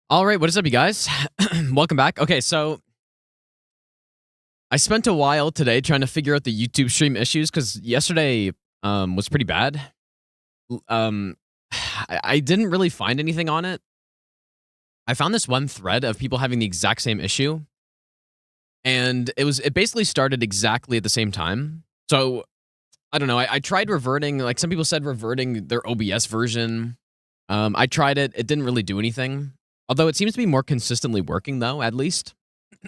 All right, what is up, you guys? Welcome back. Okay, so I spent a while today trying to figure out the YouTube stream issues because yesterday was pretty bad. I didn't really find anything on it. I found this one thread of people having the exact same issue, and it basically started exactly at the same time. So I don't know. I tried reverting, like some people said, reverting their OBS version. I tried it. It didn't really do anything. Although it seems to be more consistently working, though, at least.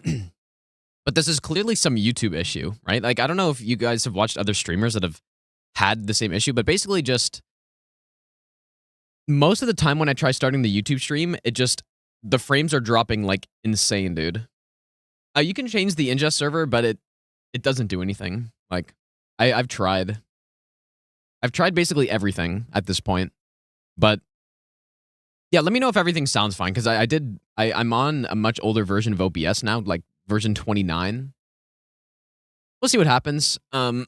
But this is clearly some YouTube issue, right? Like, I don't know if you guys have watched other streamers that have had the same issue, but basically just most of the time when I try starting the YouTube stream, the frames are dropping like insane, dude. You can change the ingest server, but it doesn't do anything. Like, I've tried. I've tried basically everything at this point, but yeah, let me know if everything sounds fine, because I'm on a much older version of OBS now, like version 29. We'll see what happens. But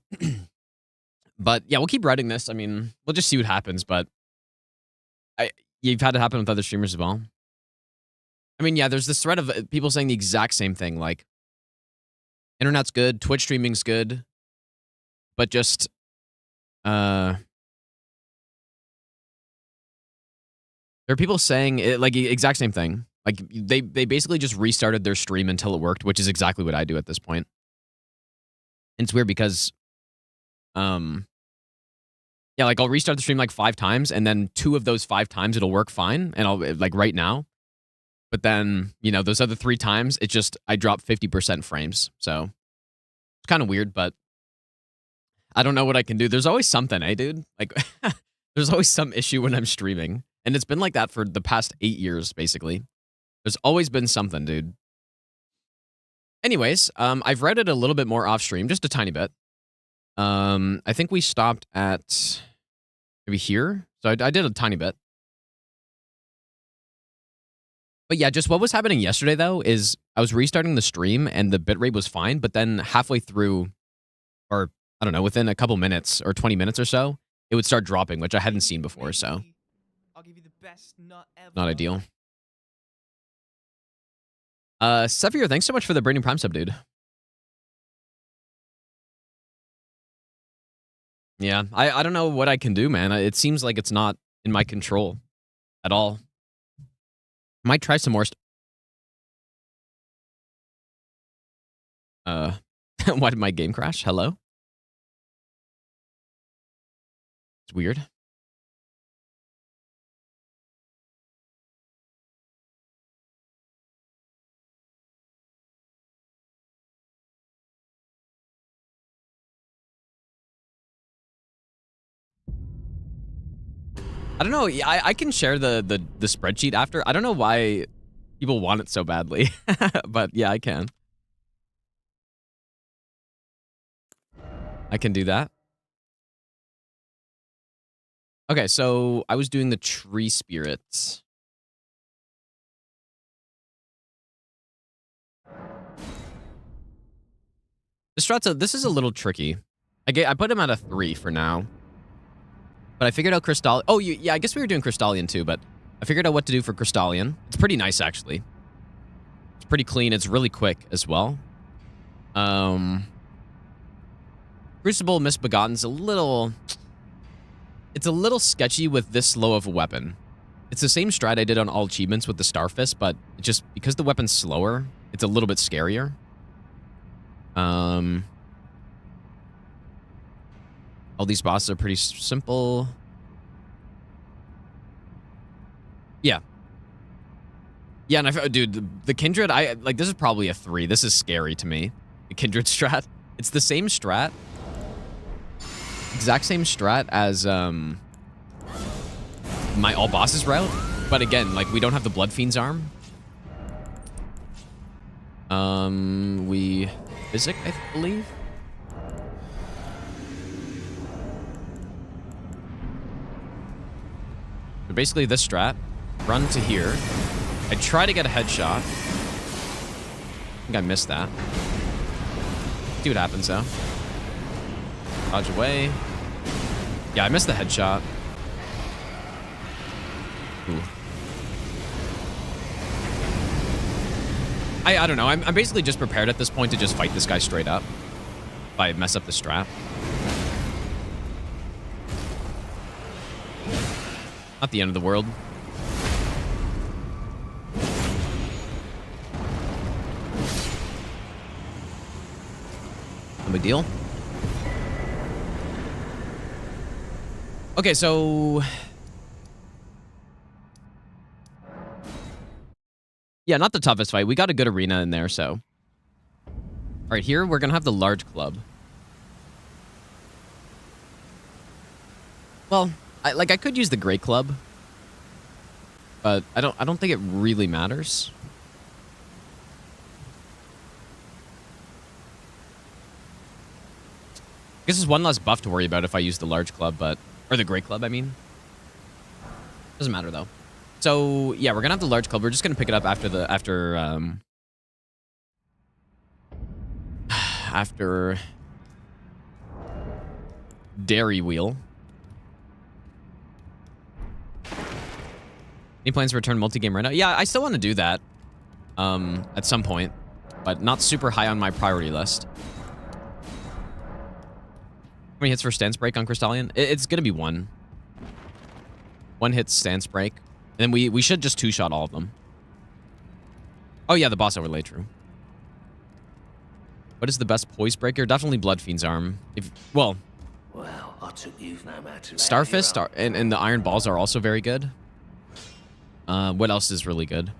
yeah, we'll keep writing this. I mean, we'll just see what happens, but you've had it happen with other streamers as well. I mean, yeah, there's this thread of people saying the exact same thing, like, internet's good, Twitch streaming's good, but just, there are people saying it, like, exact same thing. Like, they basically just restarted their stream until it worked, which is exactly what I do at this point. And it's weird because, yeah, like, I'll restart the stream like 5 times, and then 2 of those 5 times it'll work fine, and I'll, like, right now. But then, you know, those other 3 times, I drop 50% frames. So, it's kind of weird, but I don't know what I can do. There's always something, eh, dude? Like, there's always some issue when I'm streaming. And it's been like that for the past 8 years, basically. There's always been something, dude. Anyways, I've read it a little bit more off stream, just a tiny bit. I think we stopped at maybe here. So I did a tiny bit. But yeah, just what was happening yesterday, though, is I was restarting the stream and the bitrate was fine. But then halfway through, or I don't know, within a couple minutes or 20 minutes or so, it would start dropping, which I hadn't seen before, so I'll give you the best nut ever. not ideal. Sevier, thanks so much for the brand new Prime sub, dude. Yeah, I don't know what I can do, man. It seems like it's not in my control at all. Might try some more. Why did my game crash? Hello? It's weird. I don't know. I can share the spreadsheet after. I don't know why people want it so badly, but yeah, I can. I can do that. Okay, so I was doing the tree spirits. This is a little tricky. I put him at a 3 for now. But I figured out Crystal. Oh, yeah, I guess we were doing Crystallian too, but I figured out what to do for Crystallian. It's pretty nice, actually. It's pretty clean. It's really quick as well. Crucible Misbegotten's it's a little sketchy with this slow of a weapon. It's the same strat I did on all achievements with the Starfist, but just because the weapon's slower, it's a little bit scarier. All these bosses are pretty simple. Yeah. Yeah, and dude, the Kindred, this is probably a 3. This is scary to me. The Kindred strat. It's the same strat. Exact same strat as my all bosses route. But again, like, we don't have the Blood Fiend's arm. Physic, I believe. So basically this strat, run to here. I try to get a headshot. I think I missed that. See what happens though. Dodge away. Yeah, I missed the headshot. Ooh. I don't know. I'm basically just prepared at this point to just fight this guy straight up if I mess up the strat. Not the end of the world. No big deal. Okay, so... yeah, not the toughest fight. We got a good arena in there, so... all right, here we're gonna have the large club. Well, I could use the great club, but I don't think it really matters. This is one less buff to worry about if I use the large club, but... or the great club, I mean. Doesn't matter, though. So, yeah, we're gonna have the large club. We're just gonna pick it up after Dairy Wheel. Any plans to return multi-game right now? Yeah, I still want to do that at some point, but not super high on my priority list. How many hits for stance break on Crystallion? It's gonna be one. One hit stance break. And then we should just two-shot all of them. Oh yeah, the boss overlay, true. What is the best poise breaker? Definitely Bloodfiend's arm. Well, I took you no matter. Starfist and the Iron Balls are also very good. What else is really good?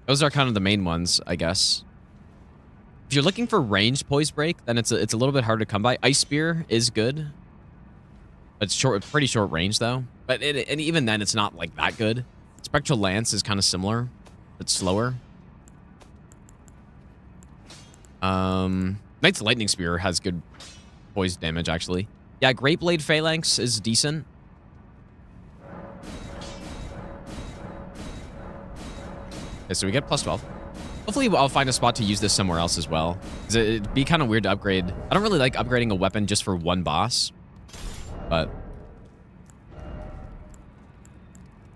Those are kind of the main ones, I guess. If you're looking for ranged poise break, then it's a little bit harder to come by. Ice Spear is good. It's pretty short range though. But and even then, it's not like that good. Spectral Lance is kind of similar. It's slower. Knight's Lightning Spear has good poise damage actually. Yeah, Great Blade Phalanx is decent. Okay, so we get plus 12. Hopefully I'll find a spot to use this somewhere else as well. Because it'd be kind of weird to upgrade. I don't really like upgrading a weapon just for one boss. But...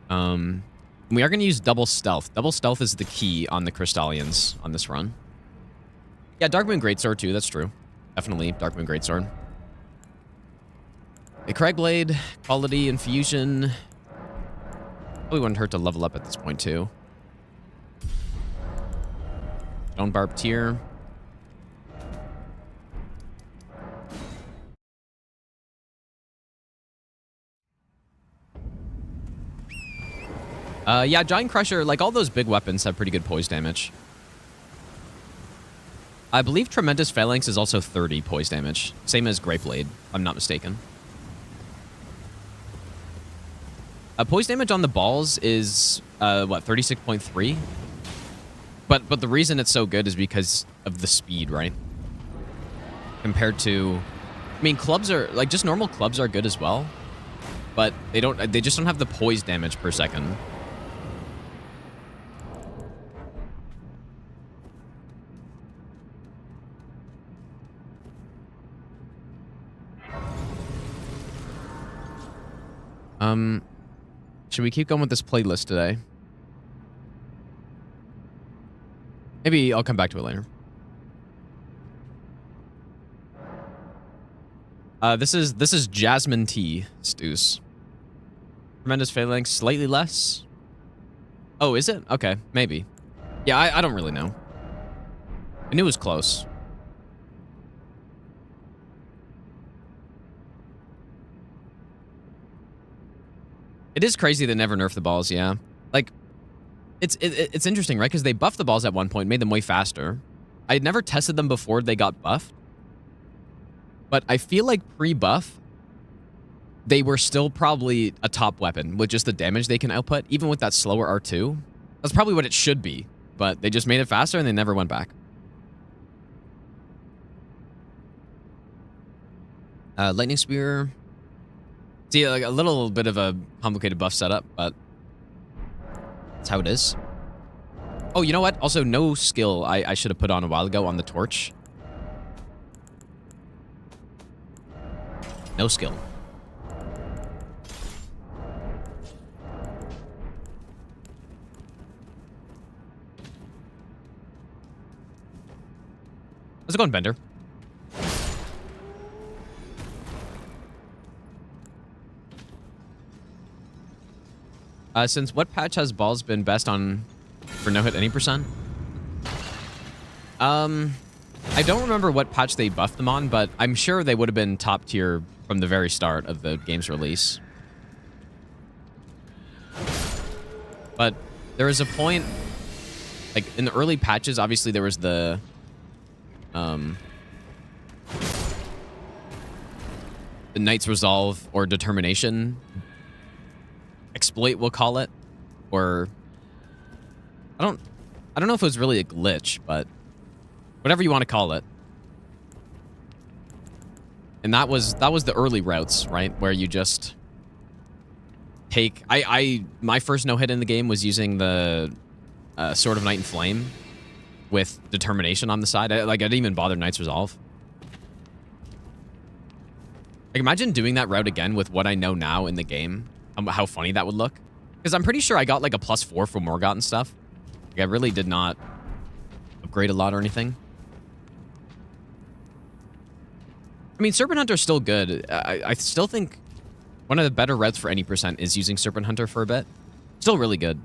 we are going to use double stealth. Double stealth is the key on the Crystallians on this run. Yeah, Darkmoon Greatsword too, that's true. Definitely Darkmoon Greatsword. A Cragblade, Quality, Infusion. Probably wouldn't hurt to level up at this point too. Stone Barb Tier. Yeah, Giant Crusher, like all those big weapons have pretty good poise damage. I believe Tremendous Phalanx is also 30 poise damage. Same as Great Blade, if I'm not mistaken. Poise damage on the balls is, what, 36.3? But the reason it's so good is because of the speed, right? Compared to... I mean, clubs are... like, just normal clubs are good as well. But they just don't have the poise damage per second. Should we keep going with this playlist today? Maybe I'll come back to it later. This is Jasmine Tea, Stews. Tremendous Phalanx, slightly less. Oh, is it? Okay, maybe. Yeah, I don't really know. I knew it was close. It is crazy they never nerf the balls, yeah. Like, it's interesting, right? Because they buffed the balls at one point, made them way faster. I had never tested them before they got buffed. But I feel like pre-buff, they were still probably a top weapon with just the damage they can output, even with that slower R2. That's probably what it should be. But they just made it faster and they never went back. Lightning Spear... see, like a little bit of a complicated buff setup, but that's how it is. Oh, you know what? Also, no skill I should have put on a while ago on the torch. No skill. Let's go on Bender. Since what patch has balls been best on for no hit any percent? I don't remember what patch they buffed them on, but I'm sure they would have been top tier from the very start of the game's release. But there was a point, like in the early patches, obviously there was the Knight's Resolve or Determination exploit, we'll call it, or I don't know if it was really a glitch, but whatever you want to call it. And that was the early routes, right, where you just take. My first no hit in the game was using the Sword of Night and Flame with Determination on the side. I didn't even bother Knight's Resolve. Like, imagine doing that route again with what I know now in the game. How funny that would look. Because I'm pretty sure I got like a +4 for Morgott and stuff. Like, I really did not upgrade a lot or anything. I mean, Serpent Hunter's still good. I still think one of the better routes for any percent is using Serpent Hunter for a bit. Still really good.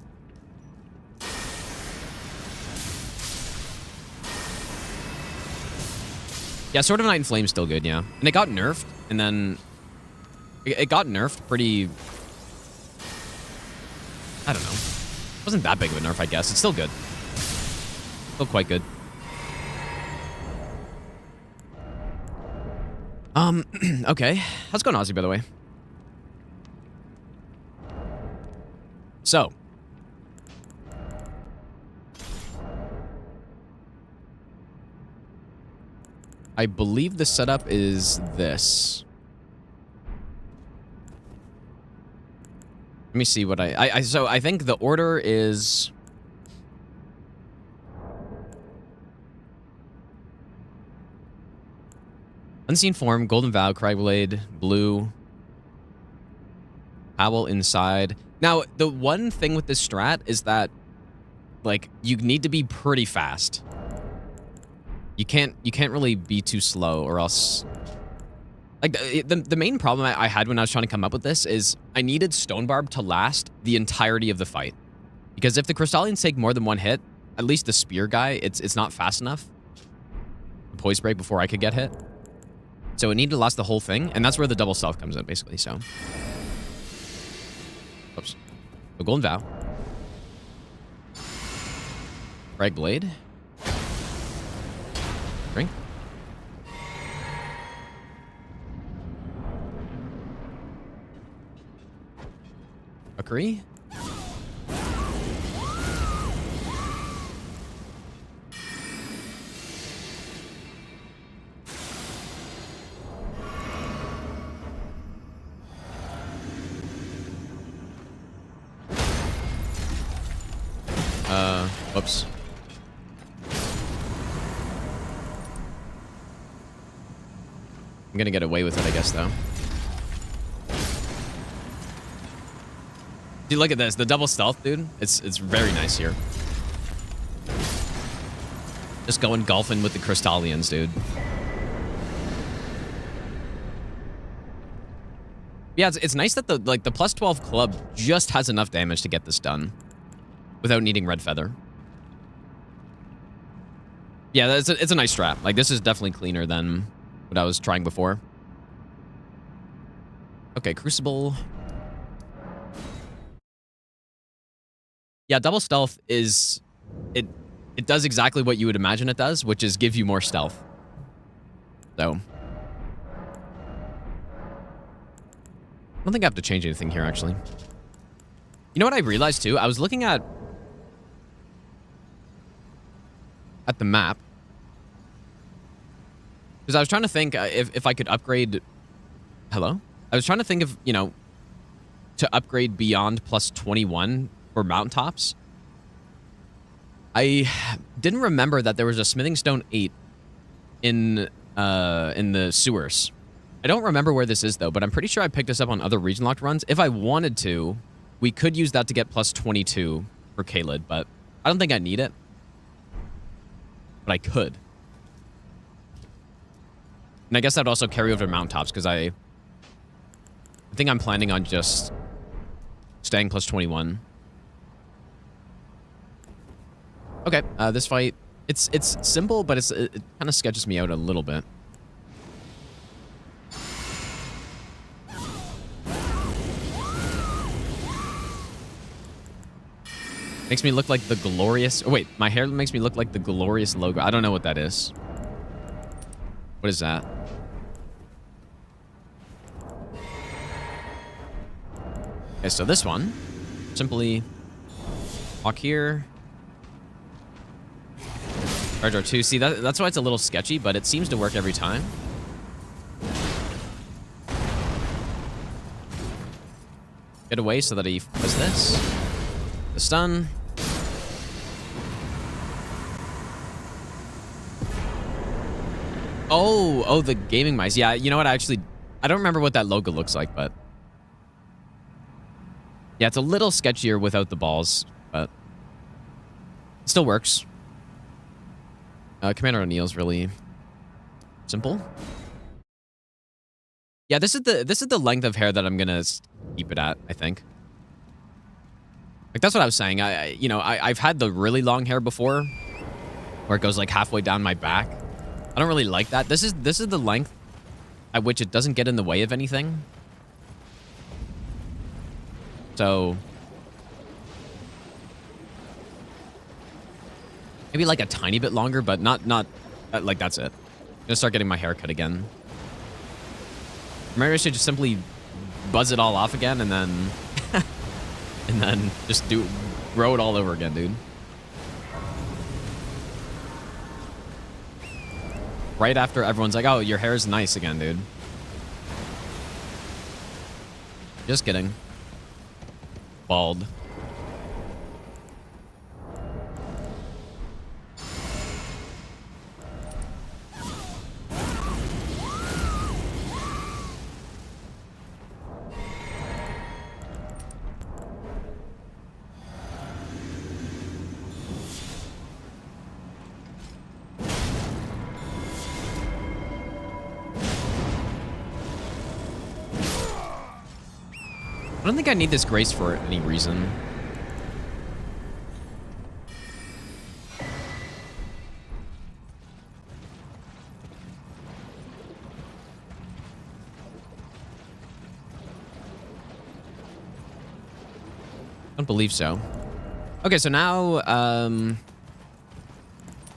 Yeah, Sword of Night and Flame's still good, yeah. And it got nerfed, and then it got nerfed pretty... I don't know. It wasn't that big of a nerf, I guess. It's still good. Still quite good. Okay. How's it going, Ozzy, by the way? So. I believe the setup is this. Let me see what so I think the order is... Unseen Form, Golden Vow, Cragblade, Blue, Howl inside. Now, the one thing with this strat is that, like, you need to be pretty fast. You can't really be too slow, or else... Like, the main problem I had when I was trying to come up with this is I needed Stone Barb to last the entirety of the fight. Because if the Crystallians take more than one hit, at least the Spear guy, it's not fast enough. The Poise Break before I could get hit. So it needed to last the whole thing, and that's where the double stealth comes in, basically, so. Oops. The Golden Vow. Frag Blade. Drink. Agree. Whoops. I'm gonna get away with it, I guess, though. Dude, look at this. The double stealth, dude. It's very nice here. Just going golfing with the Crystallians, dude. Yeah, it's nice that the +12 club just has enough damage to get this done without needing Red Feather. Yeah, it's a nice strat. Like, this is definitely cleaner than what I was trying before. Okay, Crucible. Yeah, double stealth is... It does exactly what you would imagine it does, which is give you more stealth. So... I don't think I have to change anything here, actually. You know what I realized, too? I was looking at the map. Because I was trying to think if I could upgrade... Hello? I was trying to think of, you know, to upgrade beyond +21 for Mountaintops. I didn't remember that there was a Smithing Stone 8 in the sewers. I don't remember where this is, though, but I'm pretty sure I picked this up on other Regionlocked runs. If I wanted to, we could use that to get +22 for Kaled, but I don't think I need it. But I could. And I guess that'd also carry over to Mountaintops because I think I'm planning on just staying plus 21. Okay, this fight, it's simple, but it kind of sketches me out a little bit. Makes me look like the glorious... Oh, wait. My hair makes me look like the glorious logo. I don't know what that is. What is that? Okay, so this one. Simply walk here. Charge R2. See, that's why it's a little sketchy, but it seems to work every time. Get away so that he does this. The stun. Oh, the gaming mice. Yeah, you know what? I don't remember what that logo looks like, but yeah, it's a little sketchier without the balls, but it still works. Commander O'Neill's really simple. Yeah, this is the length of hair that I'm gonna keep it at, I think. Like, that's what I was saying. I've had the really long hair before, where it goes like halfway down my back. I don't really like that. This is the length at which it doesn't get in the way of anything. So maybe like a tiny bit longer, but not like that's it. I'm gonna start getting my hair cut again. Maybe I should just simply buzz it all off again and then and then just grow it all over again, dude. Right after everyone's like, oh, your hair's nice again, dude. Just kidding. Bald. I don't think I need this grace for any reason. I don't believe so. Okay, so now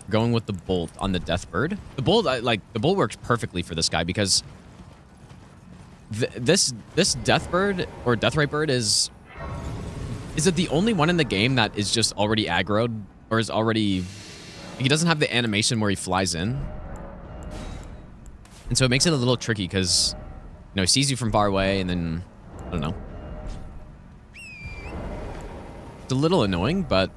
going with the bolt on the Deathbird. The bolt, the bolt works perfectly for this guy because this Deathbird or Deathrite Bird is it the only one in the game that is just already aggroed or is already, he doesn't have the animation where he flies in, and so it makes it a little tricky because he sees you from far away and then I don't know. It's a little annoying, but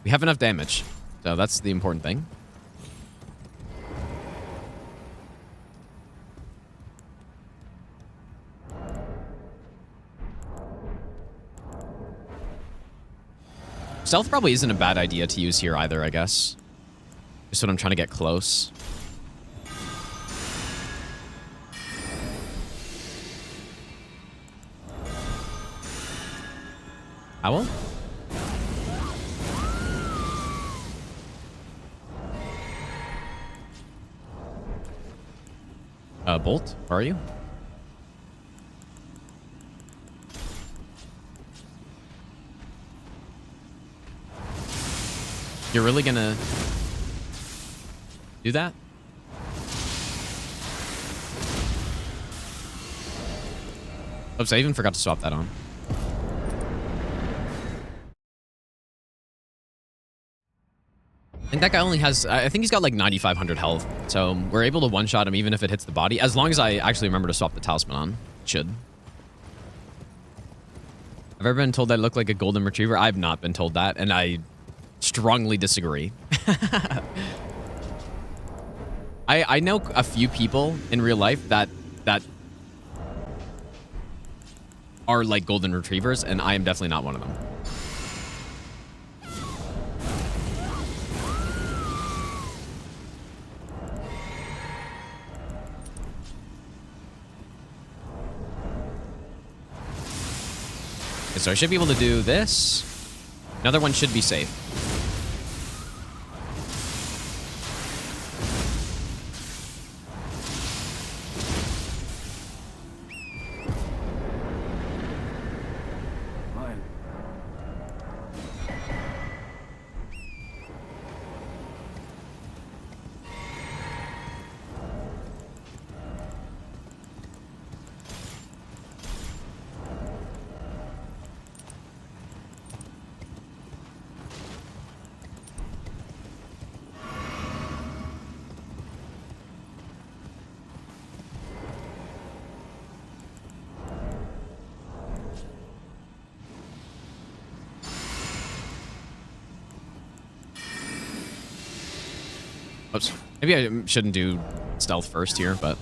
we have enough damage, so that's the important thing. Stealth probably isn't a bad idea to use here either, I guess. Just when I'm trying to get close. Owl? Bolt, where are you? You're really gonna do that? Oops, I even forgot to swap that on. I think that guy only has, I think he's got like 9,500 health. So we're able to one-shot him even if it hits the body, as long as I actually remember to swap the talisman on. Should. I've ever been told I look like a golden retriever? I've not been told that, and I strongly disagree. I know a few people in real life that are like golden retrievers, and I am definitely not one of them. So I should be able to do this. Another one should be safe. Mine. Oops. Maybe I shouldn't do stealth first here, but...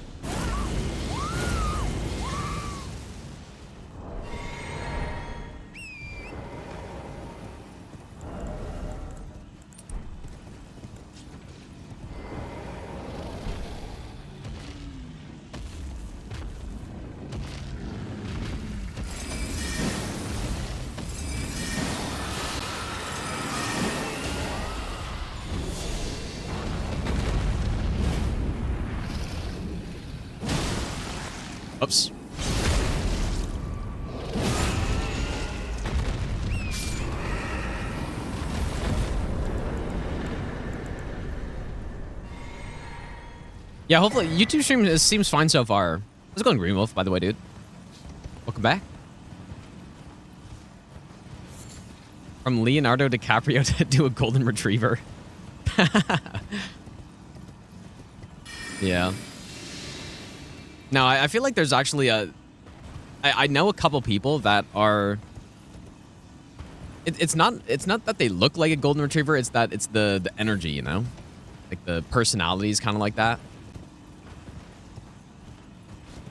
Oops. Yeah, hopefully YouTube stream seems fine so far. How's it going, Green Wolf, by the way, dude? Welcome back. From Leonardo DiCaprio to a golden retriever. Yeah. No, I feel like there's actually I know a couple people that are... It's not that they look like a golden retriever, it's that it's the energy, you know? Like the personality is kind of like that.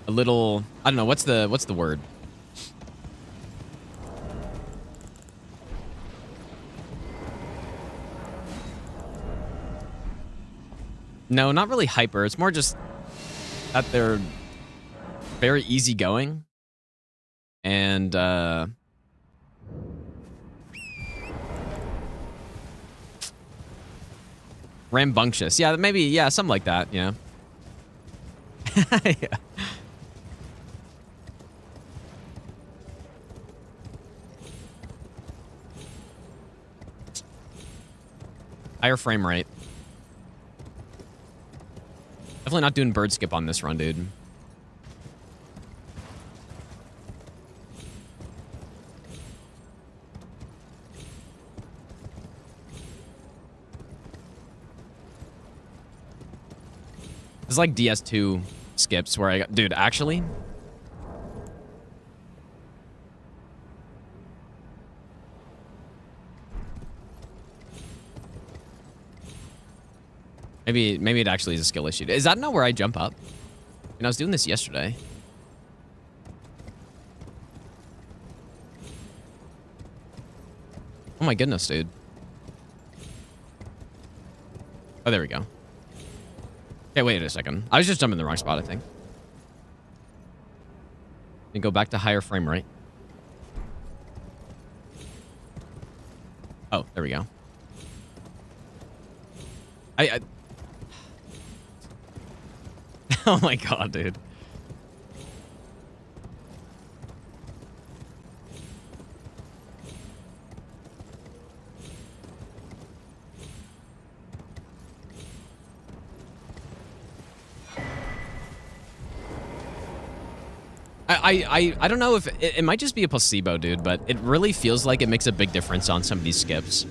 A little... I don't know, what's the word? No, not really hyper. It's more just that they're very easygoing and rambunctious. Yeah, maybe, yeah, something like that, yeah. Yeah. Higher frame rate. Definitely not doing bird skip on this run, dude. It's like DS2 skips where I got... Dude, actually... Maybe it actually is a skill issue. Is that not where I jump up? I was doing this yesterday. Oh my goodness, dude. Oh, there we go. Okay, wait a second. I was just jumping in the wrong spot, I think. And go back to higher frame rate. Oh, there we go. I oh my god, dude. I don't know if it might just be a placebo, dude, but it really feels like it makes a big difference on some of these skips.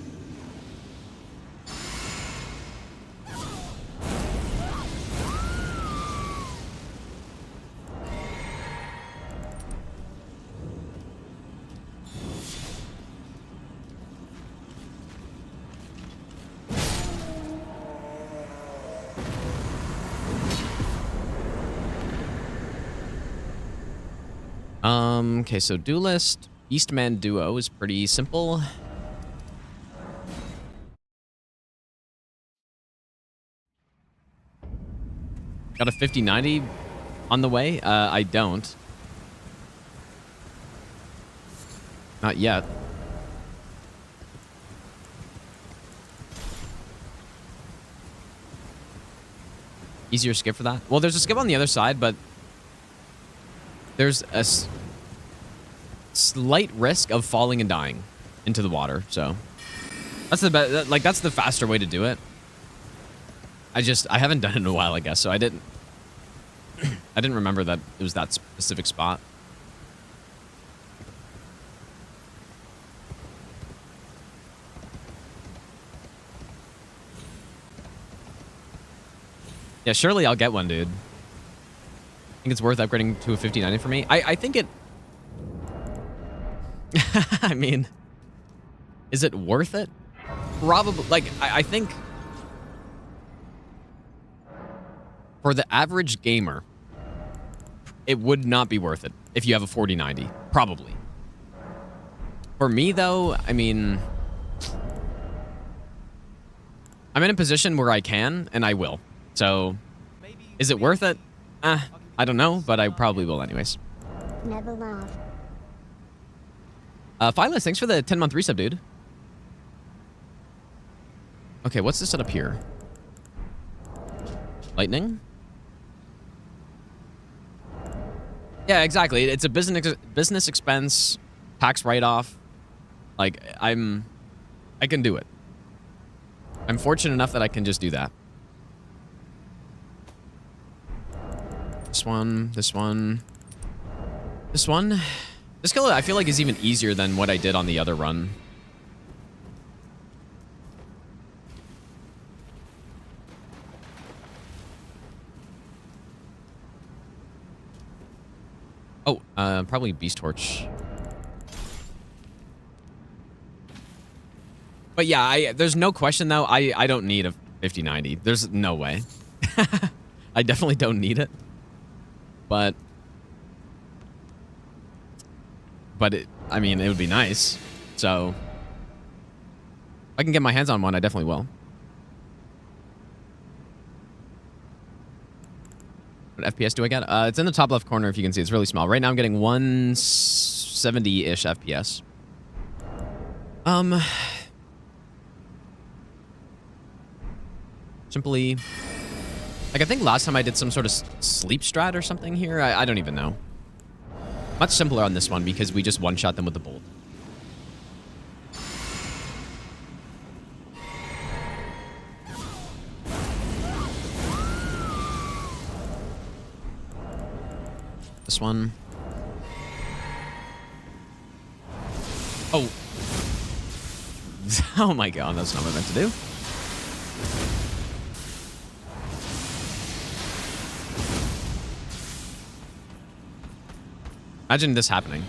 Okay, so Duelist, Beastman Duo is pretty simple. Got a 5090 on the way? I don't. Not yet. Easier skip for that? Well, there's a skip on the other side, but there's a slight risk of falling and dying into the water, so that's the like that's the faster way to do it. I haven't done it in a while, I guess, so I didn't remember that it was that specific spot. Yeah, surely I'll get one, dude. I think it's worth upgrading to a 5090 for me. I think it... I mean, is it worth it? Probably. Like, I think for the average gamer, it would not be worth it if you have a 4090. Probably. For me, though, I mean, I'm in a position where I can, and I will. So, is it worth it? I don't know, but I probably will anyways. Never laugh. Phyllis, thanks for the 10-month resub, dude. Okay, what's this up here? Lightning? Yeah, exactly. It's a business expense, tax write-off. Like, I can do it. I'm fortunate enough that I can just do that. This one, this one, this one. This kill, I feel like, is even easier than what I did on the other run. Oh, probably Beast Torch. But yeah, there's no question, though. I don't need a 5090. There's no way. I definitely don't need it. But I mean, it would be nice. So, if I can get my hands on one, I definitely will. What FPS do I get? It's in the top left corner if you can see. It's really small. Right now I'm getting 170-ish FPS. Simply... Like, I think last time I did some sort of sleep strat or something here. I don't even know. Much simpler on this one because we just one-shot them with the bolt. This one. Oh. Oh my god, that's not what I meant to do. Imagine this happening.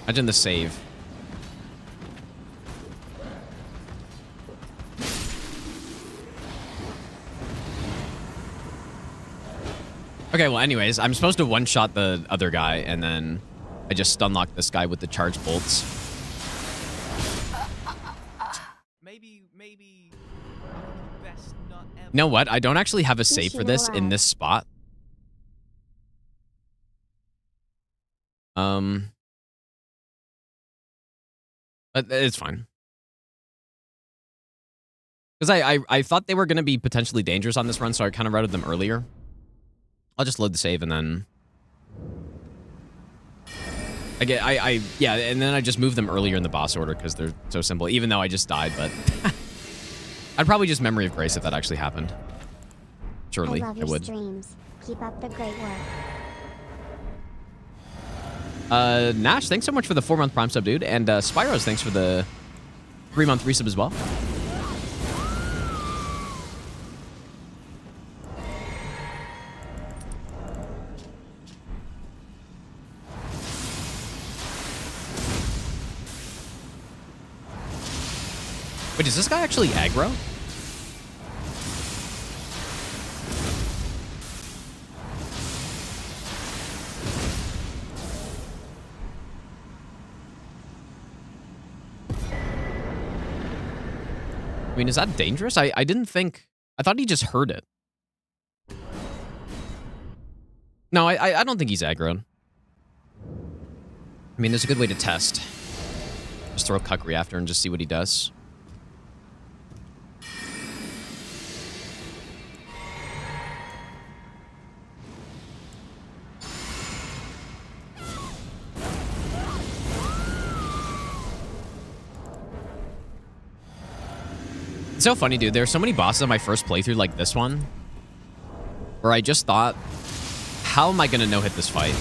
Imagine the save. Okay, well, anyways, I'm supposed to one-shot the other guy, and then I just stun-lock this guy with the charged bolts. Maybe best not ever. You know what? I don't actually have a save for this in this spot. But it's fine. Because I thought they were going to be potentially dangerous on this run, so I kind of routed them earlier. I'll just load the save and then... yeah, and then I just moved them earlier in the boss order because they're so simple, even though I just died, but... I'd probably just Memory of Grace if that actually happened. Surely, I love it your would. streams. Keep up the great work. Nash, thanks so much for the 4-month Prime sub, dude. And Spyros, thanks for the 3-month resub as well. Wait, is this guy actually aggro? I mean, is that dangerous? I didn't think... I thought he just heard it. No, I don't think he's aggroed. I mean, there's a good way to test. Just throw Kukri after and just see what he does. It's so funny, dude. There are so many bosses on my first playthrough like this one where I just thought, how am I going to no-hit this fight?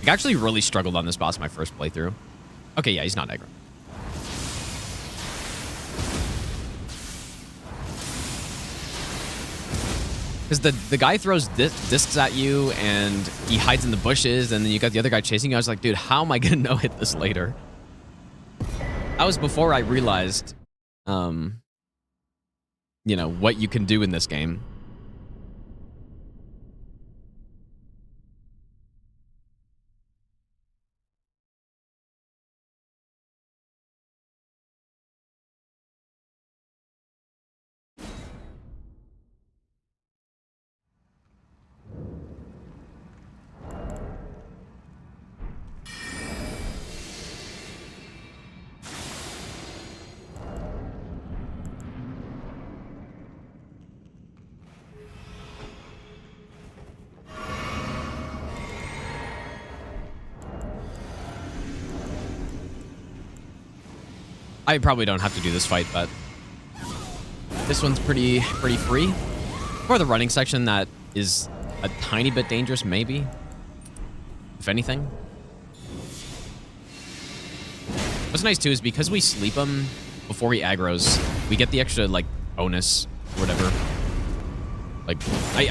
I actually really struggled on this boss my first playthrough. Okay, yeah, he's not aggro. Because the guy throws discs at you, and he hides in the bushes, and then you got the other guy chasing you. I was like, dude, how am I going to no-hit this later? That was before I realized, you know, what you can do in this game. I probably don't have to do this fight, but this one's pretty free. For the running section, that is a tiny bit dangerous, maybe. If anything. What's nice, too, is because we sleep him before he aggroes, we get the extra, like, bonus or whatever. Like,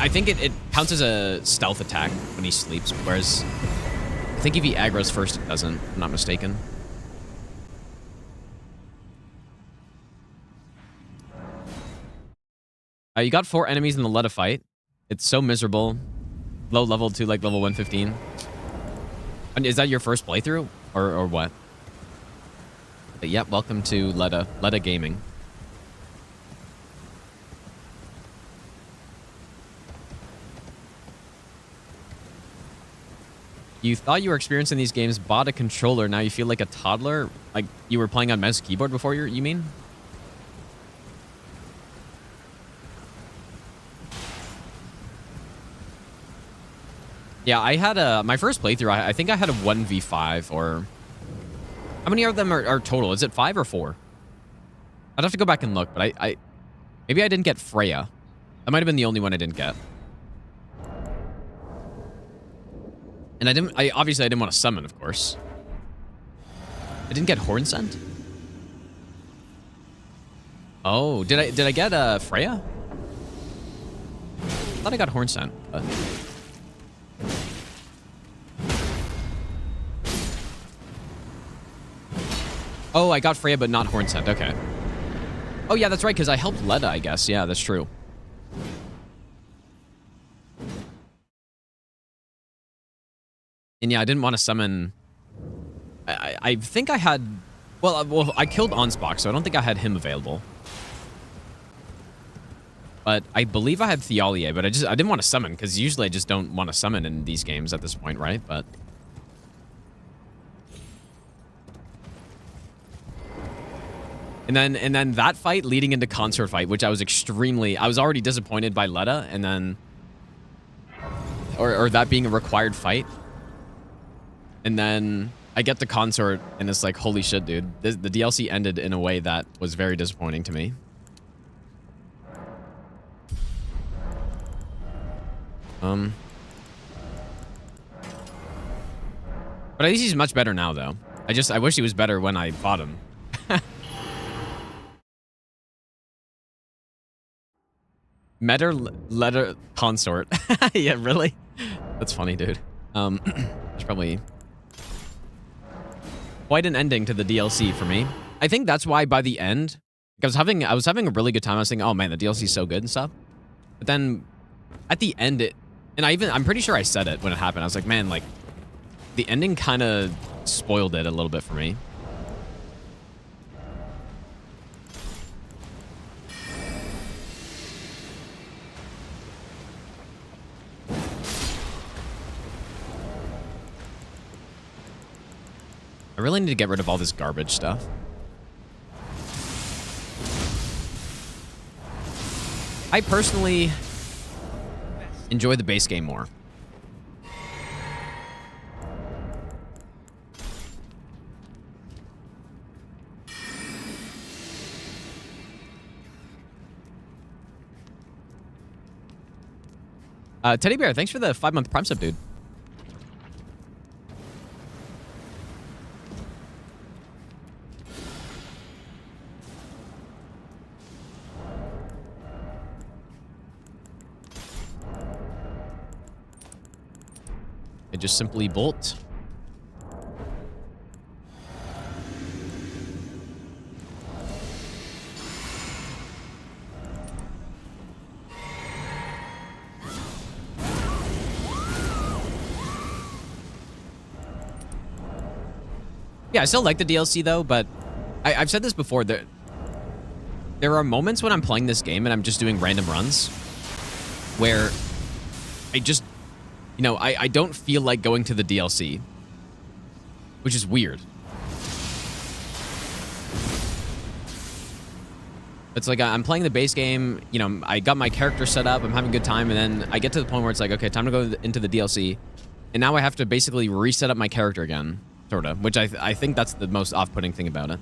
I think it counts as a stealth attack when he sleeps, whereas I think if he aggroes first, it doesn't, if I'm not mistaken. You got 4 enemies in the Letta fight. It's so miserable. Low level to like level 115. And is that your first playthrough? Or what? But yep, welcome to Letta Gaming. You thought you were experiencing these games, bought a controller, now you feel like a toddler? Like you were playing on mouse keyboard before, you mean? Yeah, I had my first playthrough, I think I had a 1v5, or... How many of them are total? Is it 5 or 4? I'd have to go back and look, but maybe I didn't get Freya. That might have been the only one I didn't get. And obviously I didn't want to summon, of course. I didn't get Horn Scent? Oh, did I get Freya? I thought I got Horn Scent, but... Oh, I got Freya, but not Horn Scent. Okay. Oh, yeah, that's right, because I helped Letta, I guess. Yeah, that's true. And yeah, I didn't want to summon... I think I had... Well, I killed Onspock, so I don't think I had him available. But I believe I had Theolier, but I didn't want to summon, because usually I just don't want to summon in these games at this point, right? But... And then that fight leading into Consort fight, which I was already disappointed by Letta, and then... Or that being a required fight. And then I get the Consort, and it's like, holy shit, dude. The DLC ended in a way that was very disappointing to me. But at least he's much better now, though. I wish he was better when I fought him. Letter Consort. Yeah, really? That's funny, dude. There's probably quite an ending to the DLC for me. I think that's why by the end, because I was having a really good time. I was thinking, oh man, the DLC is so good and stuff. But then at the end, I'm pretty sure I said it when it happened. I was like, man, like the ending kind of spoiled it a little bit for me. I really need to get rid of all this garbage stuff. I personally enjoy the base game more. Teddy Bear, thanks for the 5-month Prime sub, dude. I just simply bolt. Yeah, I still like the DLC though, but I've said this before. There are moments when I'm playing this game and I'm just doing random runs where I just, you know, I don't feel like going to the DLC, which is weird. It's like I'm playing the base game, you know, I got my character set up, I'm having a good time, and then I get to the point where it's like, okay, time to go into the DLC, and now I have to basically reset up my character again. Sort of, which I think that's the most off-putting thing about it.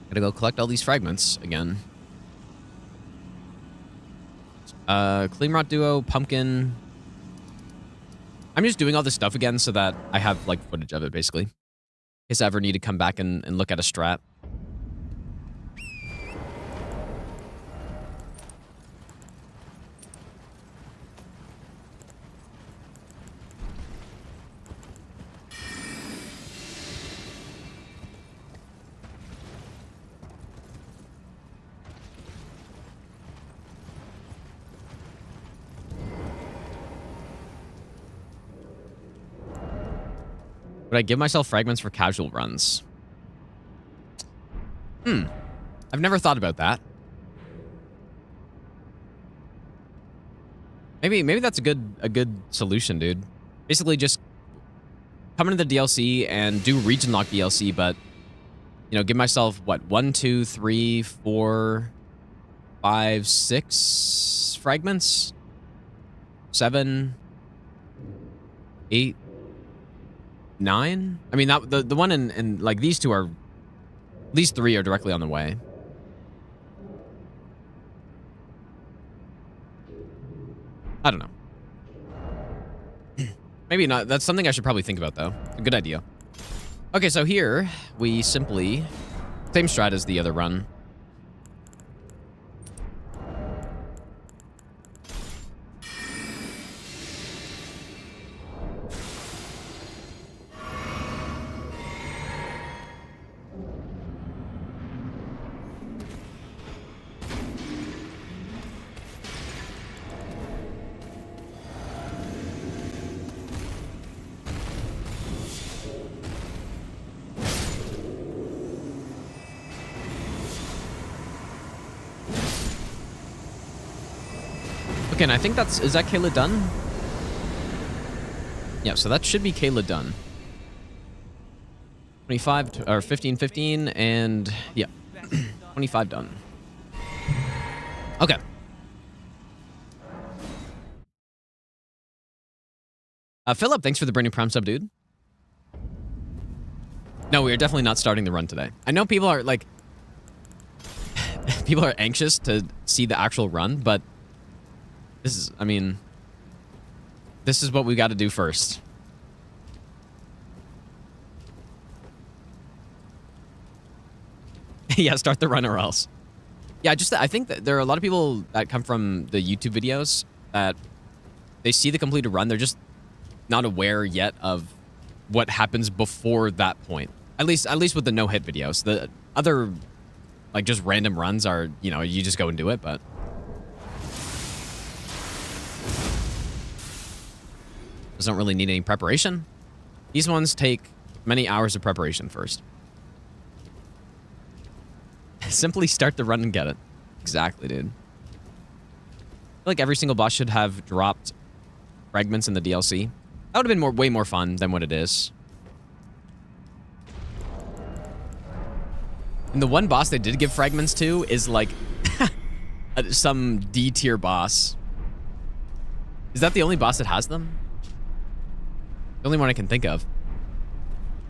Gotta go collect all these fragments again. Cleanrot Duo, Pumpkin. I'm just doing all this stuff again so that I have, like, footage of it, basically. In case I ever need to come back and look at a strat. Would I give myself fragments for casual runs? I've never thought about that. Maybe that's a good solution, dude. Basically just come into the DLC and do Regionlocked DLC, but you know, give myself what, 1, 2, 3, 4, 5, 6 fragments? 7, 8, 9? I mean, that the one in like these two are, these 3 are directly on the way. I don't know. Maybe not. That's something I should probably think about, though. A good idea. Okay, so here we simply same strat as the other run. Okay, and I think is that Kayla done? Yeah, so that should be Kayla done. 25 or 15, 15, and yeah, 25 done. Okay. Philip, thanks for the brand new Prime sub, dude. No, we are definitely not starting the run today. I know people are like, people are anxious to see the actual run, but this is, I mean, this is what we got to do first. Yeah, start the run or else. Yeah, I think that there are a lot of people that come from the YouTube videos that they see the completed run. They're just not aware yet of what happens before that point. At least with the no-hit videos. The other, like, just random runs are, you know, you just go and do it, but doesn't really need any preparation. These ones take many hours of preparation first. Simply start the run and get it. Exactly, dude. I feel like every single boss should have dropped fragments in the DLC. That would have been way more fun than what it is. And the one boss they did give fragments to is like some D tier boss. Is that the only boss that has them? The only one I can think of.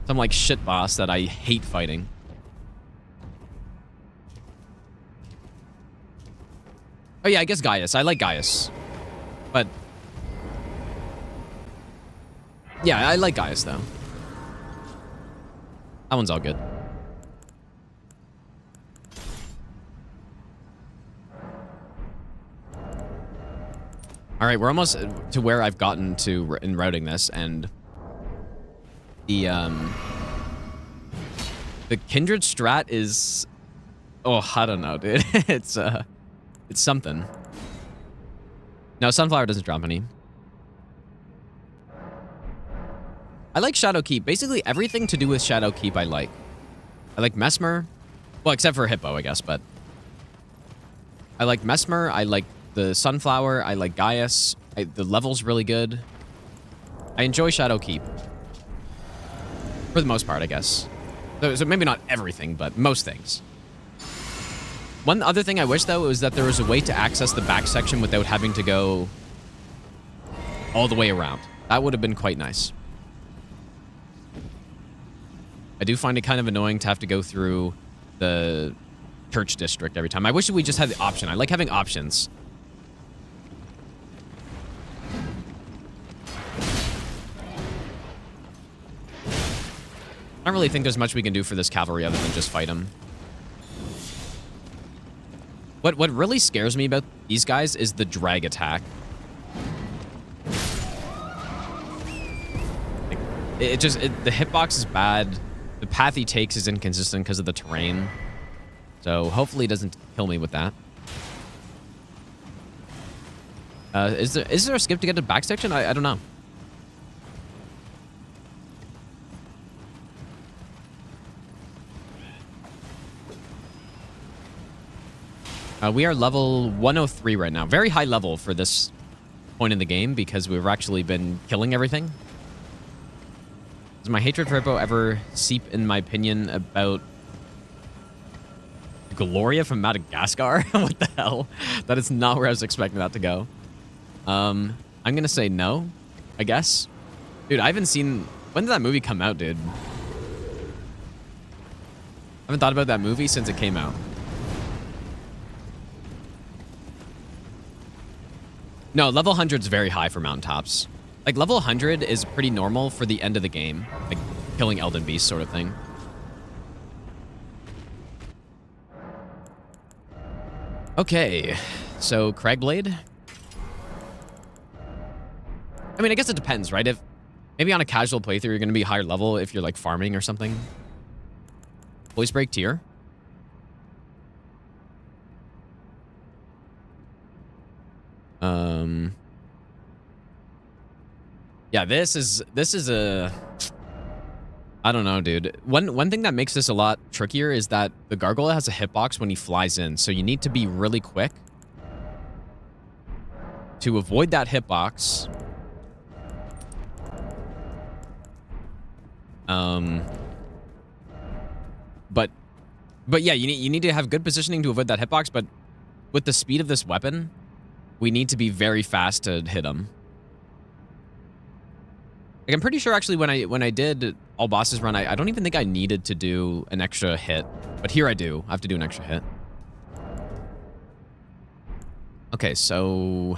Some like shit boss that I hate fighting. Oh yeah, I guess Gaius. I like Gaius. But yeah, I like Gaius though. That one's all good. All right, we're almost to where I've gotten to in routing this, and the Kindred strat is, oh, I don't know, dude. It's something. No, Sunflower doesn't drop any. I like Shadowkeep. Basically, everything to do with Shadowkeep I like. I like Mesmer. Well, except for Hippo, I guess, but I like Mesmer. I like the Sunflower. I like Gaius. The level's really good. I enjoy Shadowkeep. For the most part, I guess. So maybe not everything, but most things. One other thing I wish, though, was that there was a way to access the back section without having to go all the way around. That would have been quite nice. I do find it kind of annoying to have to go through the church district every time. I wish we just had the option. I like having options. I don't really think there's much we can do for this cavalry other than just fight them. What really scares me about these guys is the drag attack. Like, the hitbox is bad. The path he takes is inconsistent because of the terrain. So hopefully it doesn't kill me with that. Is there a skip to get to back section? I don't know. We are level 103 right now. Very high level for this point in the game because we've actually been killing everything. Does my hatred for Hippo ever seep in my opinion about Gloria from Madagascar? What the hell? That is not where I was expecting that to go. I'm going to say no, I guess. Dude, I haven't seen... When did that movie come out, dude? I haven't thought about that movie since it came out. No, level 100 is very high for Mountaintops. Like, level 100 is pretty normal for the end of the game. Like, killing Elden Beast sort of thing. Okay, so Cragblade. I mean, I guess it depends, right? If maybe on a casual playthrough, you're going to be higher level if you're, like, farming or something. Voice break tier. Yeah, this is a... I don't know, dude. One thing that makes this a lot trickier is that the Gargoyle has a hitbox when he flies in, so you need to be really quick to avoid that hitbox. But yeah, you need to have good positioning to avoid that hitbox, but with the speed of this weapon, we need to be very fast to hit him. Like, I'm pretty sure actually when I did all bosses run, I don't even think I needed to do an extra hit. But here I do. I have to do an extra hit. Okay, so...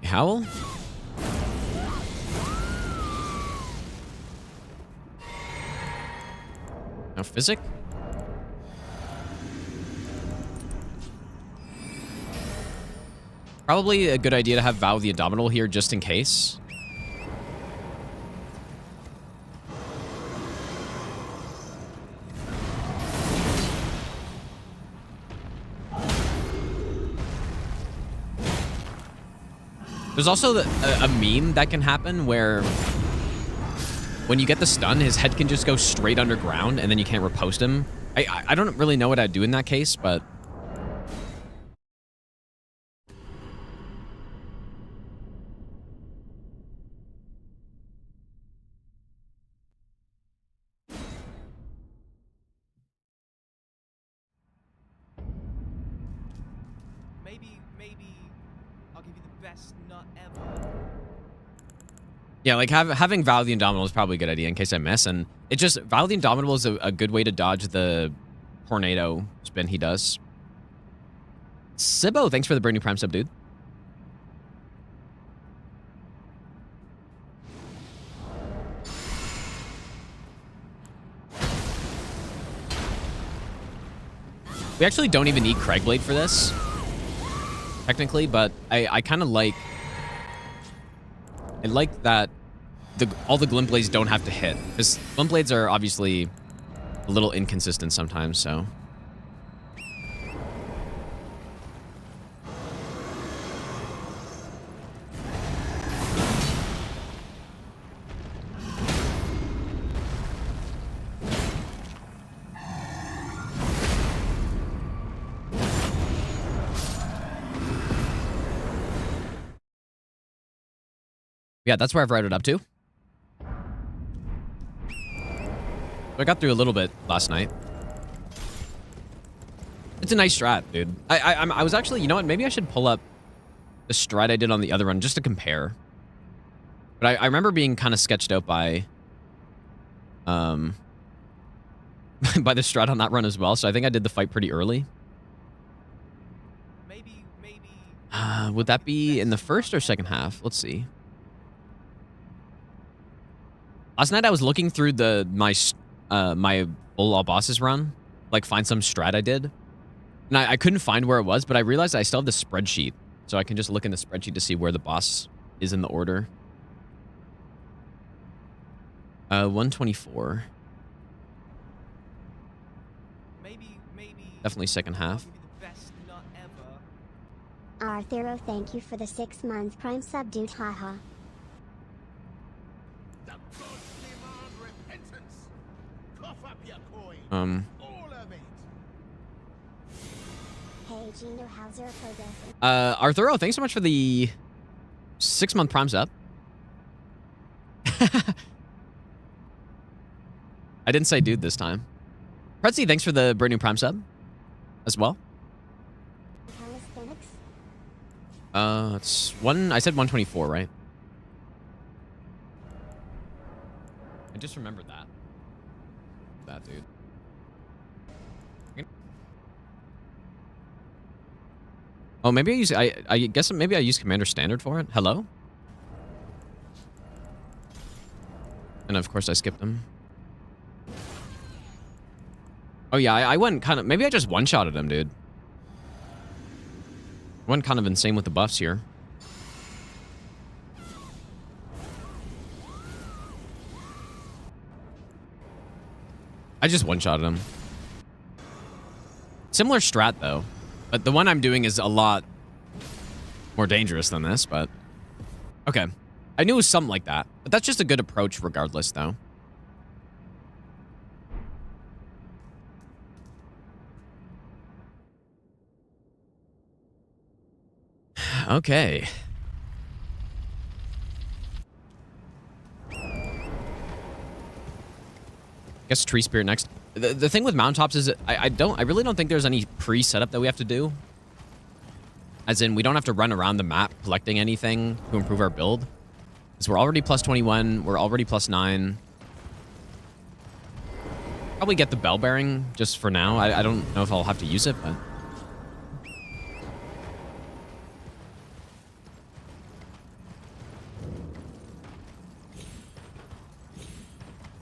Howl? Now Physic? Probably a good idea to have Vow the Indomitable here just in case. There's also a meme that can happen where when you get the stun, his head can just go straight underground and then you can't repost him. I don't really know what I'd do in that case, but... Maybe I'll give you the best nut ever. Yeah, like having Val the Indomitable is probably a good idea in case I miss. And it just, Val the Indomitable is a good way to dodge the tornado spin he does. Sibbo, thanks for the brand new Prime sub, dude. We actually don't even need Craigblade for this, technically, but I kind of like... I like that all the glint blades don't have to hit, because glint blades are obviously a little inconsistent sometimes, so... Yeah, that's where I've routed up to. I got through a little bit last night. It's a nice strat, dude. I was actually, you know what? Maybe I should pull up the strat I did on the other run just to compare. But I remember being kind of sketched out by by the strat on that run as well. So I think I did the fight pretty early. Maybe. Would that be in the first or second half? Let's see. Last night I was looking through my full all bosses run, like find some strat I did, and I couldn't find where it was, but I realized I still have the spreadsheet, so I can just look in the spreadsheet to see where the boss is in the order. 124. Maybe. Definitely second half. I'll give you the best nut ever. Arthuro, thank you for the 6-month Prime sub, dude. Haha. The gods demand repentance. Cough up your coin. All of it. Hey, Gino, how's your progress? Arthuro, thanks so much for the 6-month Prime sub. I didn't say dude this time. Pretzi, thanks for the brand new Prime sub as well. Calisthenics? It's one. I said 124, right? I just remembered that. That dude. Oh, maybe I use. I guess maybe I use Commander Standard for it. Hello. And of course I skipped him. Oh yeah, I went kind of... Maybe I just one-shotted him, dude. Went kind of insane with the buffs here. I just one-shotted him. Similar strat, though. But the one I'm doing is a lot more dangerous than this, but... Okay. I knew it was something like that. But that's just a good approach regardless, though. Okay. Guess Tree Spirit next. The thing with Mountaintops is I really don't think there's any pre-setup that we have to do. As in, we don't have to run around the map collecting anything to improve our build. Because we're already plus 21, we're already plus 9. Probably get the bell bearing just for now. I don't know if I'll have to use it, but...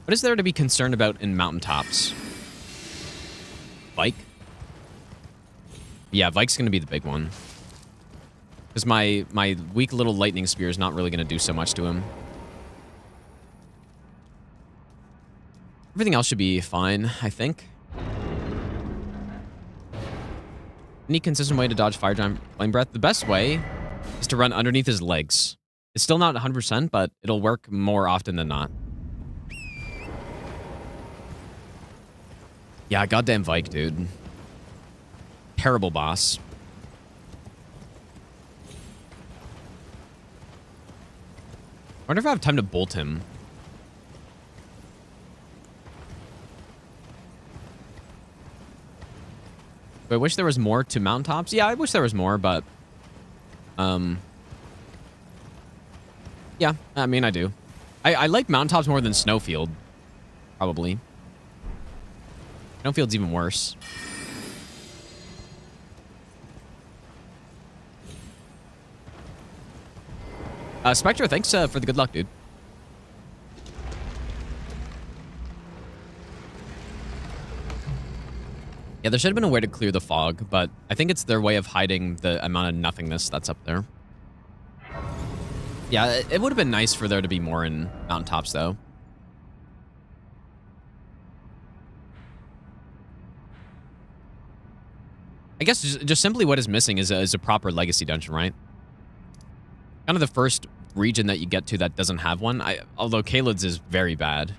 What is there to be concerned about in Mountaintops? Vike? Yeah, Vike's going to be the big one. Because my weak little lightning spear is not really going to do so much to him. Everything else should be fine, I think. Any consistent way to dodge Fire Giant Flame Breath? The best way is to run underneath his legs. It's still not 100%, but it'll work more often than not. Yeah, goddamn Vike, dude. Terrible boss. I wonder if I have time to bolt him. I wish there was more to Mountaintops. Yeah, I wish there was more, but... yeah, I mean, I do. I like Mountaintops more than Snowfield. Probably. Snowfield's even worse. Spectre, thanks for the good luck, dude. Yeah, there should have been a way to clear the fog, but I think it's their way of hiding the amount of nothingness that's up there. Yeah, it would have been nice for there to be more in Mountaintops, though. I guess just simply what is missing is a proper legacy dungeon, right? Kind of the first region that you get to that doesn't have one. Although Caelid's is very bad.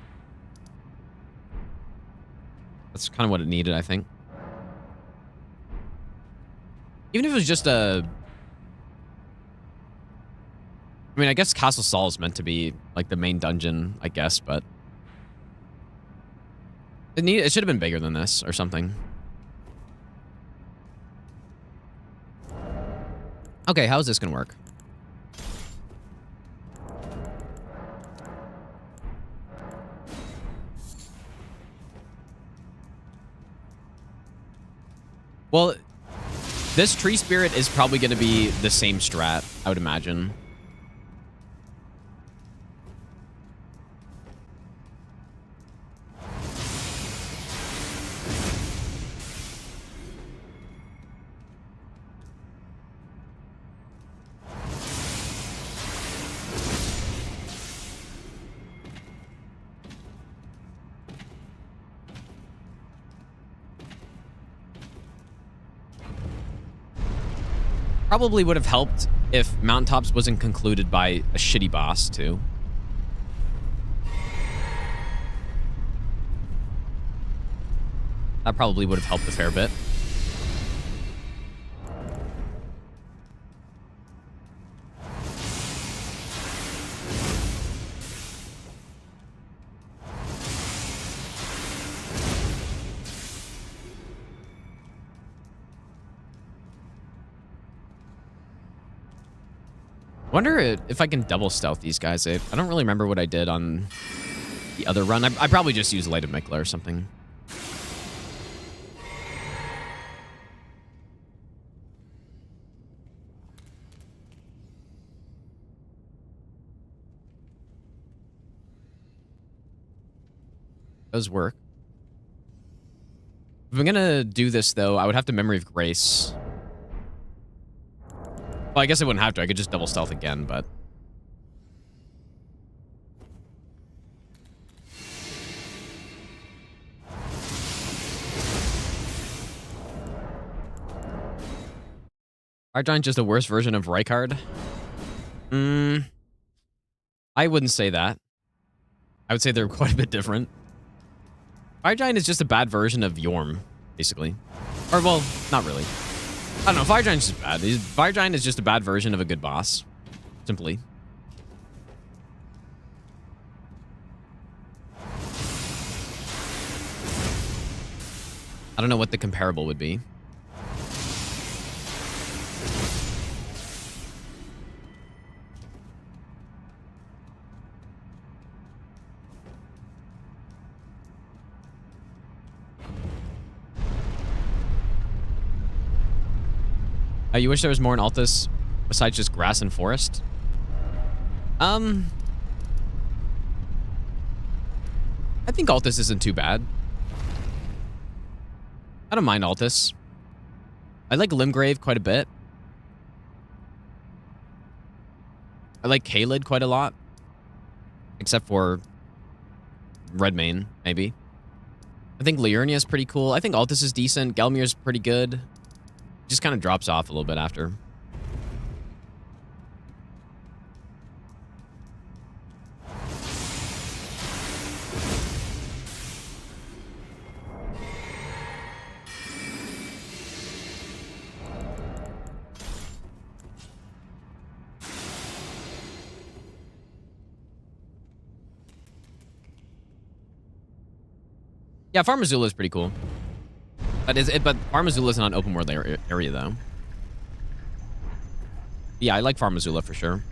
That's kind of what it needed, I think. Even if it was just a... I mean, I guess Castle Sol is meant to be, like, the main dungeon, I guess, but... It should have been bigger than this, or something. Okay, how's this gonna work? Well... This tree spirit is probably going to be the same strat, I would imagine. Probably would have helped if Mountaintops wasn't concluded by a shitty boss, too. That probably would have helped a fair bit. Wonder if I can double stealth these guys. I don't really remember what I did on the other run. I probably just used Light of Mikla or something. Does work. If I'm gonna do this, though, I would have to Memory of Grace. Well, I guess I wouldn't have to. I could just double stealth again, but... Fire Giant's just a worse version of Rykard? I wouldn't say that. I would say they're quite a bit different. Fire Giant is just a bad version of Yorm, basically. Or, well, not really. I don't know, Fire Giant's just bad. Fire Giant is just a bad version of a good boss. Simply. I don't know what the comparable would be. You wish there was more in Altus besides just grass and forest? I think Altus isn't too bad. I don't mind Altus. I like Limgrave quite a bit. I like Caelid quite a lot. Except for Redmane, maybe. I think Liurnia is pretty cool. I think Altus is decent. Gelmir's pretty good. Just kind of drops off a little bit after. Yeah, Farm Azula is pretty cool. But Farm Azula is not an open world area though. Yeah, I like Farm Azula for sure.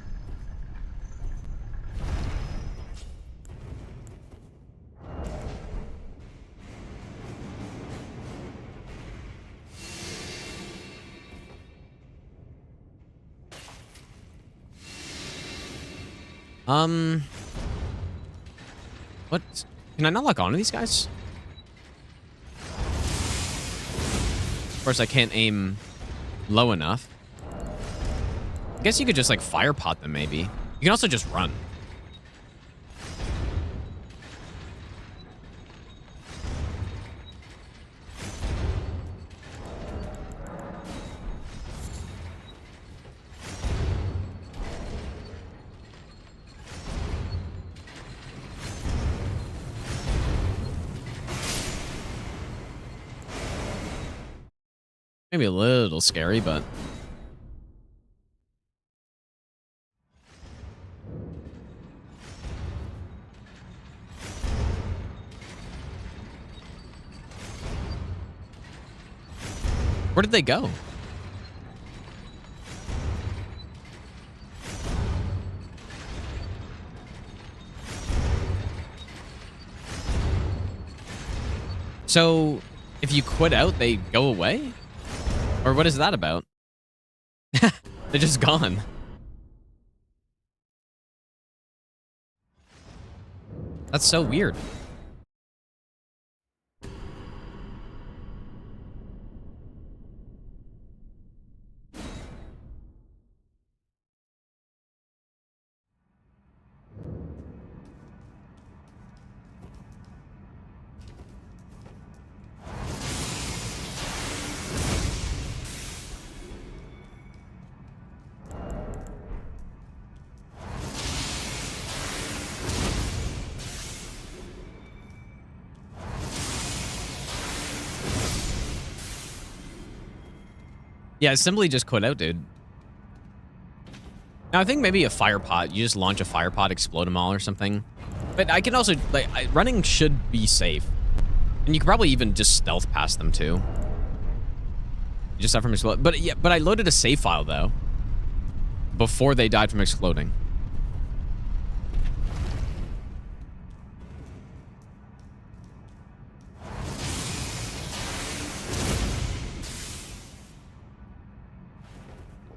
What? Can I not lock onto these guys? Of course, I can't aim low enough. I guess you could just, like, fire pot them, maybe. You can also just run. Maybe a little scary, but... Where did they go? So, if you quit out, they go away? Or what is that about? They're just gone. That's so weird. Yeah, simply just quit out, dude. Now, I think maybe a fire pot. You just launch a fire pot, explode them all or something. But I can also, like, running should be safe. And you can probably even just stealth past them, too. You just have from explode. But, yeah, but I loaded a save file, though. Before they died from exploding.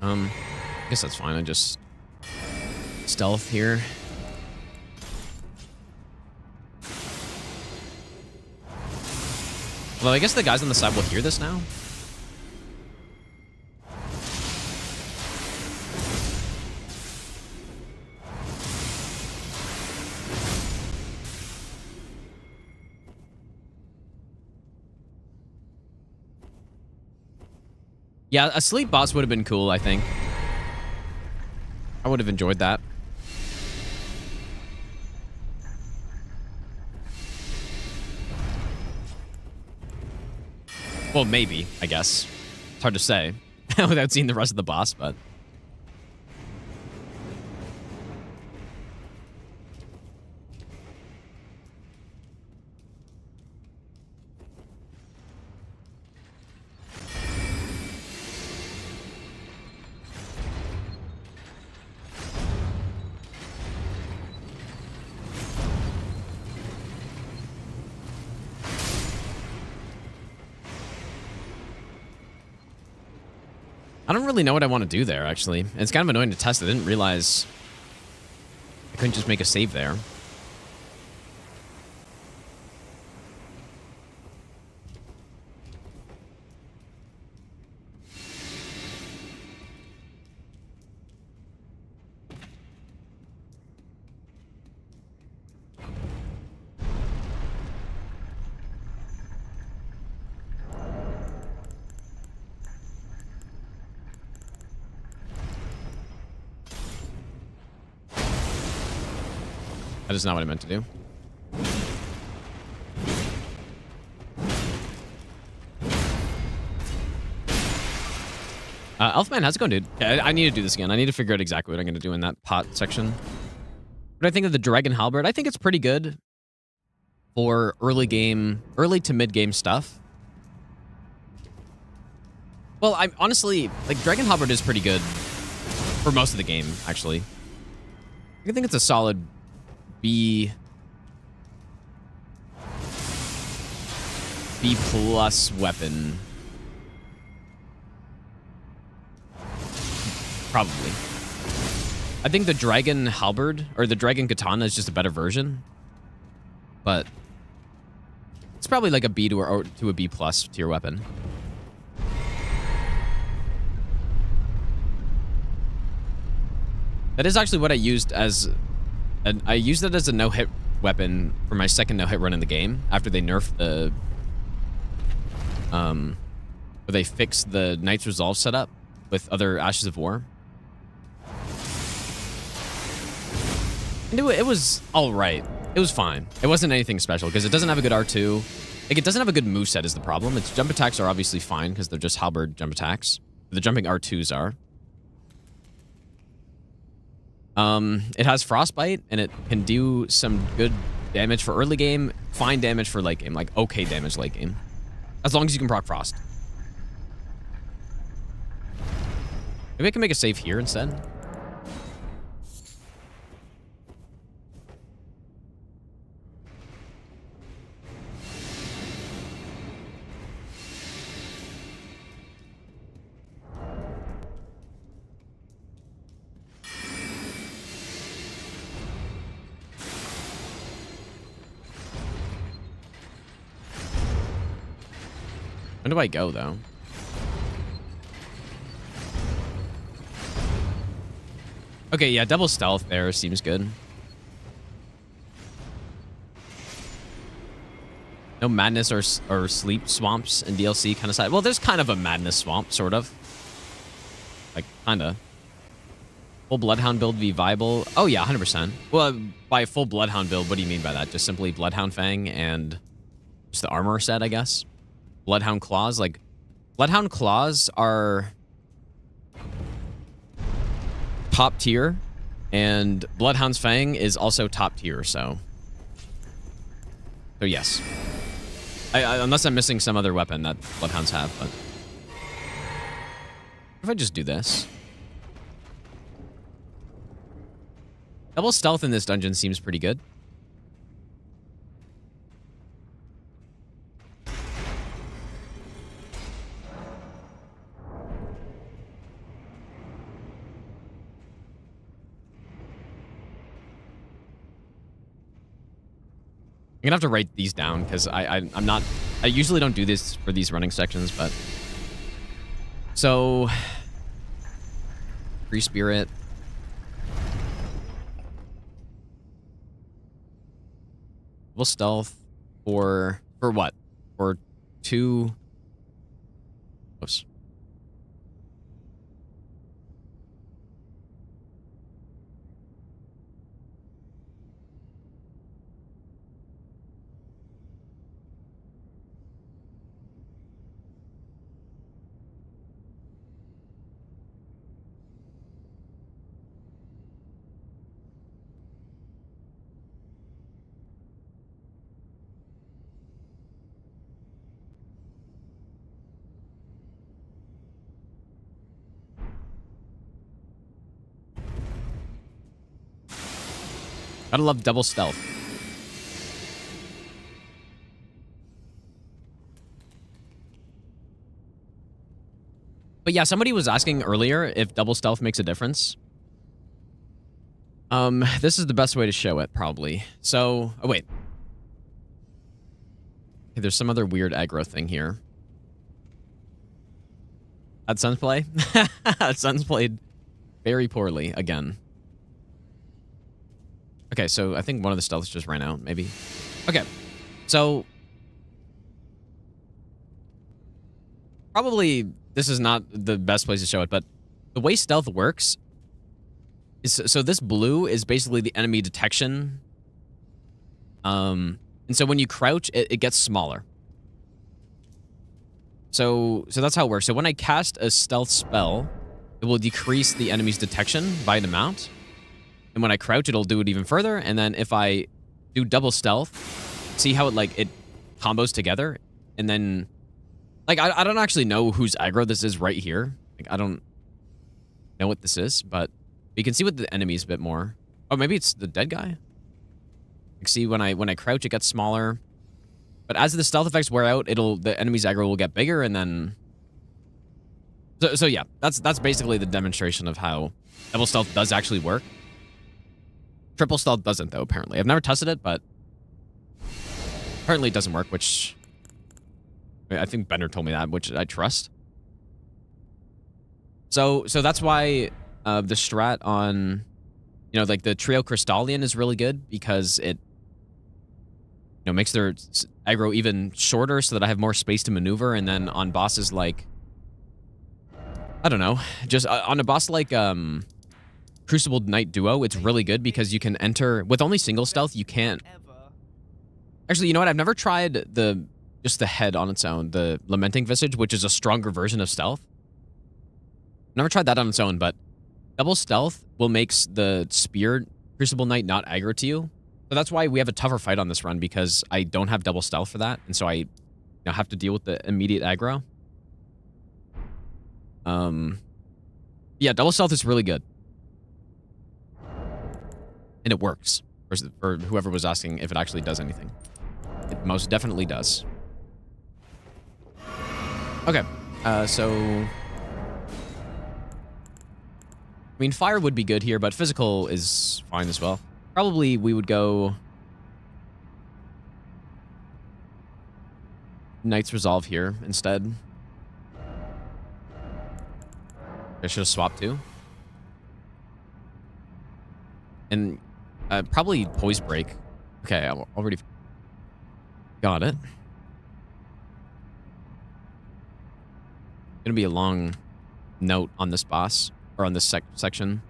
I guess that's fine. I just stealth here. Although I guess the guys on the side will hear this now. Yeah, a sleep boss would have been cool, I think. I would have enjoyed that. Well, maybe, I guess. It's hard to say without seeing the rest of the boss, but... I don't really know what I want to do there, actually. It's kind of annoying to test. I didn't realize I couldn't just make a save there. That is not what I meant to do. Elfman, how's it going, dude? I need to do this again. I need to figure out exactly what I'm going to do in that pot section. What do I think of the Dragon Halberd? I think it's pretty good. for early to mid game stuff. Well, I'm honestly, like, Dragon Halberd is pretty good for most of the game, actually. I think it's a solid B plus weapon. Probably. I think the Dragon Halberd, or the Dragon Katana, is just a better version. But it's probably like a B to a B plus tier weapon. That is actually what I used as... I used it as a no-hit weapon for my second no-hit run in the game after they nerfed the... where they fixed the Knight's Resolve setup with other Ashes of War. And it was alright. It was fine. It wasn't anything special because it doesn't have a good R2. Like, it doesn't have a good moveset is the problem. Its jump attacks are obviously fine because they're just halberd jump attacks. The jumping R2s are. It has Frostbite, and it can do some good damage for early game, fine damage for late game, like okay damage late game. As long as you can proc Frost. Maybe I can make a save here instead. When do I go, though? Okay, yeah, double stealth there seems good. No madness or sleep swamps in DLC kind of side. Well, there's kind of a madness swamp, sort of. Like, kind of. Full Bloodhound build be viable? Oh, yeah, 100%. Well, by full Bloodhound build, what do you mean by that? Just simply Bloodhound Fang and just the armor set, I guess? Bloodhound Claws, like, Bloodhound Claws are top tier, and Bloodhound's Fang is also top tier, so yes. Unless I'm missing some other weapon that Bloodhounds have, but if I just do this. Double stealth in this dungeon seems pretty good. I'm gonna have to write these down because I'm not... I usually don't do this for these running sections, but... So... Free Spirit. Double stealth for what? For 2... Oops. Gotta love double stealth. But yeah, somebody was asking earlier if double stealth makes a difference. This is the best way to show it, probably. So, oh wait. Okay, there's some other weird aggro thing here. How'd Suns play? Suns played very poorly again. Okay, so I think one of the stealths just ran out, maybe. Okay, so... Probably this is not the best place to show it, but the way stealth works is... So this blue is basically the enemy detection. And so when you crouch, it gets smaller. So that's how it works. So when I cast a stealth spell, it will decrease the enemy's detection by an amount. And when I crouch, it'll do it even further. And then if I do double stealth, see how it combos together, and then like I don't actually know whose aggro this is right here. Like I don't know what this is, but you can see with the enemies a bit more. Oh, maybe it's the dead guy. Like see when I crouch, it gets smaller, but as the stealth effects wear out, the enemy's aggro will get bigger, and then so yeah, that's basically the demonstration of how double stealth does actually work. Triple stealth doesn't though. Apparently, I've never tested it, but apparently it doesn't work, which I think Bender told me that, which I trust. So that's why the strat on, like the trio Crystallian is really good because it, makes their aggro even shorter so that I have more space to maneuver. And then on bosses like, I don't know, just on a boss like Crucible Knight Duo, it's really good because you can enter with only single stealth. You can't. Actually, you know what? I've never tried just the head on its own, the Lamenting Visage, which is a stronger version of stealth. Never tried that on its own, but double stealth will make the spear Crucible Knight not aggro to you. So that's why we have a tougher fight on this run, because I don't have double stealth for that, and so I have to deal with the immediate aggro. Yeah, double stealth is really good. And it works. For whoever was asking if it actually does anything. It most definitely does. Okay, so I mean, fire would be good here, but physical is fine as well. Probably we would go Knight's Resolve here instead. I should have swapped too. And probably Poise Break. Okay, I already got it. Gonna be a long note on this boss, or on this section.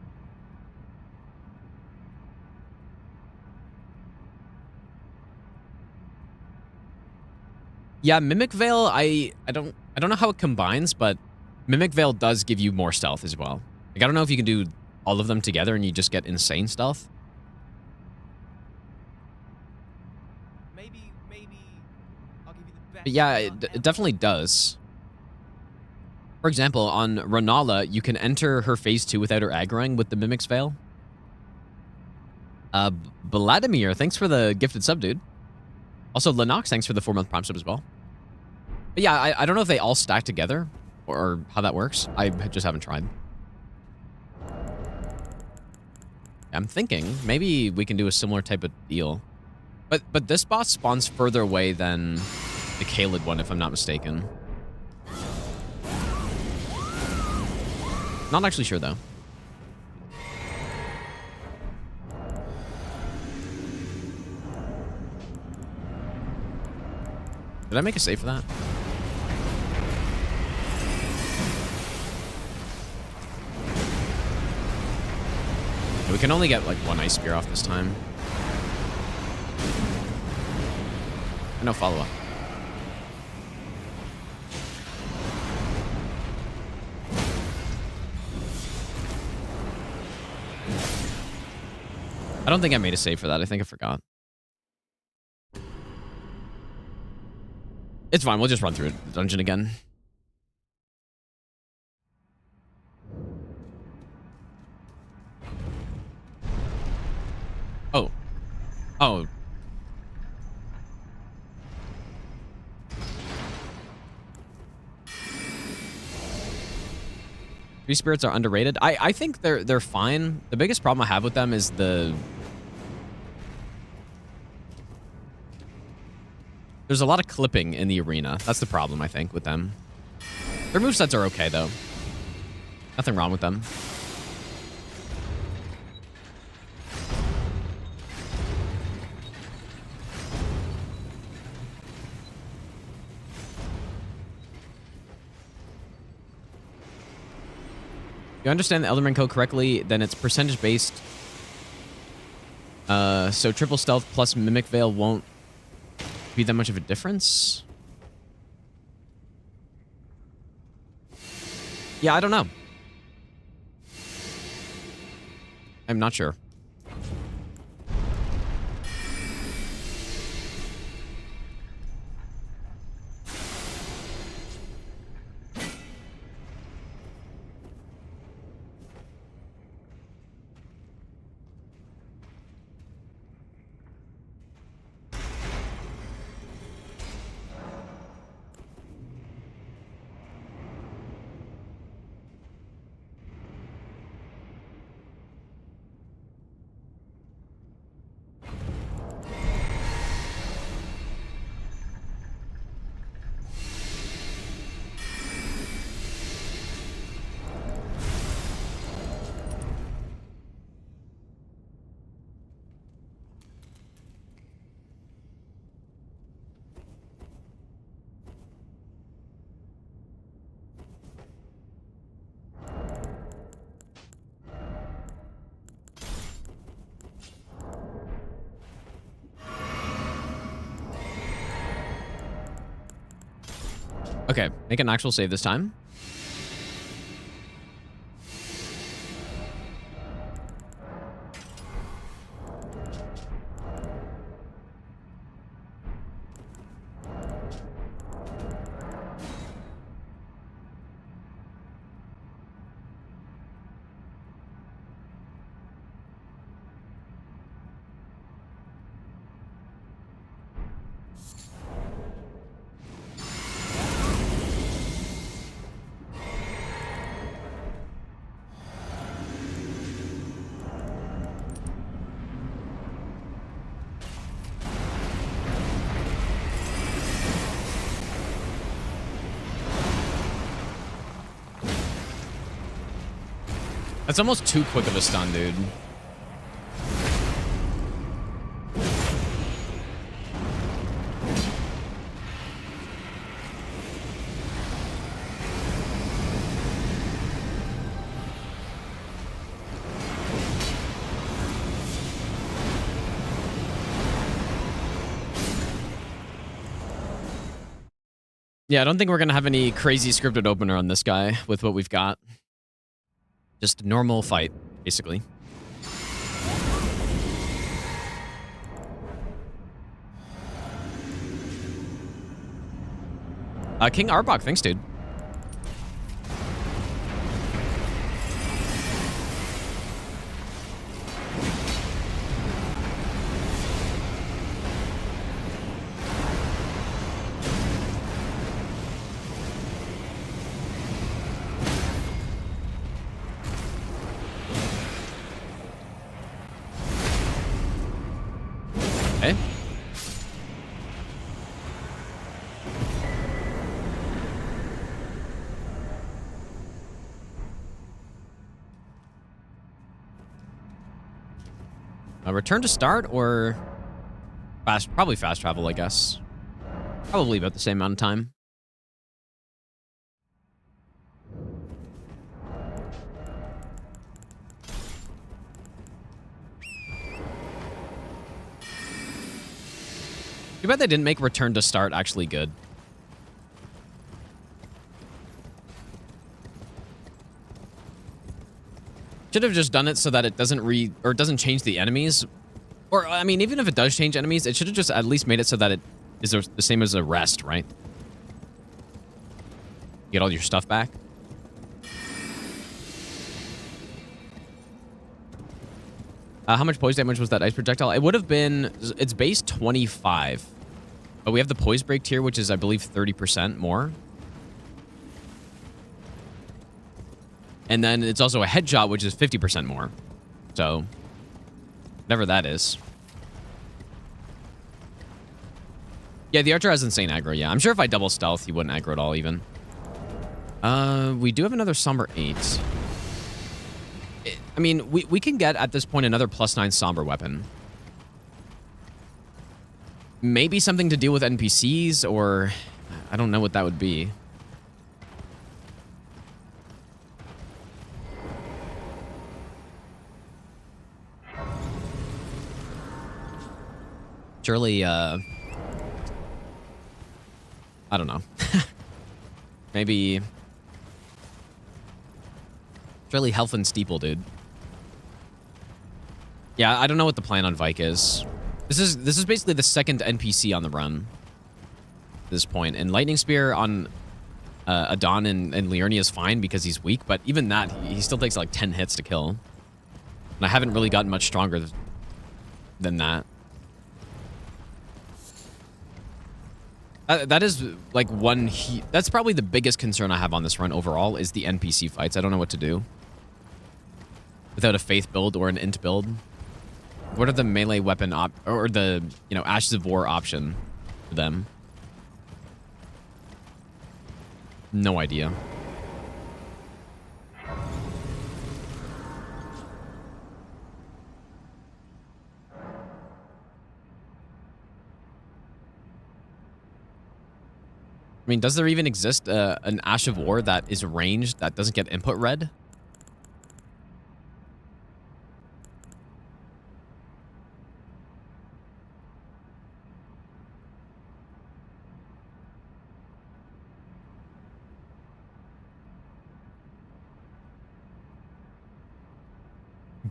Yeah, Mimic Veil, I don't know how it combines, but Mimic Veil does give you more stealth as well. Like I don't know if you can do all of them together and you just get insane stealth. Maybe I'll give you the best. But yeah, it definitely does. For example, on Renala, you can enter her phase 2 without her aggroing with the Mimic's Veil. Vladimir, thanks for the gifted sub, dude. Also, Lennox, thanks for the 4-month Prime sub as well. But yeah, I don't know if they all stack together or how that works. I just haven't tried. I'm thinking maybe we can do a similar type of deal. But this boss spawns further away than the Kaled one, if I'm not mistaken. Not actually sure, though. Did I make a save for that? We can only get, like, one Ice Spear off this time. No follow-up. I don't think I made a save for that. I think I forgot. It's fine. We'll just run through the dungeon again. Oh. Oh. Tree spirits are underrated. I think they're fine. The biggest problem I have with them is there's a lot of clipping in the arena. That's the problem, I think, with them. Their movesets are okay, though. Nothing wrong with them. If you understand the Elden code correctly, then it's percentage based. So triple stealth plus Mimic Veil won't be that much of a difference. Yeah, I don't know. I'm not sure. Okay, make an actual save this time. That's almost too quick of a stun, dude. Yeah, I don't think we're going to have any crazy scripted opener on this guy with what we've got. Just a normal fight, basically. King Arbok, thanks, dude. Okay. Return to start or probably fast travel, I guess. Probably about the same amount of time. Too bad they didn't make return to start actually good. Should have just done it so that it doesn't change the enemies. Or, I mean, even if it does change enemies, it should have just at least made it so that it is the same as a rest, right? Get all your stuff back. How much poise damage was that ice projectile? It would have been... It's base 25. But we have the poise break tier, which is, I believe, 30% more. And then it's also a headshot, which is 50% more. So, whatever that is. Yeah, the archer has insane aggro, yeah. I'm sure if I double stealth, he wouldn't aggro at all, even. We do have another Somber 8. I mean, we can get, at this point, another +9 Somber weapon. Maybe something to deal with NPCs, or... I don't know what that would be. Surely, I don't know. Maybe... Surely Health and Steeple, dude. Yeah, I don't know what the plan on Vike is. This is basically the second NPC on the run at this point. And Lightning Spear on Adon and Liurnia is fine because he's weak, but even that, he still takes like 10 hits to kill. And I haven't really gotten much stronger than that. That is like that's probably the biggest concern I have on this run overall is the NPC fights. I don't know what to do without a Faith build or an Int build. What are the melee weapon or the, you know, Ashes of War option for them? No idea. I mean, does there even exist an Ash of War that is ranged that doesn't get input red?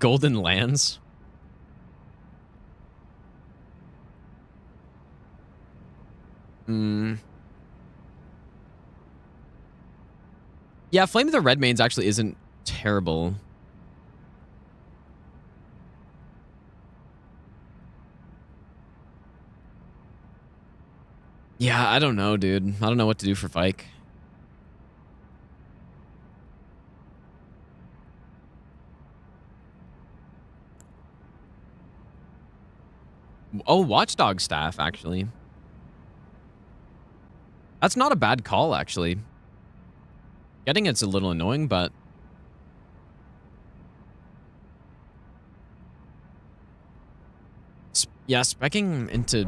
Golden Lands. Yeah, Flame of the Redmanes actually isn't terrible. Yeah, I don't know, dude. I don't know what to do for Vike. Oh, Watchdog staff, actually. That's not a bad call, actually. Getting it's a little annoying, but... Yeah, speccing into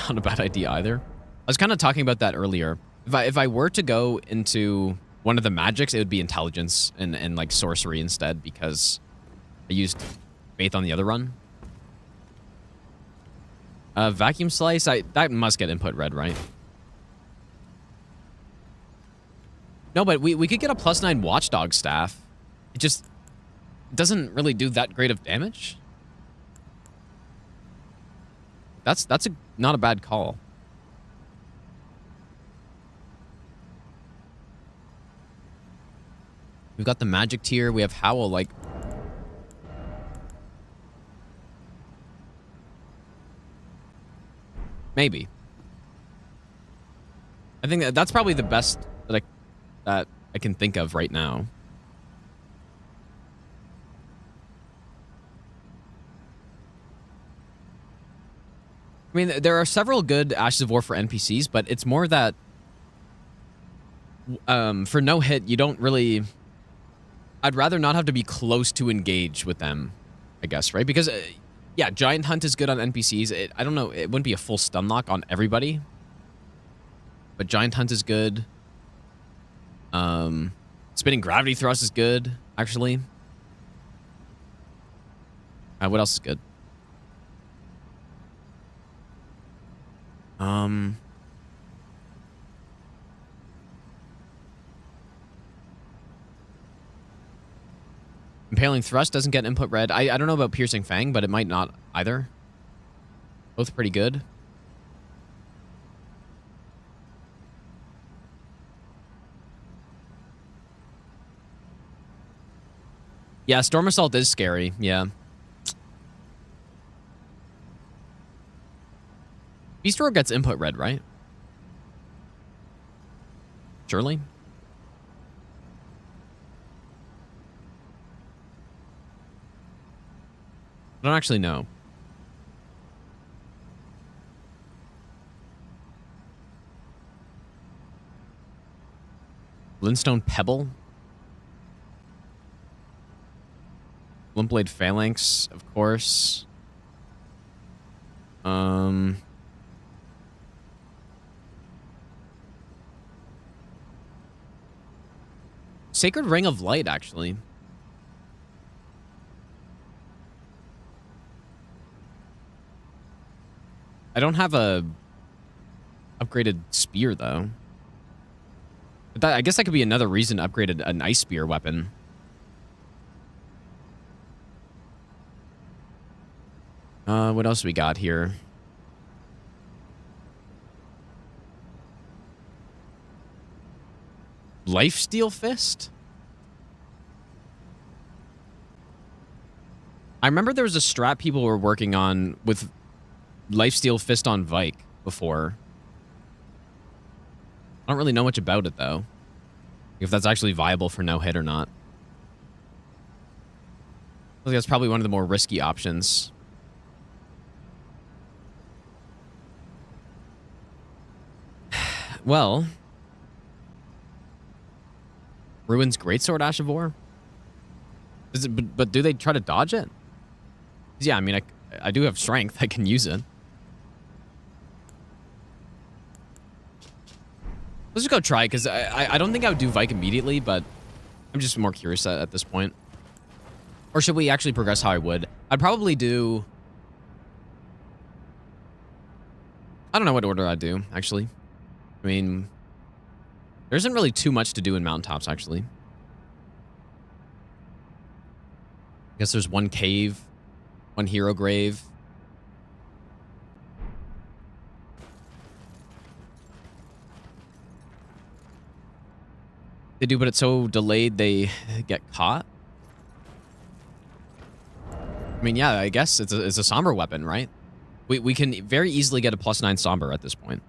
not a bad idea either. I was kind of talking about that earlier. If I were to go into one of the magics, it would be intelligence and like sorcery instead, because I used faith on the other run. Vacuum slice, that must get input red, right? No, but we could get a +9 Watchdog staff. It just doesn't really do that great of damage. That's not a bad call. We've got the magic tier. We have Howl, like... Maybe. I think that's probably the best that I can think of right now. I mean, there are several good Ashes of War for NPCs, but it's more that for no hit, you don't really... I'd rather not have to be close to engage with them, I guess, right? Because, yeah, Giant Hunt is good on NPCs. I don't know, it wouldn't be a full stun lock on everybody. But Giant Hunt is good. Spinning Gravity Thrust is good, actually. What else is good? Impaling Thrust doesn't get input red. I don't know about Piercing Fang, but it might not either. Both pretty good. Yeah, Storm Assault is scary. Yeah. Beast Roar gets input red, right? Surely? I don't actually know. Linstone Pebble? Limpblade Phalanx, of course. Sacred Ring of Light, actually. I don't have a upgraded spear, though. But I guess that could be another reason to upgrade an ice spear weapon. What else we got here? Lifesteal Fist? I remember there was a strat people were working on with Lifesteal Fist on Vike before. I don't really know much about it, though. If that's actually viable for no hit or not. I think that's probably one of the more risky options. Well... Ruin's Greatsword Ash of War? Is it, but do they try to dodge it? Yeah, I mean, I do have strength. I can use it. Let's just go try, because I don't think I would do Vike immediately, but I'm just more curious at this point. Or should we actually progress how I would? I'd probably do... I don't know what order I'd do, actually. I mean... There isn't really too much to do in Mountaintops, actually. guess there's one cave, one hero grave. They do, but it's so delayed they get caught. I mean, yeah, I guess it's a somber weapon, right? We can very easily get a +9 somber at this point.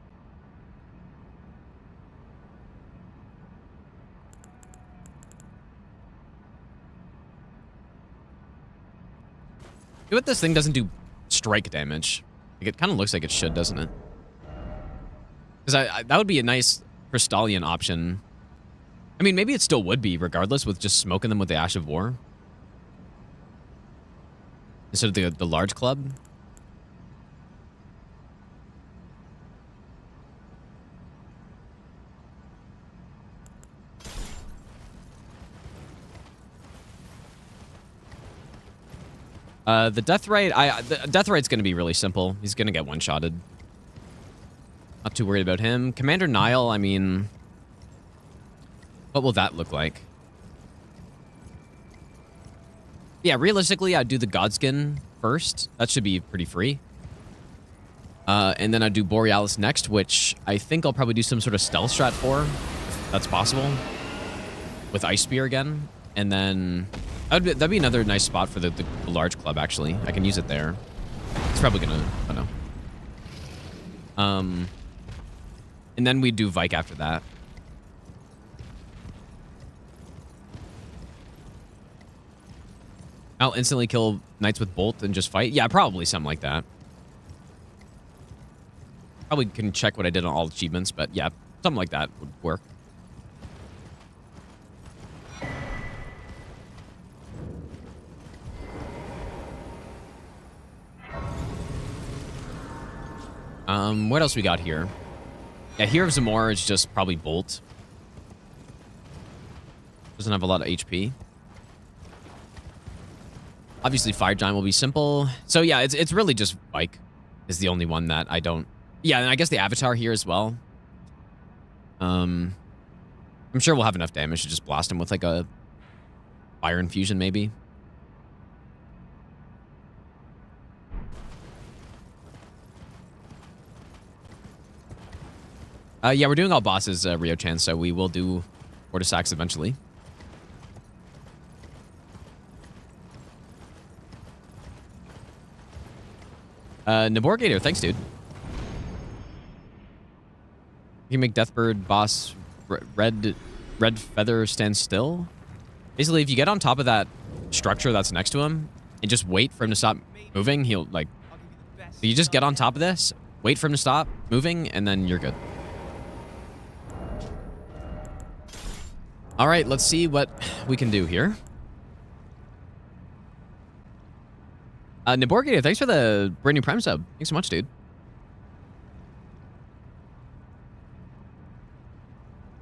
See what this thing doesn't do strike damage. Like, it kind of looks like it should, doesn't it? Because that would be a nice Crystallian option. I mean, maybe it still would be, regardless, with just smoking them with the Ash of War. Instead of the large club. The Deathrite, the Deathrite's going to be really simple. He's going to get one-shotted. Not too worried about him. Commander Nile, I mean, what will that look like? Yeah, realistically, I'd do the Godskin first. That should be pretty free. And then I'd do Borealis next, which I think I'll probably do some sort of stealth strat for. If that's possible. With Ice Spear again. And then that'd be another nice spot for the large club, actually. I can use it there. It's probably gonna, I don't know. And then we do Vike after that. I'll instantly kill Knights with Bolt and just fight. Yeah, probably something like that. Probably can check what I did on all achievements, but yeah, something like that would work. What else we got here? Yeah, Hero of Zamor is just probably Bolt. Doesn't have a lot of HP. Obviously, Fire Giant will be simple. So yeah, it's really just Vike is the only one that I don't... Yeah, and I guess the Avatar here as well. I'm sure we'll have enough damage to just blast him with like a Fire Infusion, maybe. Yeah, we're doing all bosses, Ryo-chan, so we will do Vortisax eventually. Naborgator, thanks, dude. You can make Deathbird boss red feather stand still. Basically, if you get on top of that structure that's next to him and just wait for him to stop moving, he'll like... So you just get on top of this, wait for him to stop moving, and then you're good. All right, let's see what we can do here. Naborgator, thanks for the brand new Prime sub. Thanks so much, dude.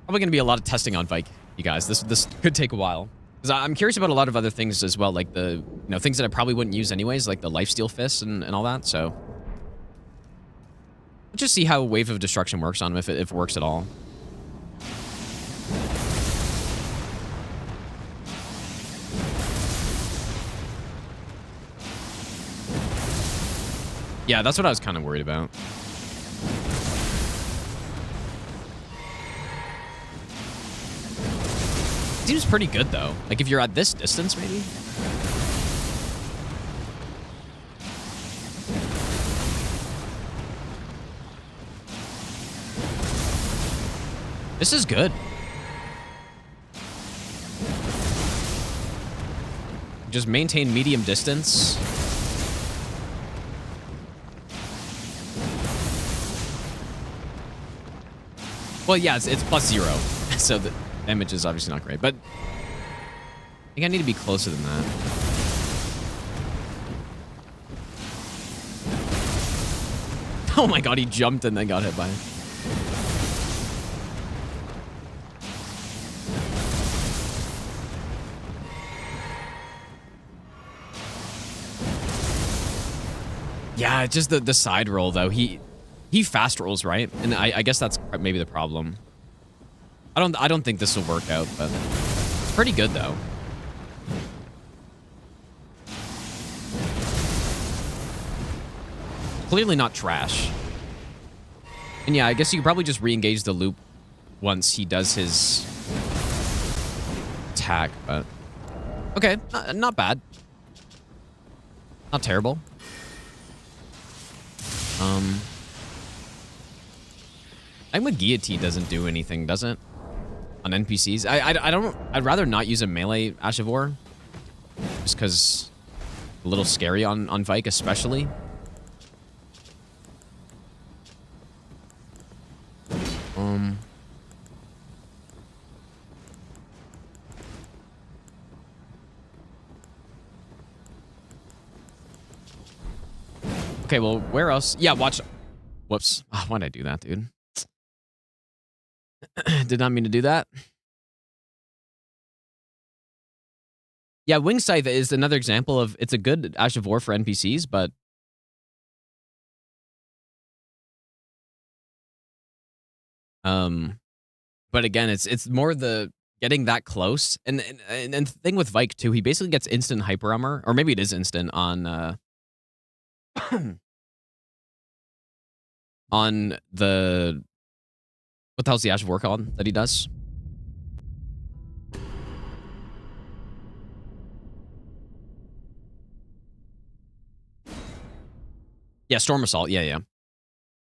Probably going to be a lot of testing on Vike, you guys. This could take a while. Because I'm curious about a lot of other things as well, like the, things that I probably wouldn't use anyways, like the Lifesteal Fist and all that, so. Let's just see how Wave of Destruction works on him, if it works at all. Yeah, that's what I was kind of worried about. Seems pretty good, though. Like, if you're at this distance, maybe? This is good. Just maintain medium distance. Well, yeah, it's +0, so the damage is obviously not great, but I think I need to be closer than that. Oh my god, he jumped and then got hit by it. Yeah, just the side roll, though. He fast rolls, right? And I guess that's maybe the problem. I don't think this will work out, but it's pretty good, though. clearly not trash. And yeah, I guess you could probably just re-engage the loop once he does his attack, but okay, not bad. Not terrible. I think Guillotine doesn't do anything, does it? On NPCs? I'd rather not use a melee Ashavor. Just because a little scary on Vike, especially. Okay, well, where else? Yeah, watch. Whoops. Oh, why'd I do that, dude? Did not mean to do that. Yeah, Wing Scythe is another example of it's a good Ashavor for NPCs, but again, it's more the getting that close, and the thing with Vike too, he basically gets instant hyper armor, or maybe it is instant on on the what the hell's the Ashavor called that he does? Yeah, Storm Assault. Yeah.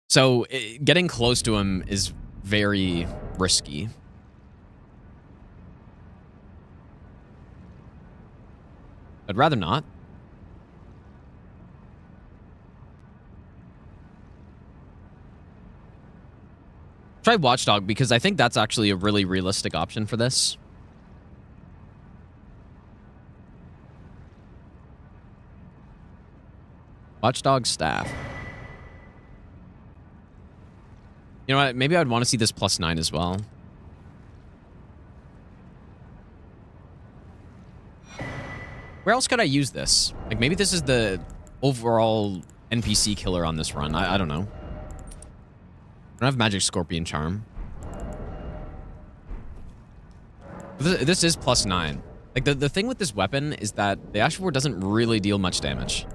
So getting close to him is very risky. I'd rather not. Try Watchdog because I think that's actually a really realistic option for this. Watchdog staff. You know what? Maybe I'd want to see this +9 as well. Where else could I use this? Like, maybe this is the overall NPC killer on this run. I don't know. I don't have Magic Scorpion Charm. This is +9. Like, the thing with this weapon is that the Ashavor doesn't really deal much damage.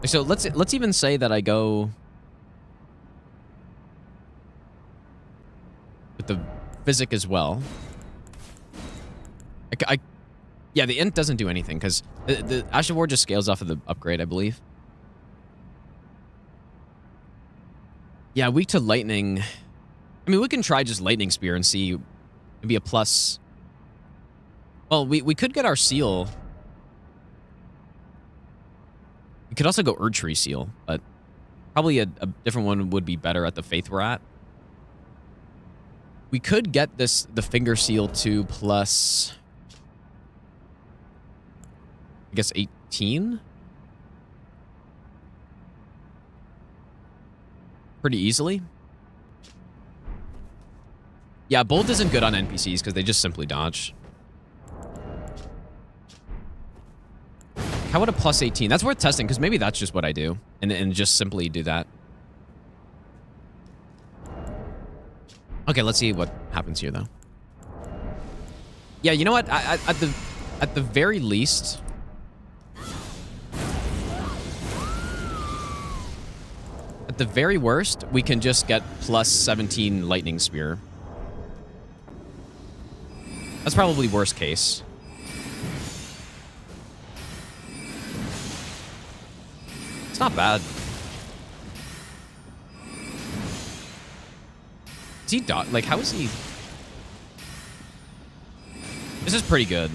So let's even say that I go with the Physic as well. Yeah, the Int doesn't do anything because the Ashavor just scales off of the upgrade, I believe. Yeah, weak to lightning. I mean, we can try just Lightning Spear and see maybe a plus. Well, we could get our seal. We could also go Erdtree Seal, but probably a different one would be better at the faith we're at. We could get the Finger Seal to plus, I guess, 18? Pretty easily. Yeah, Bolt isn't good on NPCs because they just simply dodge. How would a +18? That's worth testing because maybe that's just what I do. And just simply do that. Okay, let's see what happens here, though. Yeah, you know what? At the very least... At the very worst, we can just get +17 Lightning Spear. That's probably worst case. It's not bad. Is he like, how is he? This is pretty good.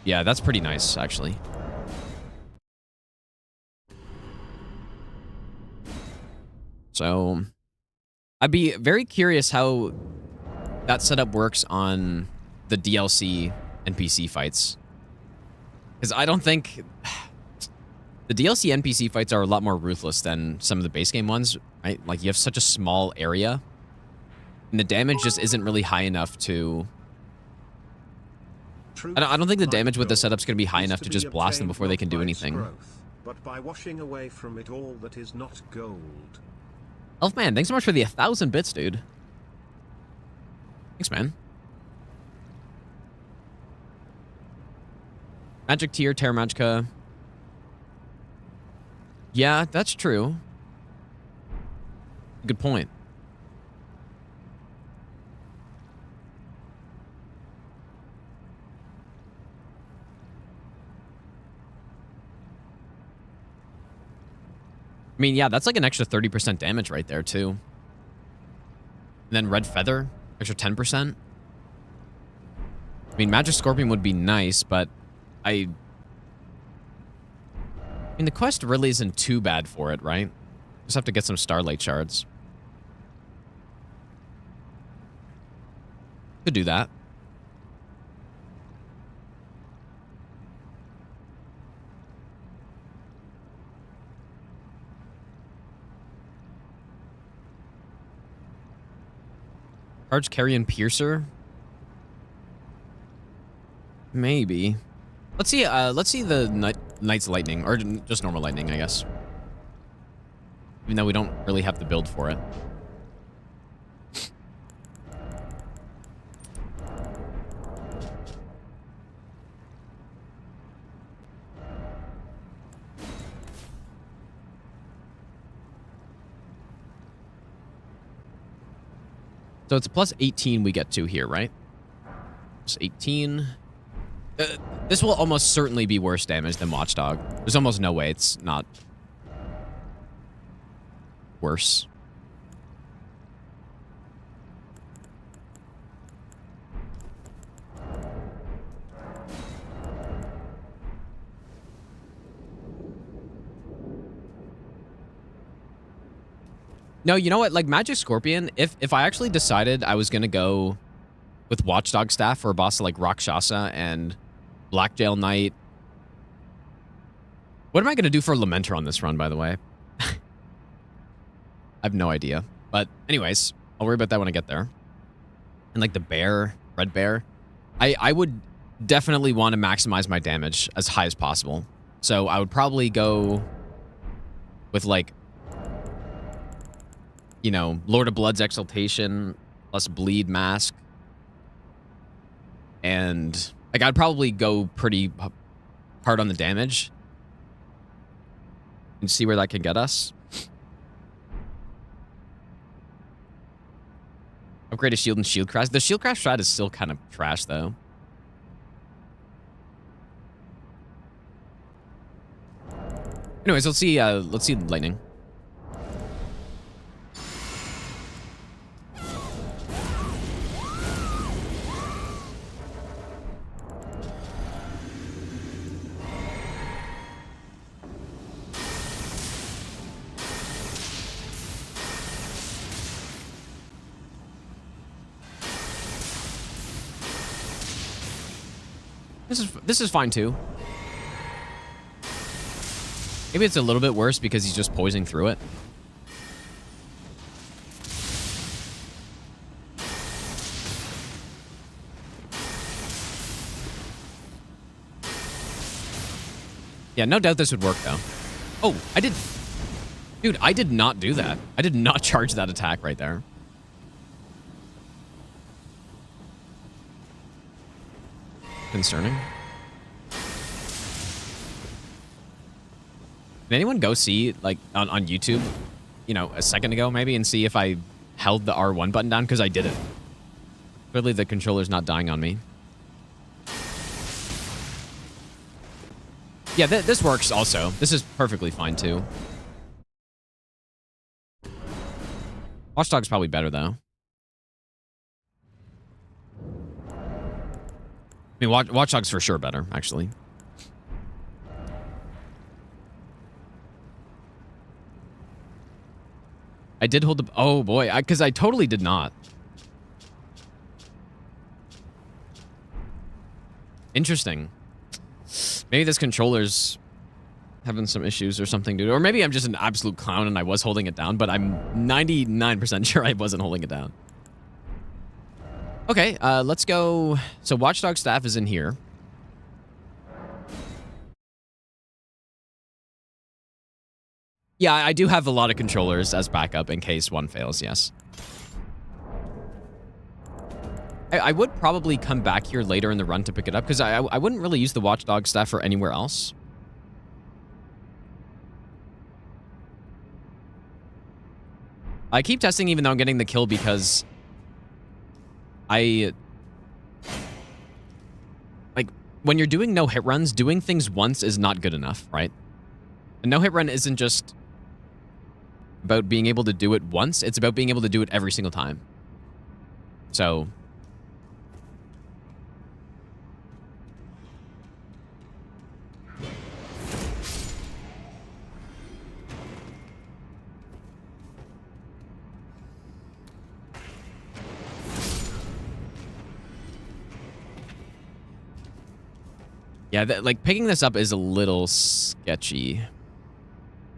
Yeah, that's pretty nice, actually. So, I'd be very curious how that setup works on the DLC NPC fights. Because I don't think... The DLC NPC fights are a lot more ruthless than some of the base game ones, right? Like, you have such a small area, and the damage just isn't really high enough to... I don't think the damage with the setup's going to be high enough to just blast them before they can do anything. But by washing away from it all that is not gold. Elfman, thanks so much for the 1,000 bits, dude. Thanks, man. Magic Tier, Terra Magica. Yeah, that's true. Good point. I mean, yeah, that's like an extra 30% damage right there, too. And then Red Feather, extra 10%. I mean, Magic Scorpion would be nice, but I mean, the quest really isn't too bad for it, right? Just have to get some Starlight Shards. Could do that. Charge Carrion Piercer? Maybe. Let's see the Knight's Lightning, or just normal lightning, I guess. Even though we don't really have to build for it. So it's a plus 18 we get to here, right? Plus 18. This will almost certainly be worse damage than Watchdog. There's almost no way it's not worse. No, you know what? Like Magic Scorpion, if I actually decided I was going to go with Watchdog Staff for a boss like Rakshasa and Blackjail Knight. What am I going to do for Lamenter on this run, by the way? I have no idea. But anyways, I'll worry about that when I get there. And like the bear, red bear. I would definitely want to maximize my damage as high as possible. So I would probably go with like, you know, Lord of Blood's Exaltation plus Bleed Mask. And like I'd probably go pretty hard on the damage and see where that can get us. Upgrade a shield and shield crash. The shield crash strat is still kind of trash though. Anyways, let's see lightning. This is fine too. Maybe it's a little bit worse because he's just poisoning through it. Yeah, no doubt this would work though. Oh, Dude, I did not do that. I did not charge that attack right there. Concerning. Can anyone go see, like, on YouTube, you know, a second ago maybe, and see if I held the R1 button down? Because I didn't. Clearly the controller's not dying on me. Yeah, this works also. This is perfectly fine too. Watchdog's probably better though. I mean, Watchdog's for sure better, actually. I did hold the... Oh, boy. Because I totally did not. Interesting. Maybe this controller's having some issues or something, dude. Or maybe I'm just an absolute clown and I was holding it down, but I'm 99% sure I wasn't holding it down. Okay, let's go. So Watchdog Staff is in here. Yeah, I do have a lot of controllers as backup in case one fails, yes. I would probably come back here later in the run to pick it up, because I wouldn't really use the Watchdog staff for anywhere else. I keep testing even though I'm getting the kill because like, when you're doing no-hit runs, doing things once is not good enough, right? A no-hit run isn't just about being able to do it once, it's about being able to do it every single time. So... yeah, like, picking this up is a little sketchy.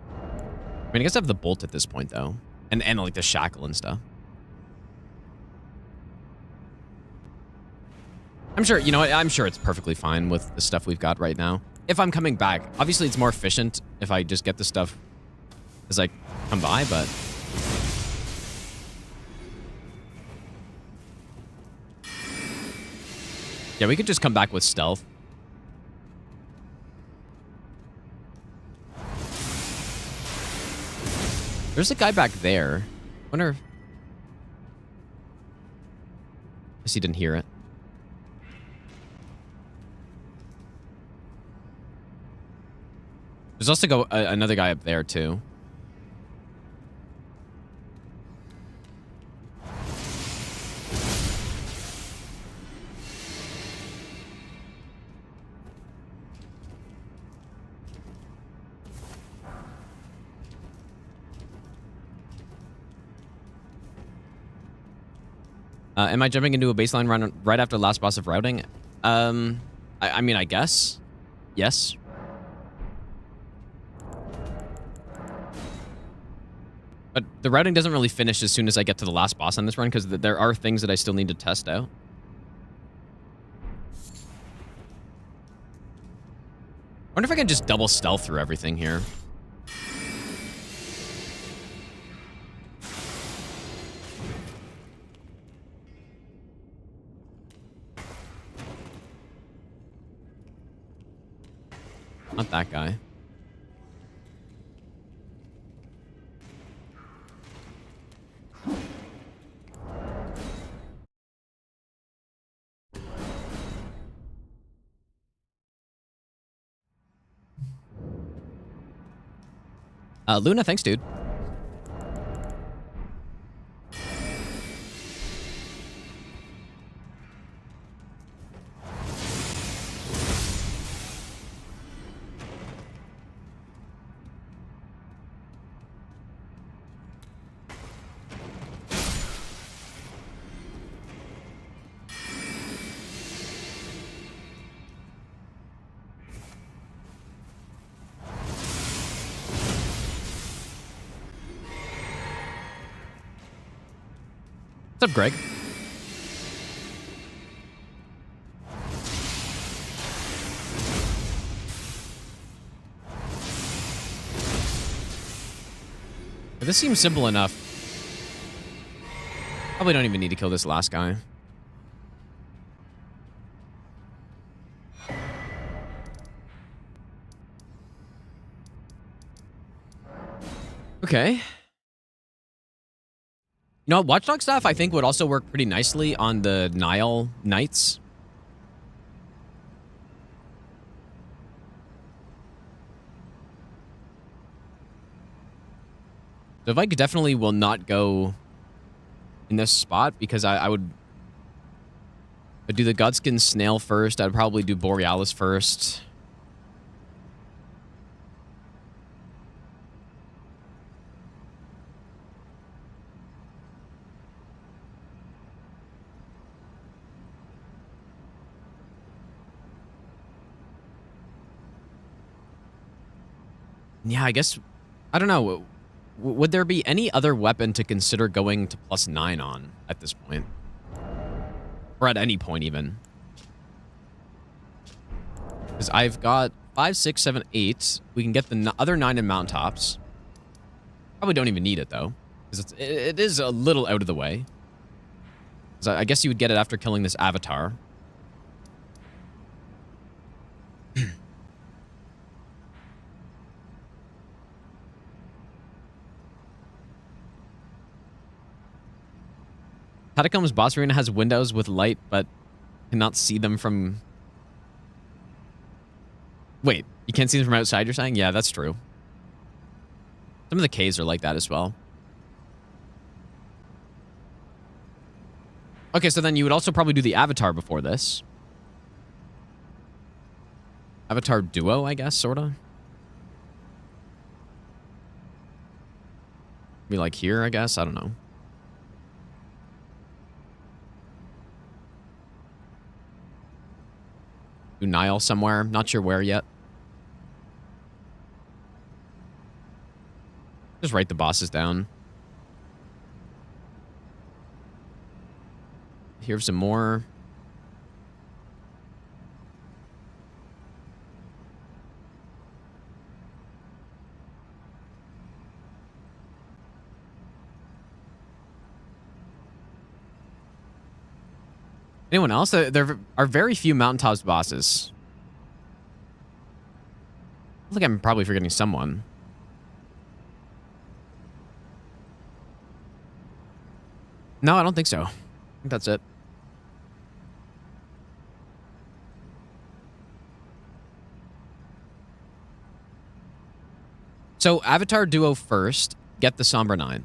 I mean, I guess I have the bolt at this point, though. And like, the shackle and stuff. I'm sure, you know what? I'm sure it's perfectly fine with the stuff we've got right now. If I'm coming back, obviously it's more efficient if I just get the stuff as I come by, but... yeah, we could just come back with stealth. There's a guy back there. Wonder if... guess he didn't hear it. There's also another guy up there, too. Am I jumping into a baseline run right after the last boss of routing? I mean, I guess. Yes. But the routing doesn't really finish as soon as I get to the last boss on this run, because there are things that I still need to test out. I wonder if I can just double stealth through everything here. Not that guy. Luna, thanks, dude. What's up, Greg? This seems simple enough. Probably don't even need to kill this last guy. Okay. You know, Watchdog staff, I think, would also work pretty nicely on the Nile Knights. So Vike definitely will not go in this spot, because I would do the Godskin Snail first. I'd probably do Borealis first. Yeah, I guess, I don't know. Would there be any other weapon to consider going to +9 on at this point? Or at any point, even? Because I've got 5, 6, 7, 8. We can get the other 9 in Mountaintops. Probably don't even need it, though. Because it is a little out of the way. So I guess you would get it after killing this avatar. Catacombs boss arena has windows with light, but cannot see them from... Wait, you can't see them from outside, you're saying? Yeah, that's true. Some of the caves are like that as well. Okay, so then you would also probably do the avatar before this. Avatar duo, I guess, sorta. Be like here, I guess. I don't know. Do Nile somewhere. Not sure where yet. Just write the bosses down. Here's some more. Anyone else? There are very few Mountaintops bosses. I feel like I'm probably forgetting someone. No, I don't think so. I think that's it. So, Avatar Duo first. Get the Sombra 9.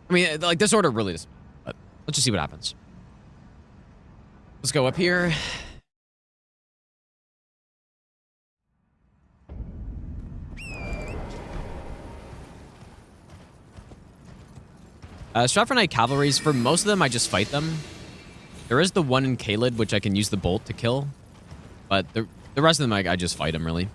I mean, like, this order really doesn't. But let's just see what happens. Let's go up here. Stratford Knight Cavalries, for most of them, I just fight them. There is the one in Kaled, which I can use the bolt to kill. But the rest of them, I just fight them, really.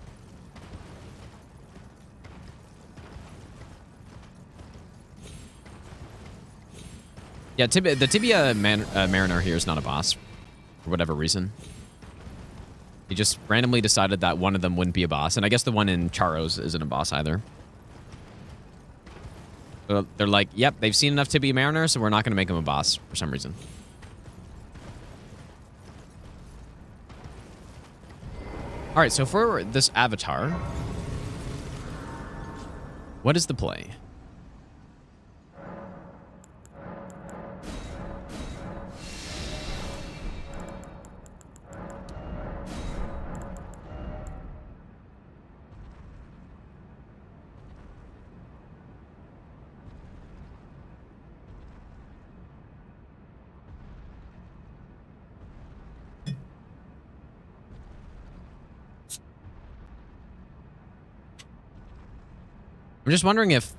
Yeah, the Tibia Mariner here is not a boss. For whatever reason. He just randomly decided that one of them wouldn't be a boss. And I guess the one in Charos isn't a boss either. So they're like, yep, they've seen enough Tibia Mariner, so we're not going to make him a boss for some reason. All right, so for this avatar, what is the play? I'm just wondering if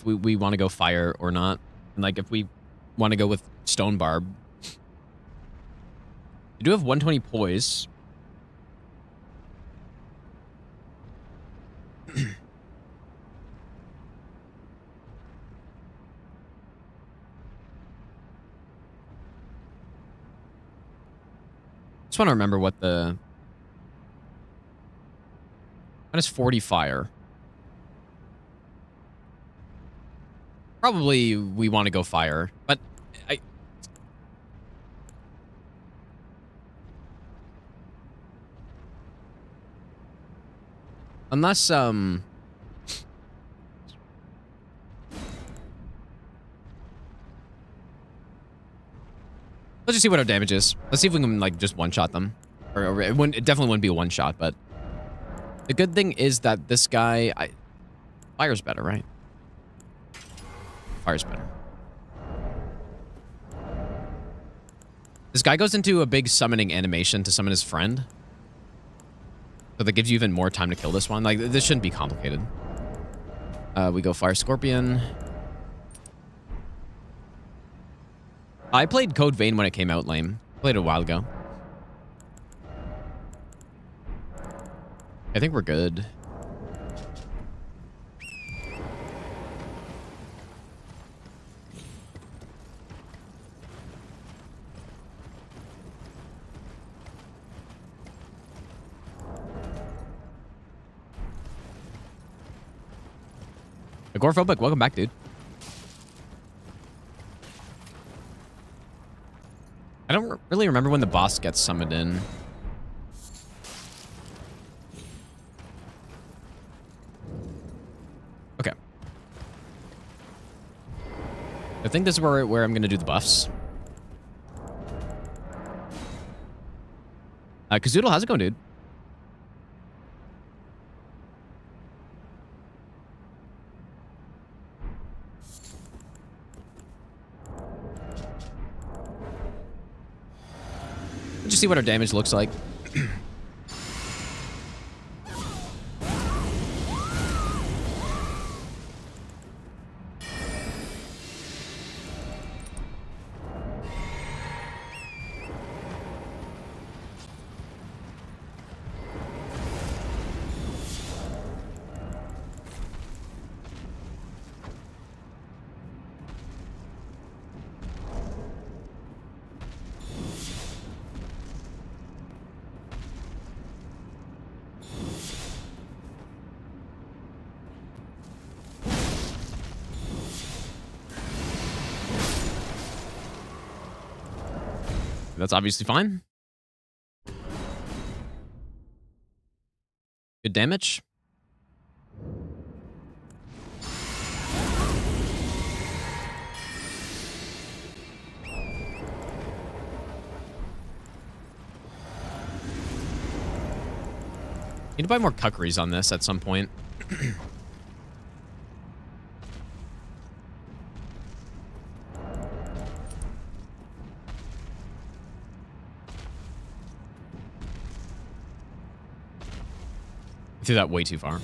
we want to go fire or not. And like if we want to go with Stone Barb. You do have 120 poise. Just want to remember what the... Minus 40 fire. Probably we want to go fire, but unless let's just see what our damage is. Let's see if we can like just one-shot them, or it definitely wouldn't be a one-shot. But the good thing is that this guy, fire's better, right? Fire's better. This guy goes into a big summoning animation to summon his friend. So that gives you even more time to kill this one. Like, this shouldn't be complicated. We go Fire Scorpion. I played Code Vein when it came out, lame. Played it a while ago. I think we're good. Agoraphobic, welcome back, dude. I don't really remember when the boss gets summoned in. Okay. I think this is where I'm going to do the buffs. Kazoodle, how's it going, dude? Let's just see what our damage looks like. That's obviously fine. Good damage. Need to buy more cuckeries on this at some point. Threw that way too far.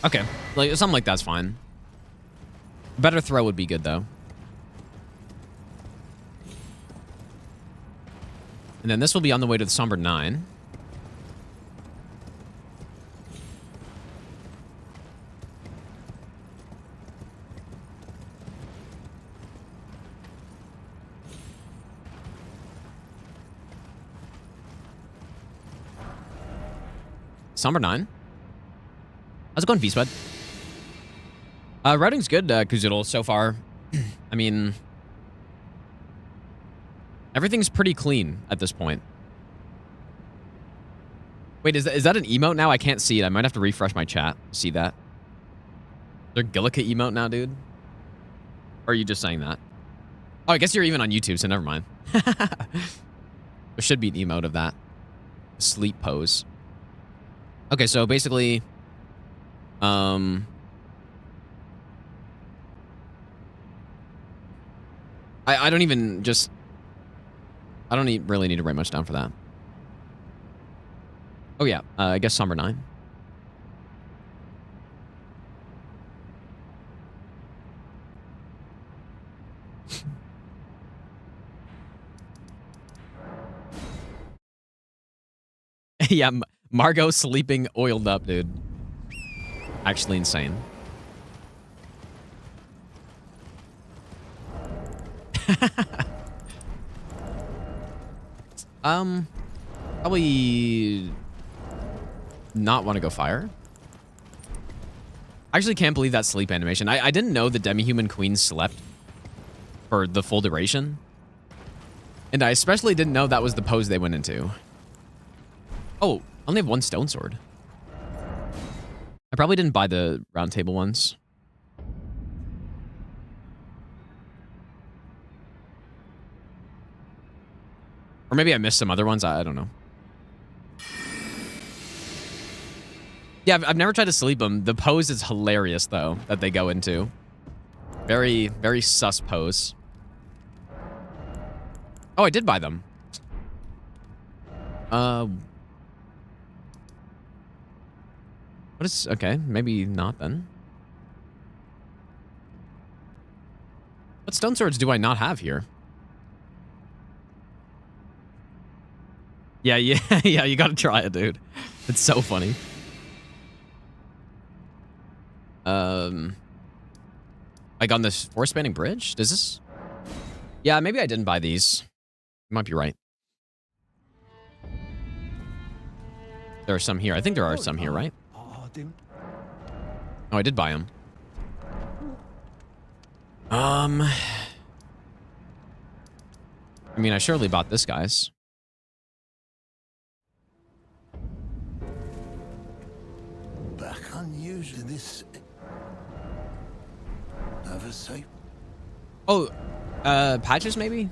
Okay, like something like that's fine. Better throw would be good though. And then this will be on the way to the Somber 9. Somber 9. How's it going, V-Spud? Routing's good, Kuzidal, so far. I mean, everything's pretty clean at this point. Wait, is that an emote now? I can't see it. I might have to refresh my chat to see that. Is there Gillica emote now, dude? Or are you just saying that? Oh, I guess you're even on YouTube, so never mind. There should be an emote of that. Sleep pose. Okay, so basically, I don't even just... I don't really need to write much down for that. Oh yeah, I guess Somber 9. Yeah, Margot sleeping oiled up, dude. Actually insane. Probably not want to go fire. I actually can't believe that sleep animation. I didn't know the demi-human queen slept for the full duration. And I especially didn't know that was the pose they went into. Oh, I only have one stone sword. I probably didn't buy the round table ones. Or maybe I missed some other ones. I don't know. Yeah, I've never tried to sleep them. The pose is hilarious, though, that they go into. Very, very sus pose. Oh, I did buy them. What is... Okay, maybe not, then. What stone swords do I not have here? Yeah, yeah, you gotta try it, dude. It's so funny. Like on this forest spanning bridge? Does this? Yeah, maybe I didn't buy these. You might be right. There are some here. I think there are some here, right? Oh, I did buy them. I mean, I surely bought this guy's. Back unusual this. Oversight. Oh, patches maybe?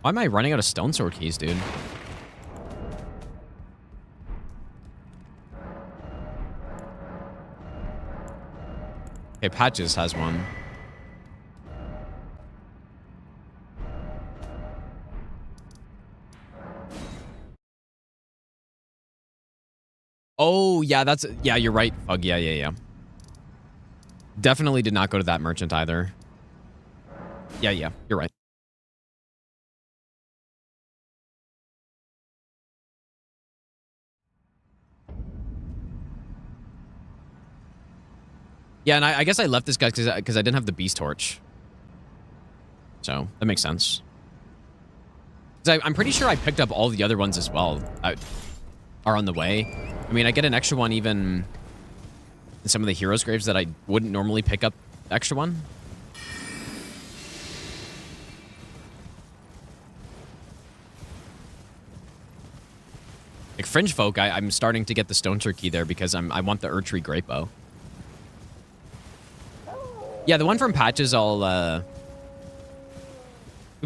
Why am I running out of stone sword keys, dude? Okay, patches has one. Oh, yeah, yeah, you're right, Fug. Yeah. Definitely did not go to that merchant either. Yeah, you're right. Yeah, and I guess I left this guy because I didn't have the beast torch. So, that makes sense. I'm pretty sure I picked up all the other ones as well. Are on the way. I mean, I get an extra one even in some of the heroes' graves that I wouldn't normally pick up the extra one. Like Fringe Folk, I'm starting to get the Stone Turkey there because I want the Erdtree Great Bow. Yeah, the one from Patches, we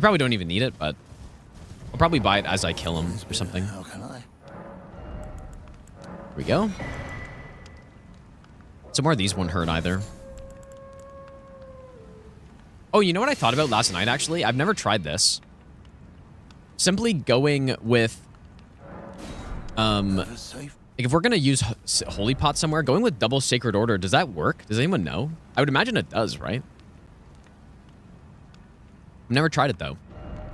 probably don't even need it, but I'll probably buy it as I kill him or something. How can I? Here we go. Some more of these won't hurt either. Oh, you know what I thought about last night, actually? I've never tried this. Simply going with... like if we're going to use Holy Pot somewhere, going with double Sacred Order, does that work? Does anyone know? I would imagine it does, right? I've never tried it, though.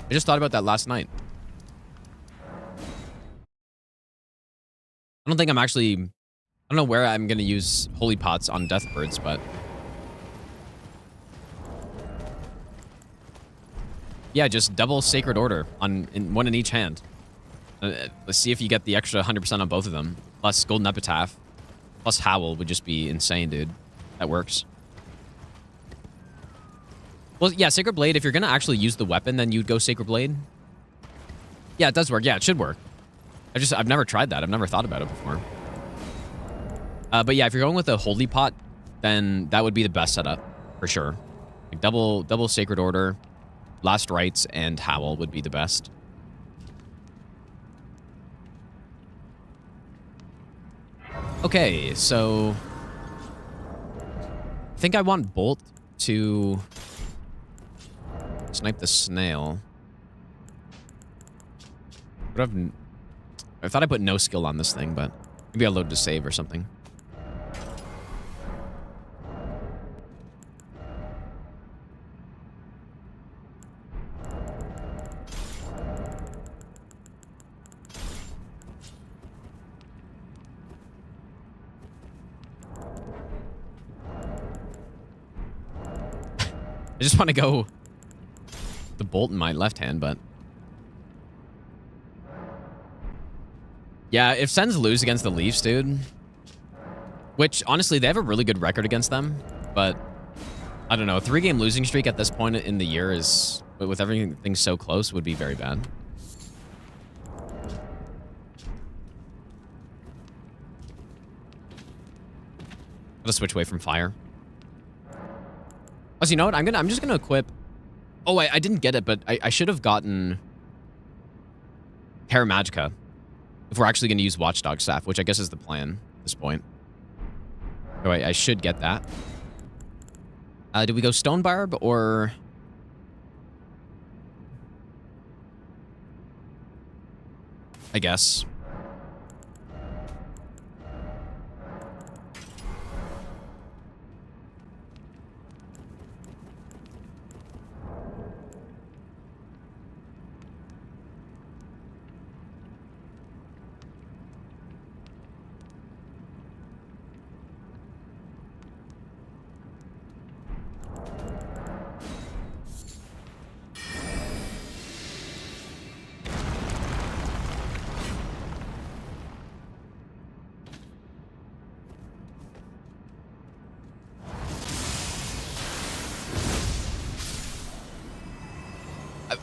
I just thought about that last night. I don't think I'm actually... I don't know where I'm going to use Holy Pots on Deathbirds, but... Yeah, just double Sacred Order one in each hand. Let's see if you get the extra 100% on both of them. Plus Golden Epitaph. Plus Howl would just be insane, dude. That works. Well, yeah, Sacred Blade, if you're going to actually use the weapon, then you'd go Sacred Blade. Yeah, it does work. Yeah, it should work. I've never tried that. I've never thought about it before. But yeah, if you're going with a Holy Pot, then that would be the best setup, for sure. Like double Sacred Order, Last Rites, and Howl would be the best. Okay, so... I think I want Bolt to snipe the snail. But I thought I put no skill on this thing, but maybe I'll load to save or something. I just want to go the bolt in my left hand, but... Yeah, if Sens lose against the Leafs, dude... Which, honestly, they have a really good record against them, but... I don't know, a 3-game losing streak at this point in the year is... With everything so close, would be very bad. I'll switch away from fire. Oh, so you know what? I'm just gonna equip... Oh, I didn't get it, but I should have gotten... Terra Magica. If we're actually gonna use Watchdog Staff, which I guess is the plan at this point. So I should get that. Did we go Stone Barb, or... I guess.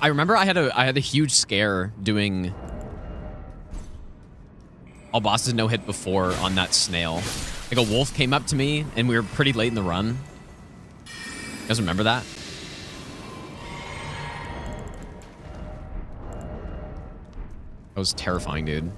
I remember I had a huge scare doing all bosses no hit before on that snail. Like a wolf came up to me and we were pretty late in the run. You guys remember that? That was terrifying, dude.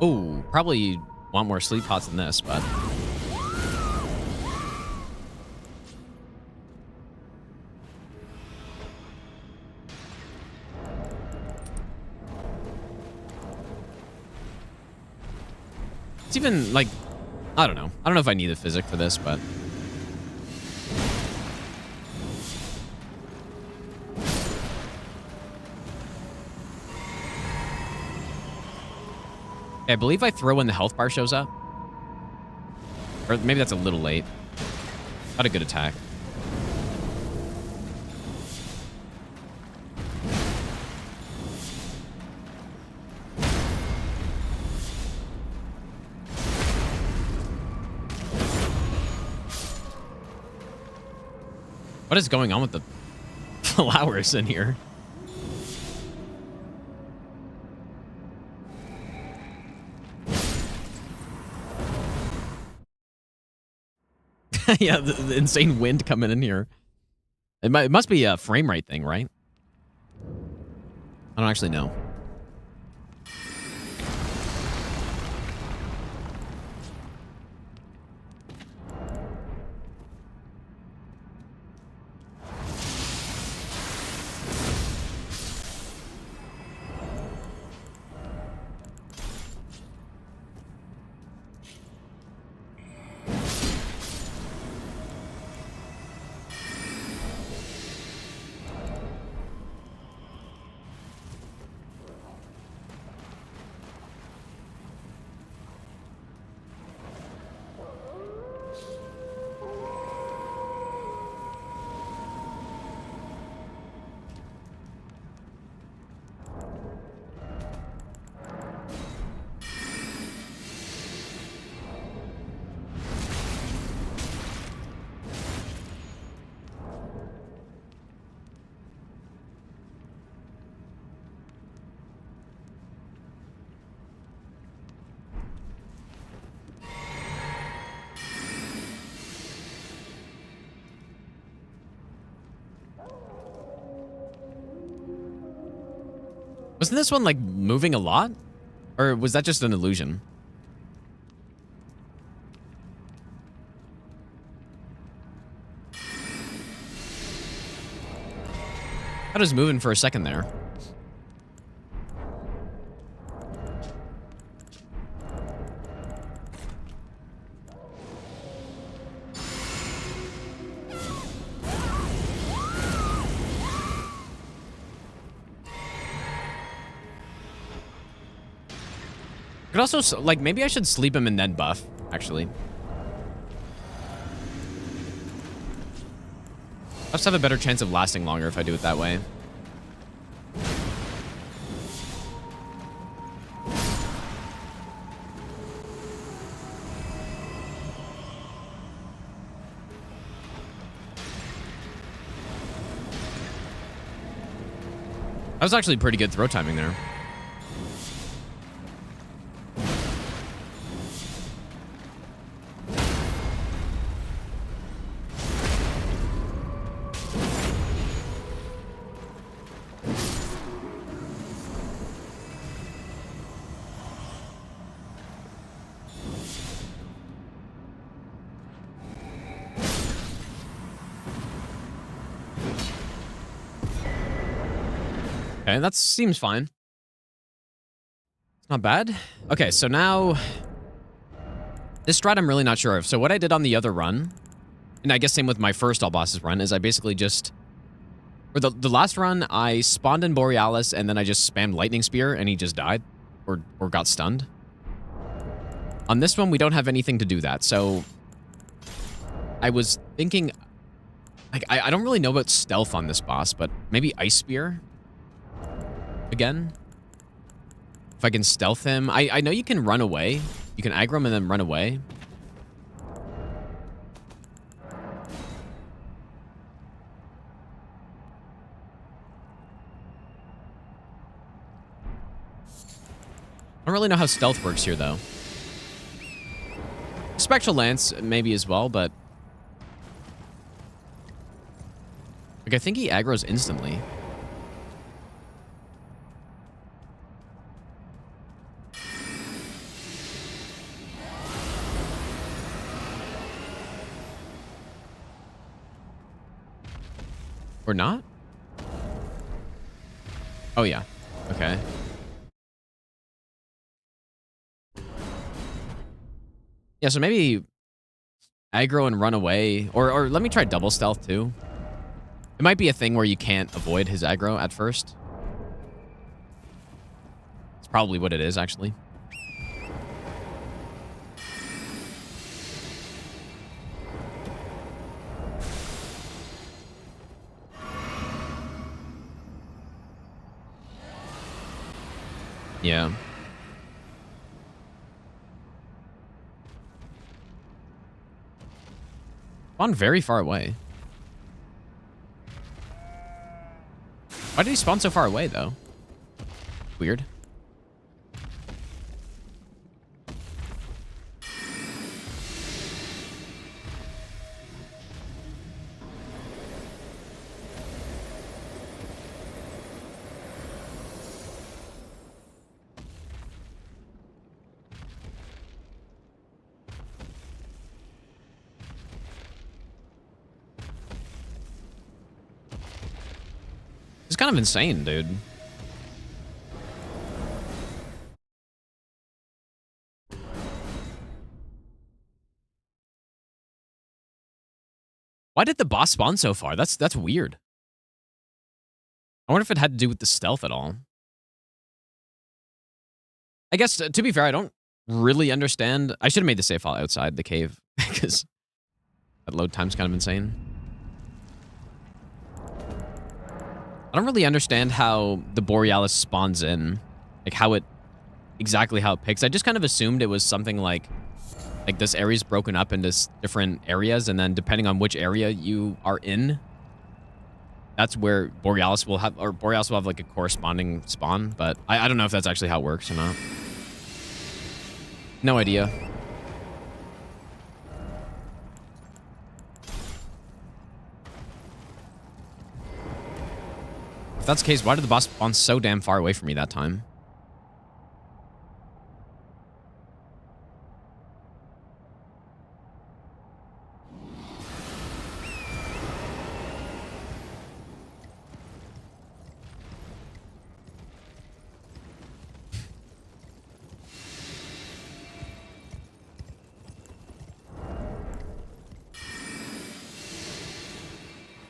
Oh, probably want more sleep pots than this, but... It's even, like... I don't know. I don't know if I need a physic for this, but... I believe I throw when the health bar shows up. Or maybe that's a little late. Not a good attack. What is going on with the flowers in here? Yeah, the insane wind coming in here. It must be a frame rate thing, right? I don't actually know. Wasn't this one, like, moving a lot? Or was that just an illusion? I was moving for a second there. Could also, like, maybe I should sleep him and then buff, actually. I'll just have a better chance of lasting longer if I do it that way. That was actually pretty good throw timing there. Okay, that seems fine. It's Not bad. Okay, so now... This strat I'm really not sure of. So what I did on the other run, and I guess same with my first all bosses run, is I basically just... For the last run, I spawned in Borealis, and then I just spammed Lightning Spear, and he just died. Or got stunned. On this one, we don't have anything to do that, so... I was thinking... Like, I don't really know about stealth on this boss, but maybe Ice Spear? Again? If I can stealth him. I know you can run away. You can aggro him and then run away. I don't really know how stealth works here, though. Spectral Lance, maybe as well, but... Like, I think he aggroes instantly. Or not? Oh, yeah. Okay. Yeah, so maybe aggro and run away. Or let me try double stealth, too. It might be a thing where you can't avoid his aggro at first. It's probably what it is, actually. Yeah. Spawn very far away. Why did he spawn so far away, though? Weird. It's kind of insane, dude. Why did the boss spawn so far? That's weird. I wonder if it had to do with the stealth at all. I guess, to be fair, I don't really understand. I should have made the save file outside the cave, because that load time's kind of insane. I don't really understand how the Borealis spawns in. Like, exactly how it picks. I just kind of assumed it was something like this area's broken up into different areas, and then depending on which area you are in, that's where Borealis will have, like a corresponding spawn, but I don't know if that's actually how it works or not. No idea. If that's the case, why did the boss spawn so damn far away from me that time?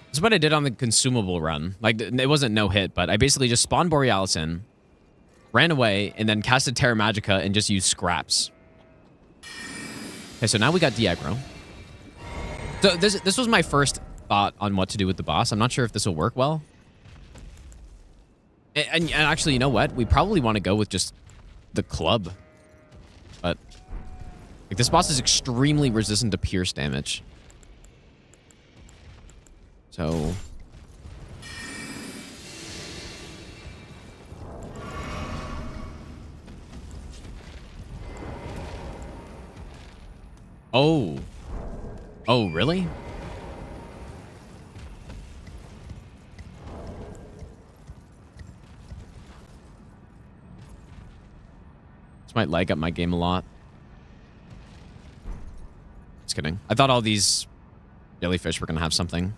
This is what I did on the consumable run. Like, it wasn't no hit, but I basically just spawned Borealis in, ran away, and then casted Terra Magica and just used scraps. Okay, so now we got de-aggro. So this was my first thought on what to do with the boss. I'm not sure if this will work well. And actually, you know what? We probably want to go with just the club. But like, this boss is extremely resistant to pierce damage. So... Oh. Oh, really? This might lag up my game a lot. Just kidding. I thought all these jellyfish were going to have something.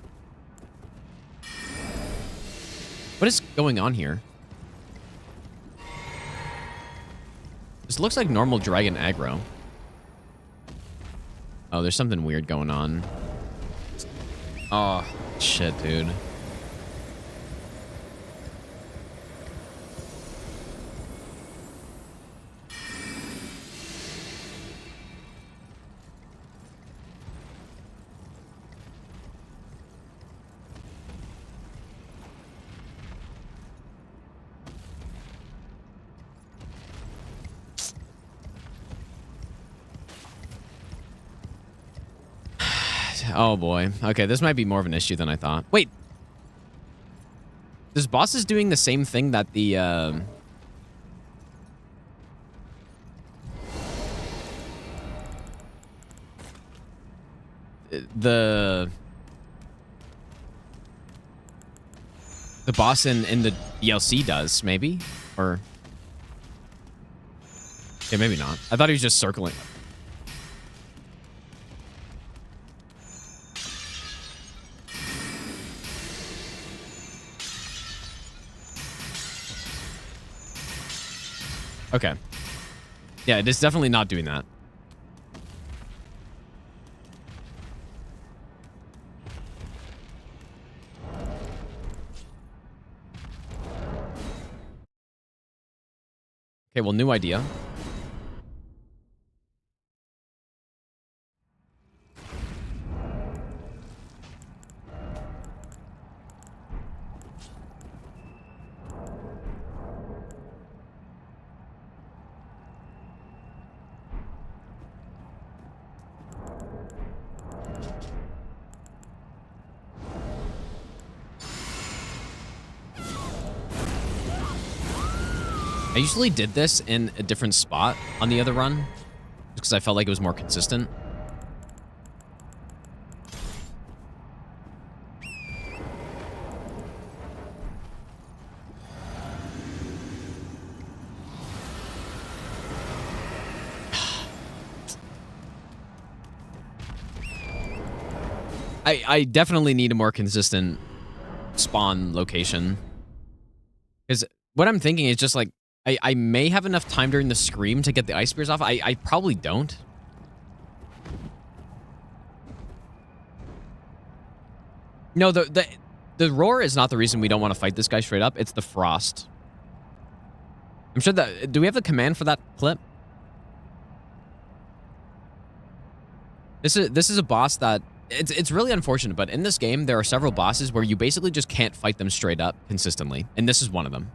What is going on here? This looks like normal dragon aggro. Oh, there's something weird going on. Oh, shit, dude. Oh boy. Okay, this might be more of an issue than I thought. Wait. This boss is doing the same thing that the boss in the DLC does, maybe? Or yeah, maybe not. I thought he was just circling. Okay. Yeah, it is definitely not doing that. Okay, well, new idea. I usually did this in a different spot on the other run, because I felt like it was more consistent. I definitely need a more consistent spawn location. Because what I'm thinking is just like, I may have enough time during the scream to get the ice spears off. I probably don't. No, the roar is not the reason we don't want to fight this guy straight up. It's the frost. I'm sure that... Do we have the command for that clip? This is a boss that... It's really unfortunate, but in this game, there are several bosses where you basically just can't fight them straight up consistently. And this is one of them.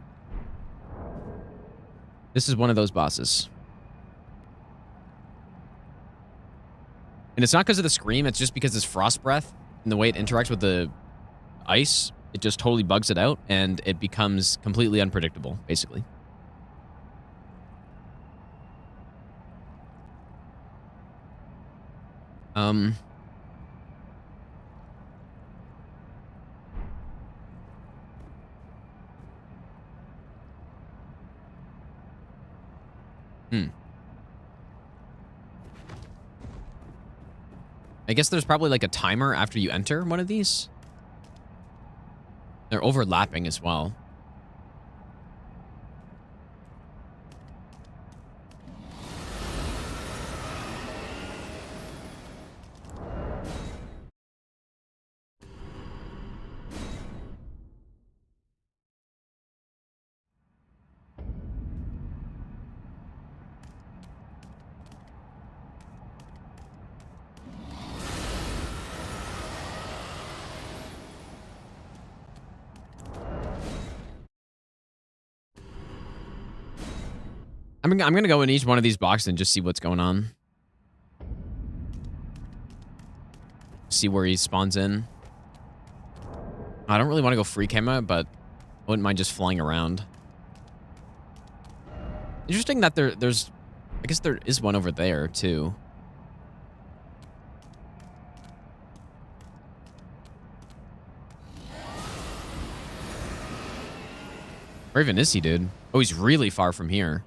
This is one of those bosses. And it's not because of the scream, it's just because this frost breath and the way it interacts with the ice, it just totally bugs it out, and it becomes completely unpredictable, basically. I guess there's probably like a timer after you enter one of these. They're overlapping as well. I'm gonna go in each one of these boxes and just see what's going on. See where he spawns in. I don't really want to go free camera, but I wouldn't mind just flying around. Interesting that there's... I guess there is one over there, too. Where even is he, dude? Oh, he's really far from here.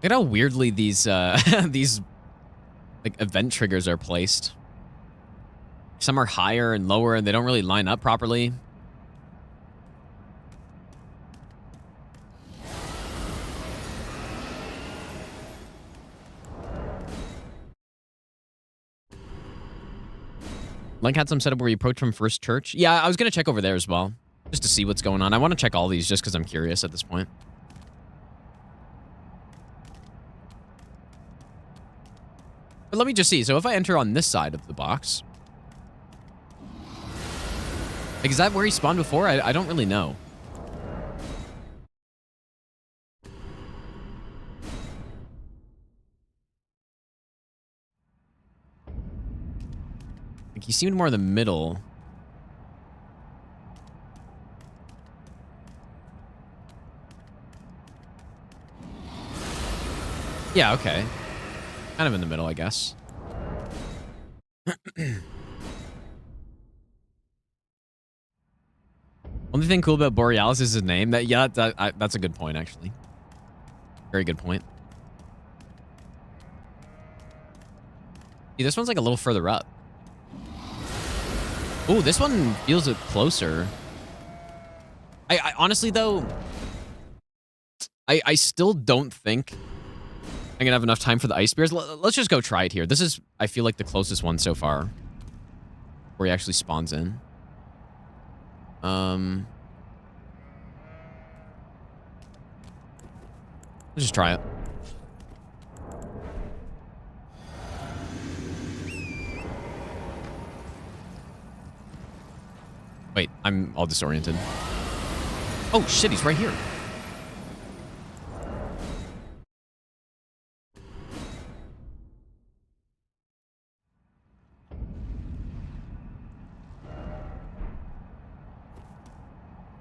Look at how weirdly these these like event triggers are placed. Some are higher and lower, and they don't really line up properly. Link had some setup where you approach from first church. Yeah, I was going to check over there as well, just to see what's going on. I want to check all these just because I'm curious at this point. But let me just see. So if I enter on this side of the box... Like, is that where he spawned before? I don't really know. Like, he seemed more in the middle. Yeah, okay. Kind of in the middle, I guess. Only thing cool about Borealis is his name. That's a good point, actually. Very good point. See, this one's like a little further up. Oh, this one feels closer. I honestly, though, I still don't think I'm gonna have enough time for the ice spears. Let's just go try it here. This is, I feel like, the closest one so far, where he actually spawns in. Let's just try it. Wait, I'm all disoriented. Oh shit, he's right here.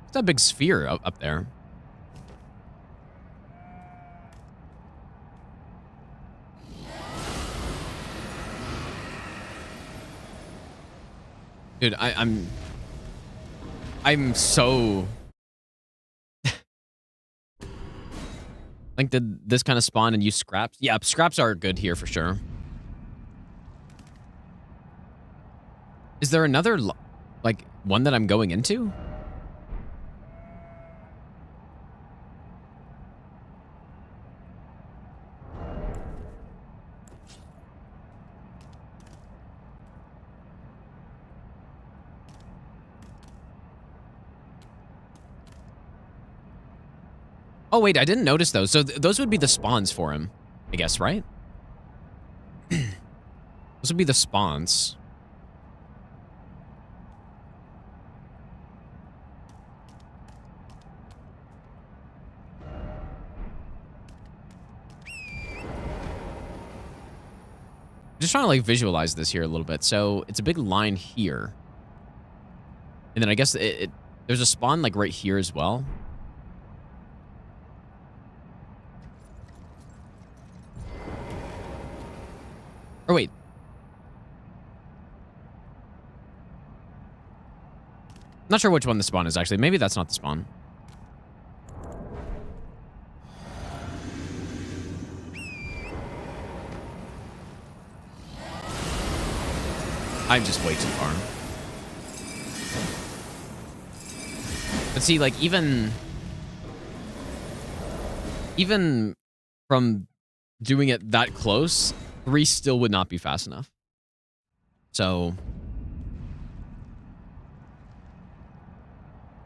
It's that big sphere up there. Dude, I'm so... Like, did this kind of spawn and use scraps? Yeah, scraps are good here for sure. Is there another, like, one that I'm going into? Oh, wait, I didn't notice those. So those would be the spawns for him, I guess, right? Those would be the spawns. Just trying to, like, visualize this here a little bit. So it's a big line here. And then I guess there's a spawn, like, right here as well. Or wait. Not sure which one the spawn is, actually. Maybe that's not the spawn. I'm just way too far. But see, like, even from doing it that close, 3 still would not be fast enough. So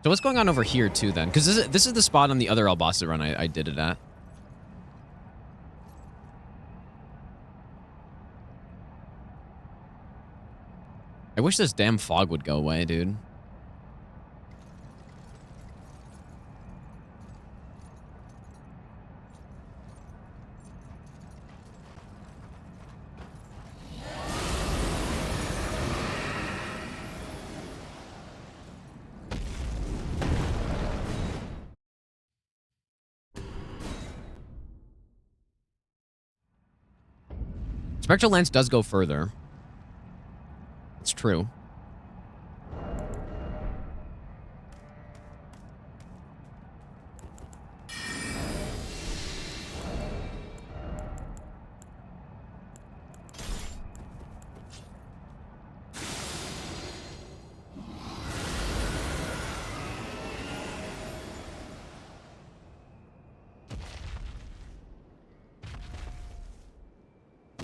what's going on over here too then? Because this is the spot on the other Albasa run I did it at. I wish this damn fog would go away, dude. Spectral Lance does go further. It's true.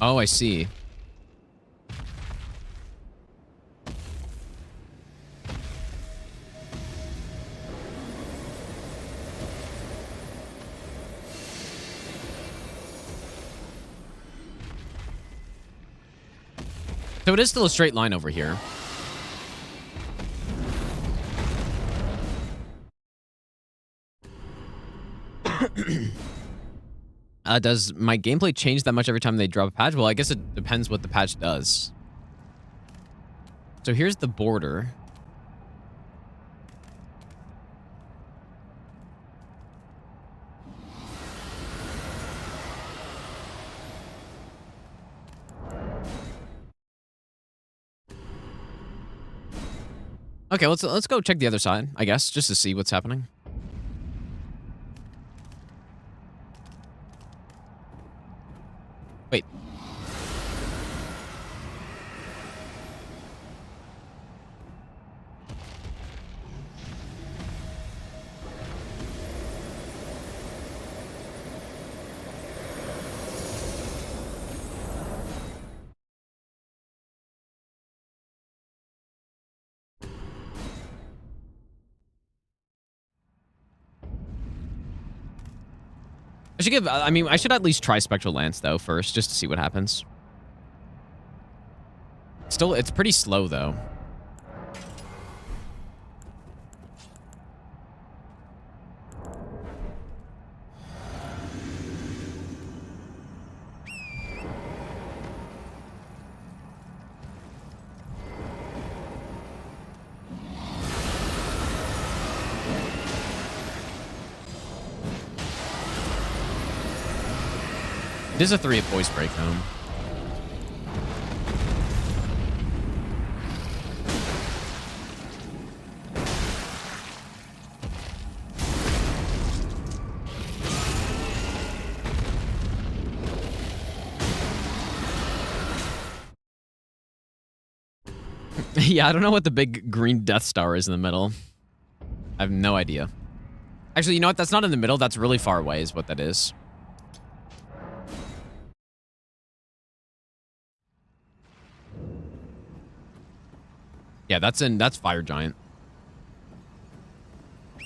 Oh, I see. So it is still a straight line over here. Does my gameplay change that much every time they drop a patch? Well, I guess it depends what the patch does. So here's the border. Okay, let's go check the other side, I guess, just to see what's happening. Wait. I mean, I should at least try Spectral Lance, though, first, just to see what happens. Still, it's pretty slow, though. It is a 3-hit voice break, though. Yeah, I don't know what the big green Death Star is in the middle. I have no idea. Actually, you know what? That's not in the middle. That's really far away is what that is. Yeah, that's Fire Giant. I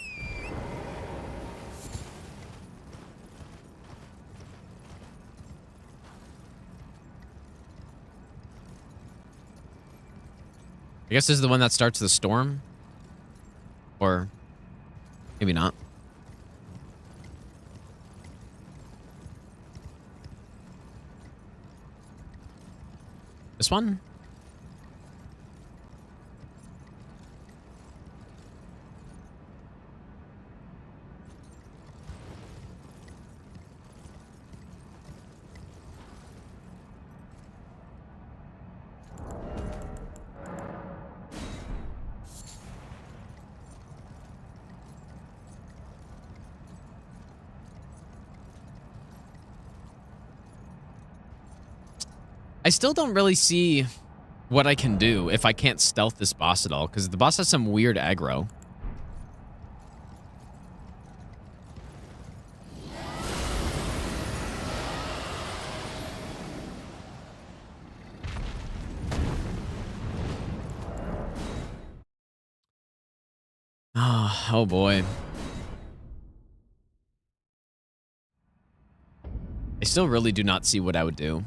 guess this is the one that starts the storm. Or maybe not. This one? I still don't really see what I can do if I can't stealth this boss at all, because the boss has some weird aggro. Oh boy. I still really do not see what I would do.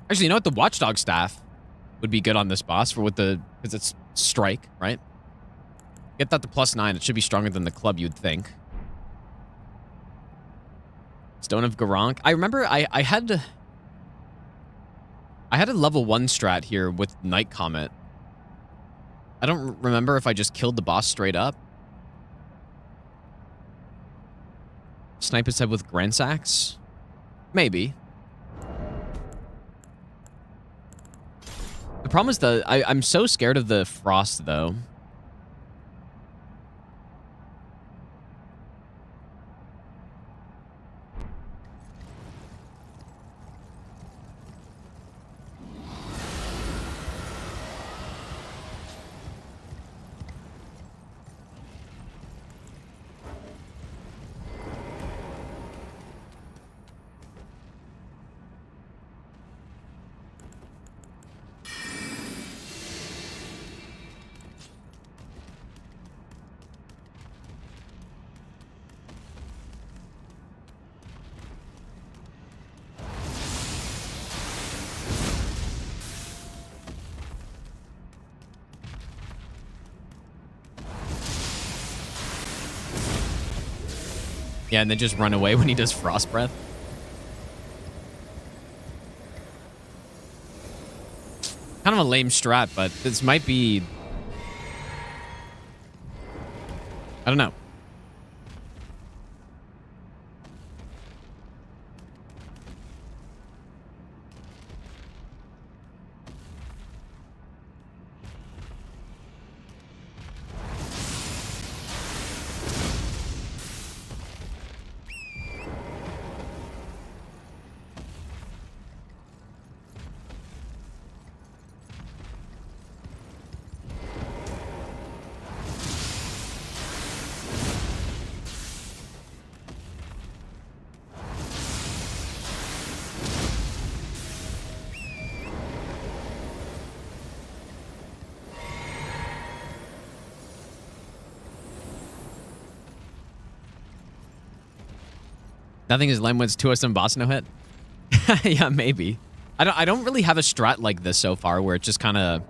Actually, you know what? The Watchdog staff would be good on this boss because it's strike, right? Get that to +9. It should be stronger than the club, you'd think. Stone of Garank. I remember I had a level 1 strat here with Night Comet. I don't remember if I just killed the boss straight up. Snipe his head with Gransax? Maybe. The problem is I'm so scared of the frost, though. Yeah, and then just run away when he does frost breath. Kind of a lame strat, but this might be... I don't know. Nothing is lame when it's 2 some boss no hit. Yeah, maybe. I don't really have a strat like this so far where it's just kind of,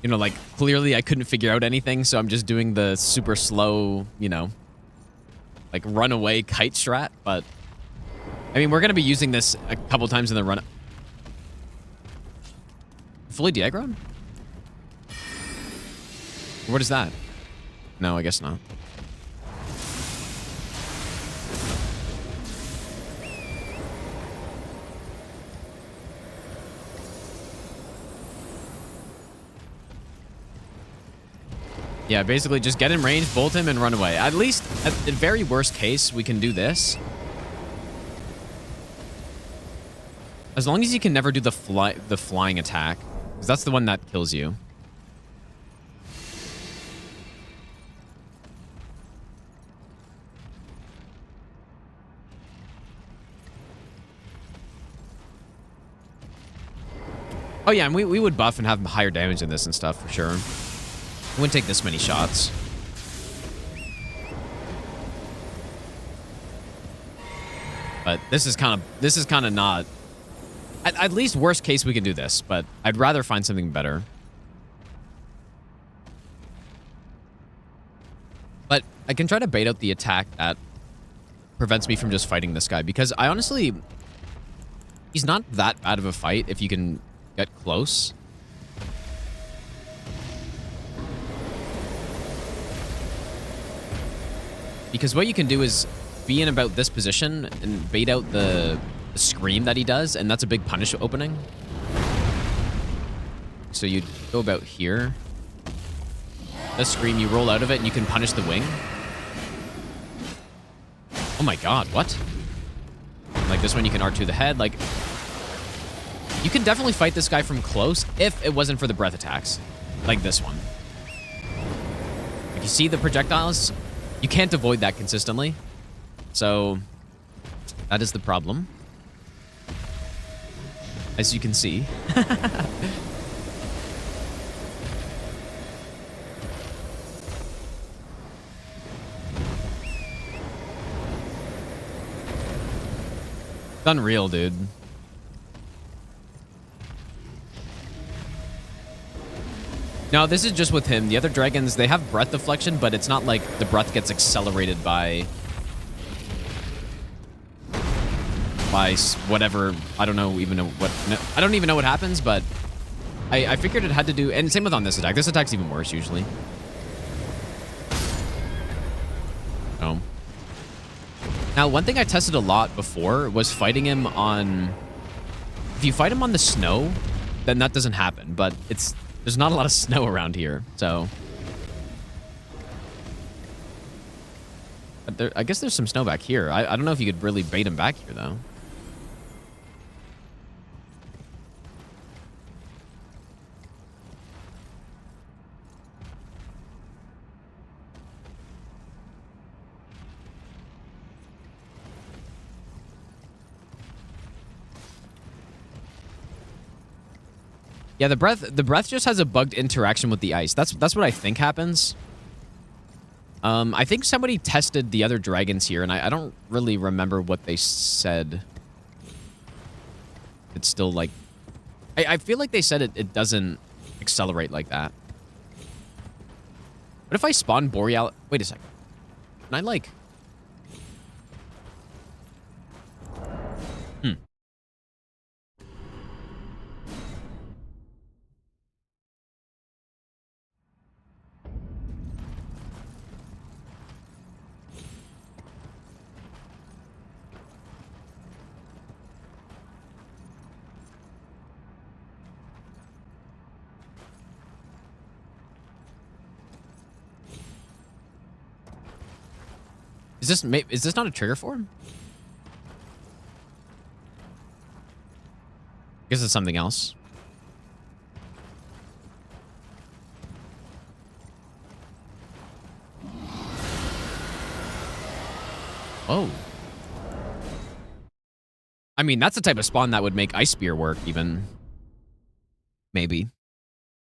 you know, like clearly I couldn't figure out anything, so I'm just doing the super slow, you know, like runaway kite strat. But I mean, we're gonna be using this a couple times in the run. Fully diagram? What is that? No, I guess not. Yeah, basically just get in range, bolt him, and run away. At least, at the very worst case, we can do this. As long as you can never do the flying attack. Because that's the one that kills you. Oh yeah, and we would buff and have higher damage in this and stuff, for sure. Wouldn't take this many shots. But this is kind of not. At least worst case we can do this, but I'd rather find something better. But I can try to bait out the attack that prevents me from just fighting this guy, because I honestly, he's not that bad of a fight if you can get close. Because what you can do is be in about this position and bait out the scream that he does, and that's a big punish opening. So you go about here. The scream, you roll out of it, and you can punish the wing. Oh my god, what? Like this one, you can R2 the head. Like, you can definitely fight this guy from close if it wasn't for the breath attacks. Like this one. Like, you see the projectiles? You can't avoid that consistently. So, that is the problem. As you can see. It's unreal, dude. No, this is just with him. The other dragons, they have breath deflection, but it's not like the breath gets accelerated by whatever. I don't know even know what. No, I don't even know what happens, but I figured it had to do. And same with on this attack. This attack's even worse usually. Oh. Now, one thing I tested a lot before was fighting him on If you fight him on the snow, then that doesn't happen. But there's not a lot of snow around here, so. But I guess there's some snow back here. I don't know if you could really bait him back here, though. Yeah, the breath just has a bugged interaction with the ice. That's what I think happens. I think somebody tested the other dragons here, and I don't really remember what they said. It's still like... I feel like they said it doesn't accelerate like that. What if I spawn Borealis... Wait a second. Can I, like... Is this not a trigger for him? I guess it's something else. Oh. I mean, that's the type of spawn that would make Ice Spear work, even. Maybe.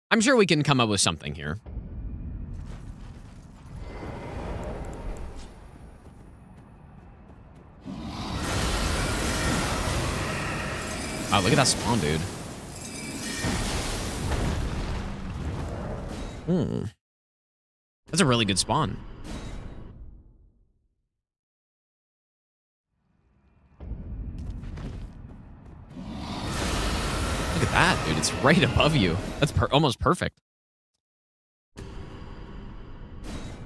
I'm sure we can come up with something here. Wow, look at that spawn, dude. That's a really good spawn. Look at that, dude. It's right above you. That's almost perfect.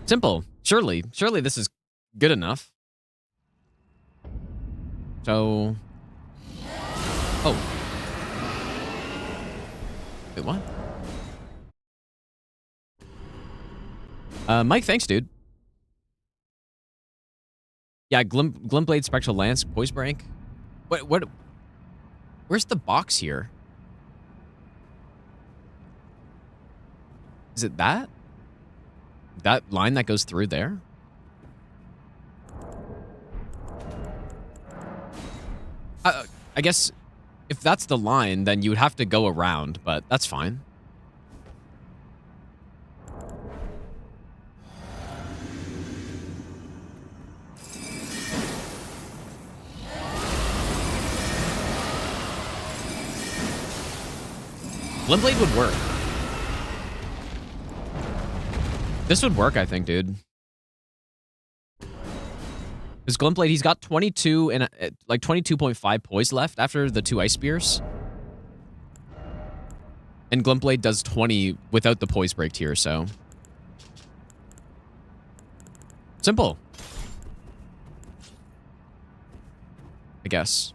Simple. Surely this is good enough. So... Oh. Wait, what? Mike, thanks, dude. Yeah, Glumblade, Spectral Lance, Poise Break. What? Where's the box here? Is it that? That line that goes through there? I guess... If that's the line, then you would have to go around, but that's fine. Limblade would work. This would work, I think, dude. Because Glumblade, he's got 22 and like 22.5 poise left after the 2 ice spears. And Glumblade does 20 without the poise break tier, so. Simple. I guess.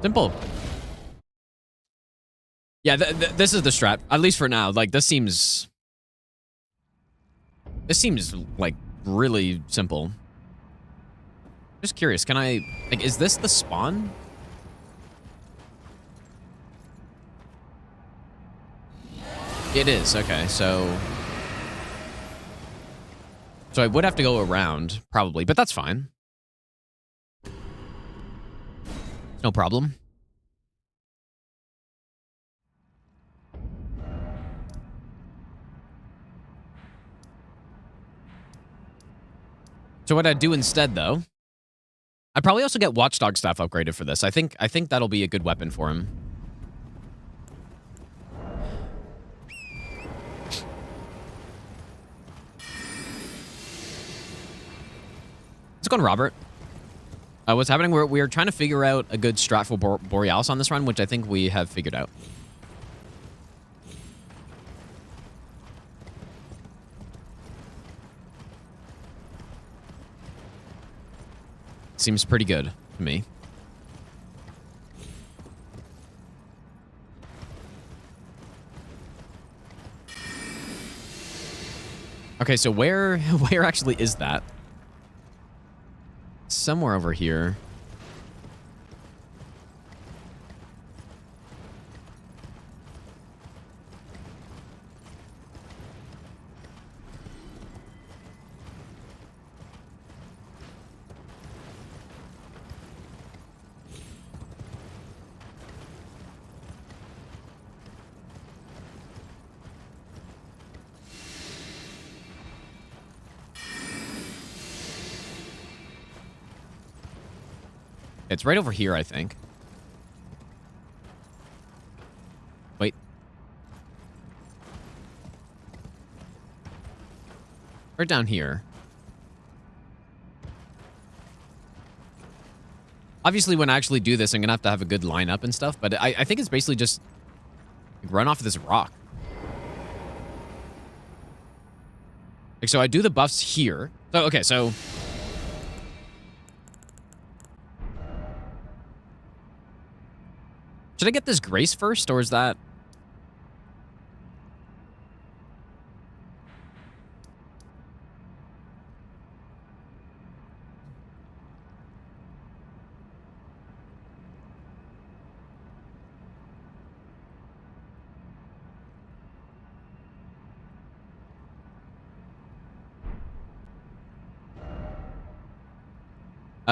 Simple. Yeah, this is the strat. At least for now. Like, this seems like really simple. Just curious, can I... Like, is this the spawn? It is, okay, so... So I would have to go around, probably, but that's fine. No problem. So what I'd do instead, though, I'd probably also get Watchdog staff upgraded for this. I think that'll be a good weapon for him. going Robert? What's happening? We're trying to figure out a good strat for Borealis on this run, which I think we have figured out. Seems pretty good to me. Okay, so where actually is that? Somewhere over here. It's right over here, I think. Wait. Right down here. Obviously, when I actually do this, I'm going to have a good lineup and stuff, but I think it's basically just run off of this rock. Like, so I do the buffs here. So, okay, so... Should I get this Grace first, or is that...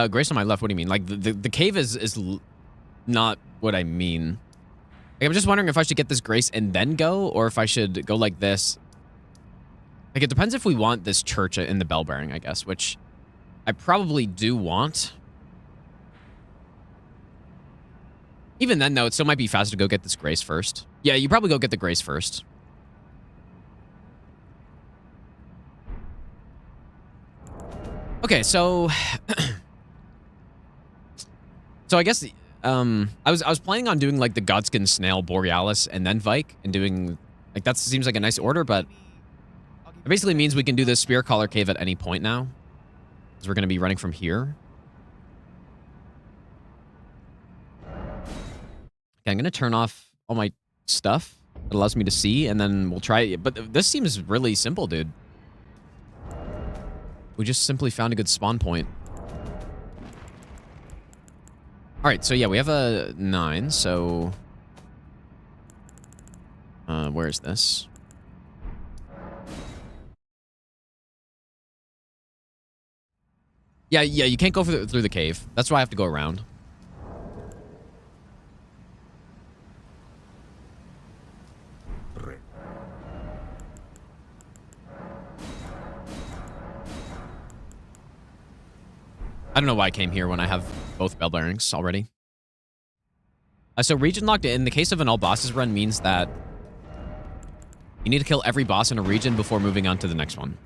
Grace on my left, what do you mean? Like, the cave is not what I mean. Like, I'm just wondering if I should get this Grace and then go, or if I should go like this. Like, it depends if we want this church in the bell bearing, I guess, which I probably do want. Even then, though, it still might be faster to go get this Grace first. Yeah, you probably go get the Grace first. Okay, so... So I guess I was planning on doing like the Godskin Snail Borealis and then Vike and doing like that seems like a nice order, but it basically means we can do this Spear Collar Cave at any point now. Because we're gonna be running from here. Okay, I'm gonna turn off all my stuff that allows me to see, and then we'll try it. But this seems really simple, dude. We just simply found a good spawn point. All right, so yeah, we have a 9, so... where is this? Yeah, you can't go through the cave. That's why I have to go around. I don't know why I came here when I have both bell bearings already. So Regionlocked in the case of an all bosses run means that you need to kill every boss in a region before moving on to the next one.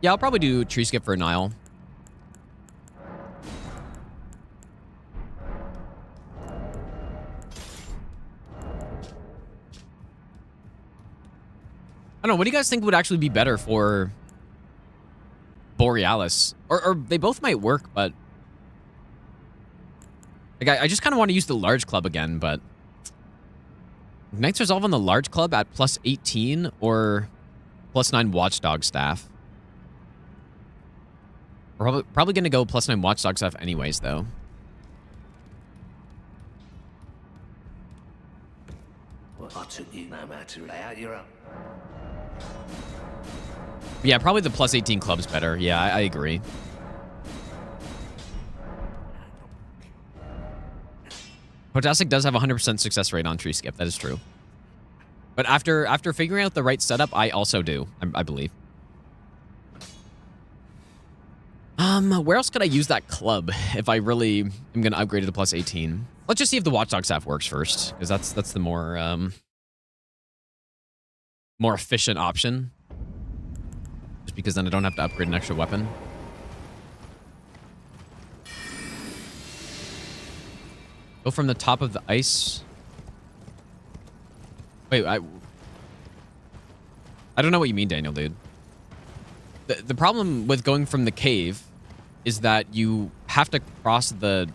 Yeah, I'll probably do tree skip for Nile. I don't know, what do you guys think would actually be better for Borealis? Or they both might work, but... Like, I just kind of want to use the large club again, but... Knight's Resolve on the large club at plus 18 or plus 9 Watchdog staff. We're probably going to go plus 9 Watchdog staff anyways, though. Well, I took you no matter how you're up. Yeah, probably the plus 18 club's better. Yeah, I agree. Potastic does have a 100% success rate on tree skip. That is true. But after figuring out the right setup, I also do, I believe. Where else could I use that club if I really am gonna upgrade it to plus 18? Let's just see if the Watchdog staff works first, because that's the more more efficient option. Just because then I don't have to upgrade an extra weapon. Go from the top of the ice. Wait, I don't know what you mean, Daniel, dude. The problem with going from the cave is that you have to cross the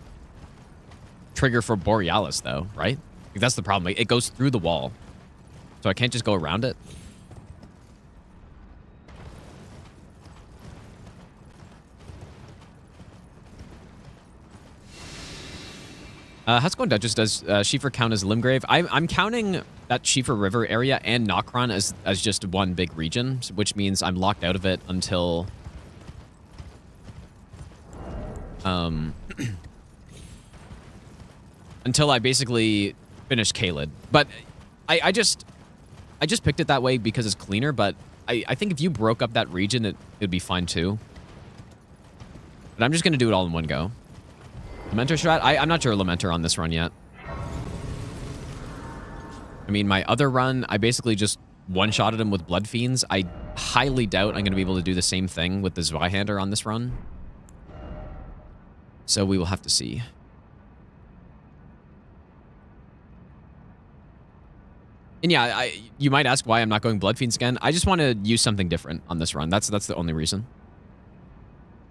trigger for Borealis, though, right? Like, that's the problem. Like, it goes through the wall. So I can't just go around it. How's it going, Duchess? Does Schiefer count as Limgrave? I'm counting that Schiefer River area and Nokron as just one big region, which means I'm locked out of it until... until I basically finish Caelid. But I just picked it that way because it's cleaner, but I think if you broke up that region, it'd be fine too. But I'm just going to do it all in one go. Lamenter strat? I'm not sure Lamenter on this run yet. I mean, my other run, I basically just one-shotted him with Blood Fiends. I highly doubt I'm going to be able to do the same thing with the Zweihander on this run. So we will have to see. And yeah, you might ask why I'm not going Blood Fiends again. I just want to use something different on this run. That's the only reason.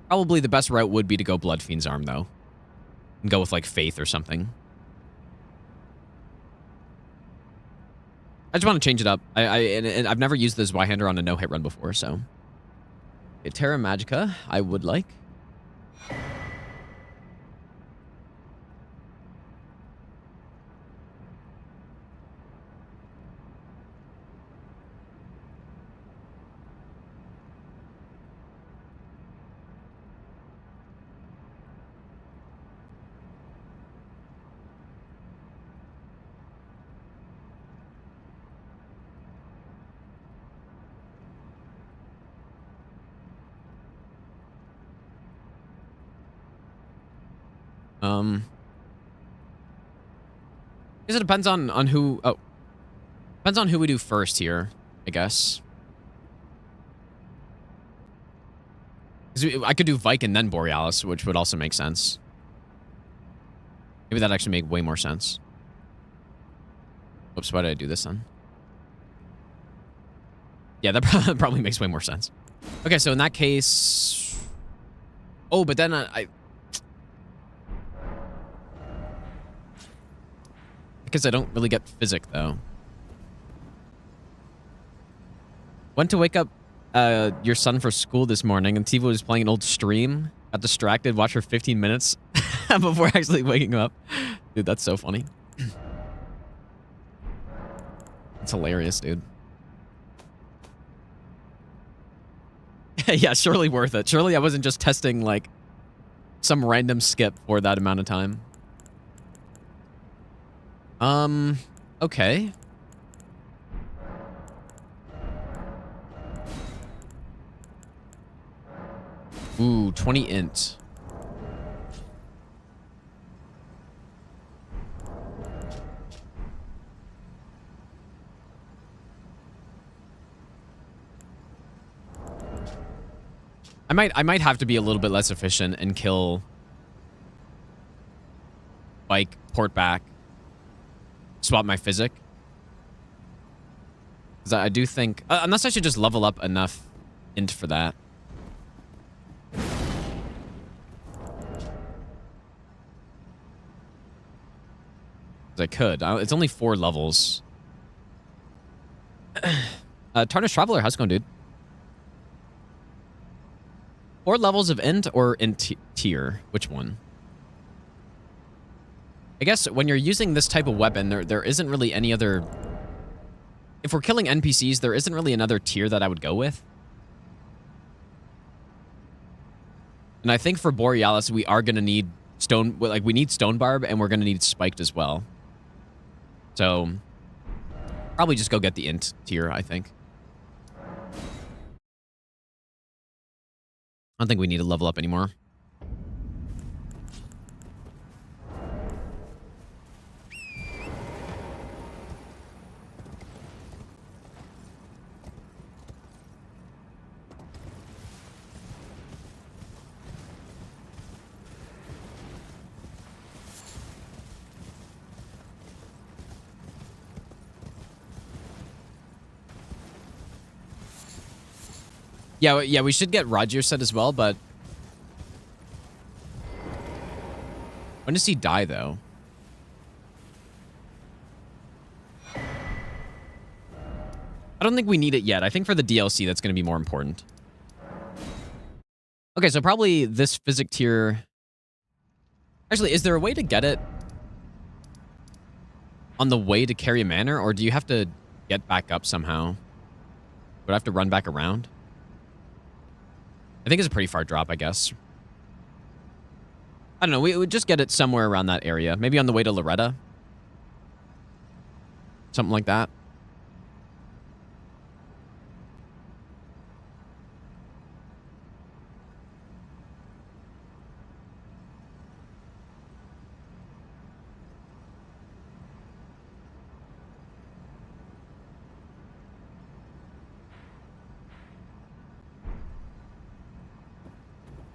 Probably the best route would be to go Blood Fiend's Arm, though. And go with, like, Faith or something. I just want to change it up. And I've never used the Zweihander on a no-hit run before, so... Okay, Terra Magica, I would like. I guess it depends on who... Oh. Depends on who we do first here, I guess. I could do Vike and then Borealis, which would also make sense. Maybe that'd actually make way more sense. Oops, why did I do this then? Yeah, that probably makes way more sense. Okay, so in that case... Oh, but then because I don't really get Physic, though. Went to wake up your son for school this morning, and Tiva was playing an old stream. Got distracted, watched for 15 minutes before actually waking up. Dude, that's so funny. It's hilarious, dude. Yeah, surely worth it. Surely I wasn't just testing, like, some random skip for that amount of time. Okay. Ooh, 20 int. I might have to be a little bit less efficient and kill Bike, port back, swap my Physic. Because I do think... unless I should just level up enough int for that. I could. It's only 4 levels. Tarnished Traveler, how's it going, dude? 4 levels of int or int tier? Which one? I guess when you're using this type of weapon, there isn't really any other... If we're killing NPCs, there isn't really another tier that I would go with. And I think for Borealis, we are going to need stone... Like, we need Stone Barb, and we're going to need Spiked as well. So, probably just go get the int tier, I think. don't think we need to level up anymore. Yeah, we should get Roger set as well, but when does he die, though? I don't think we need it yet. I think for the DLC, that's going to be more important. Okay, so probably this physic tier... Actually, is there a way to get it on the way to Carry Manor, or do you have to get back up somehow? Would I have to run back around? I think it's a pretty far drop, I guess. I don't know. We would just get it somewhere around that area. Maybe on the way to Loretta. Something like that.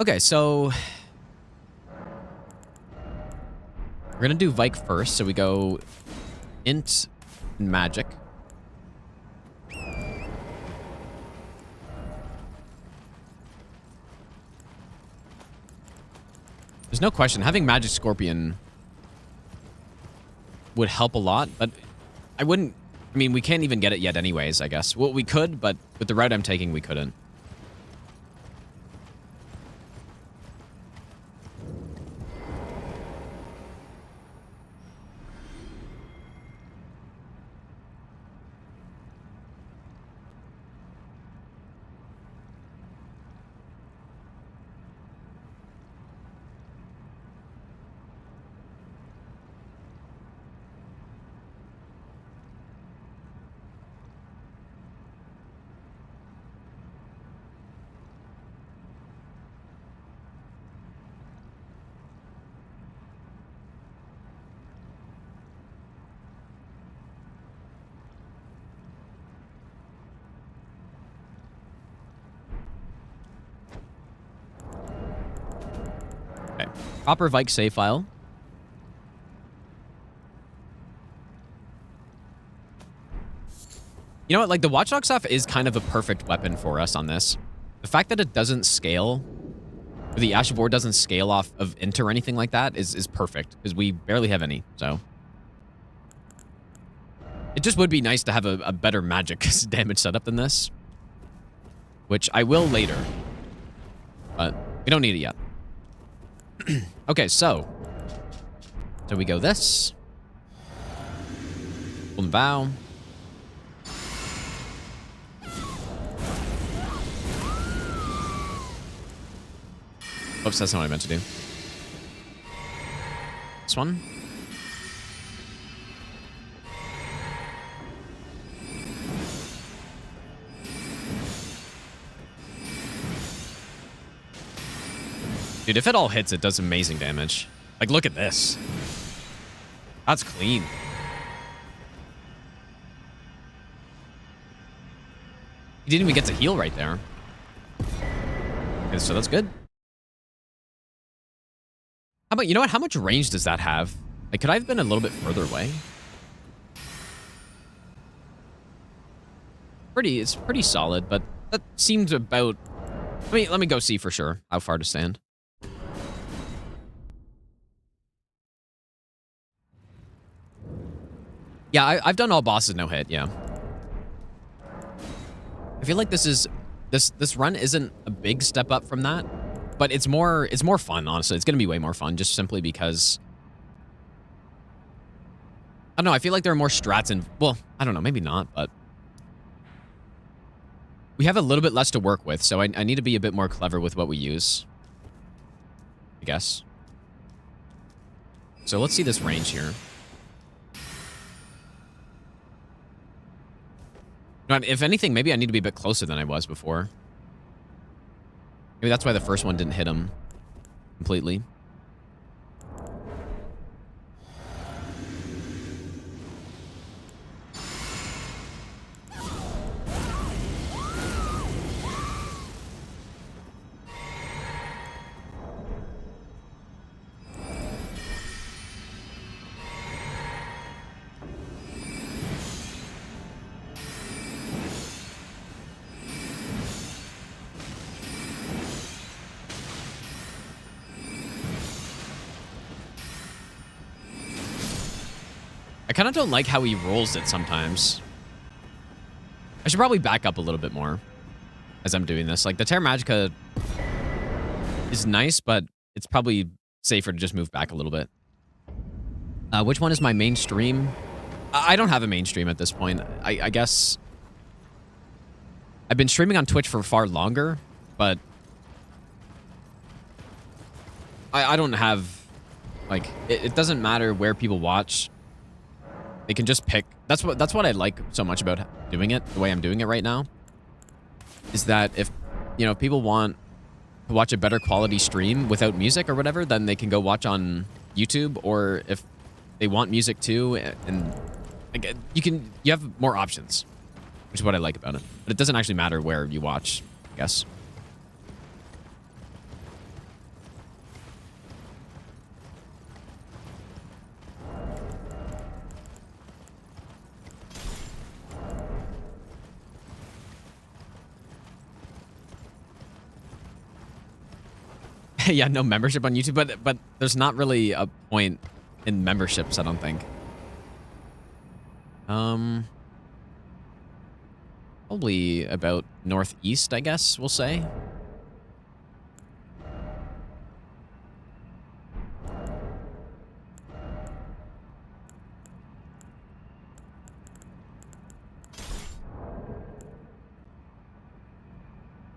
Okay, so we're gonna do Vike first, so we go int and magic. There's no question having Magic Scorpion would help a lot, but I wouldn't. I mean, we can't even get it yet, anyways. I guess. Well, we could, but with the route I'm taking, we couldn't. Proper Vike save file. You know what? Like, the Watchdog stuff is kind of a perfect weapon for us on this. The fact that it doesn't scale, or the Ash of War doesn't scale off of int or anything like that is perfect, because we barely have any, so. It just would be nice to have a better magic damage setup than this, which I will later, but we don't need it yet. Okay, so we go this. Golden Vow. Oops, that's not what I meant to do. This one. Dude, if it all hits, it does amazing damage. Like, look at this. That's clean. He didn't even get to heal right there. Okay, so that's good. How about, you know what? How much range does that have? Like, could I have been a little bit further away? It's pretty solid, but that seems about... Let me go see for sure how far to stand. Yeah, I've done all bosses no hit, yeah. I feel like this run isn't a big step up from that, but it's more fun, honestly. It's gonna be way more fun just simply because I don't know, I feel like there are more strats and well, I don't know, maybe not, but we have a little bit less to work with, so I need to be a bit more clever with what we use, I guess. So let's see this range here. If anything, maybe I need to be a bit closer than I was before. Maybe that's why the first one didn't hit him completely. I kind of don't like how he rolls it sometimes. I should probably back up a little bit more as I'm doing this. Like, the Terra Magica is nice, but it's probably safer to just move back a little bit. Which one is my main stream? I don't have a main stream at this point. I guess I've been streaming on Twitch for far longer, but I don't have, like, it doesn't matter where people watch. They can just pick. That's what I like so much about doing it the way I'm doing it right now. Is that if, you know, people want to watch a better quality stream without music or whatever, then they can go watch on YouTube. Or if they want music too, and like, you have more options, which is what I like about it. But it doesn't actually matter where you watch, I guess. Yeah, no membership on YouTube, but there's not really a point in memberships, I don't think. Probably about northeast, I guess we'll say.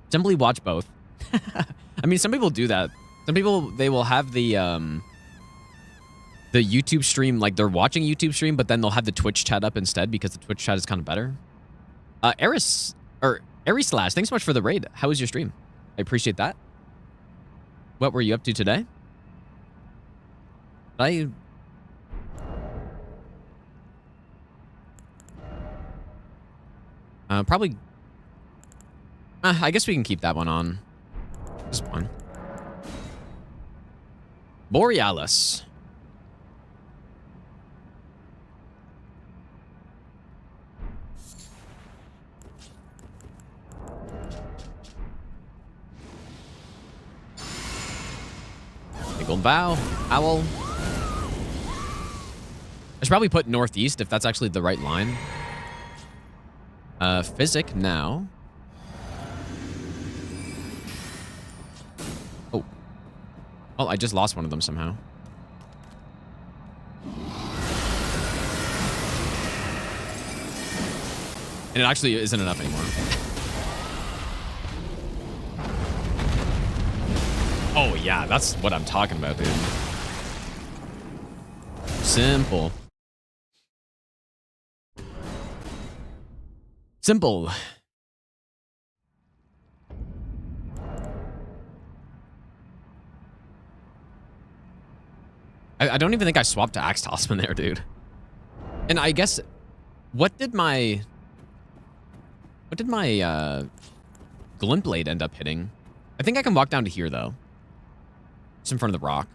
Simply watch both. I mean, some people do that. Some people, they will have the YouTube stream, like they're watching YouTube stream, but then they'll have the Twitch chat up instead because the Twitch chat is kind of better. Eris Slash, thanks so much for the raid. How was your stream? I appreciate that. What were you up to today? Probably. I guess we can keep that one on. This one. Borealis. Big old owl. I should probably put northeast if that's actually the right line. Physic now. Oh. Oh, I just lost one of them somehow. And it actually isn't enough anymore. Oh, yeah, that's what I'm talking about, dude. Simple. Simple. I don't even think I swapped to Axe Talisman there, dude. And I guess, what did my Glint Blade end up hitting? I think I can walk down to here, though. Just in front of the rock.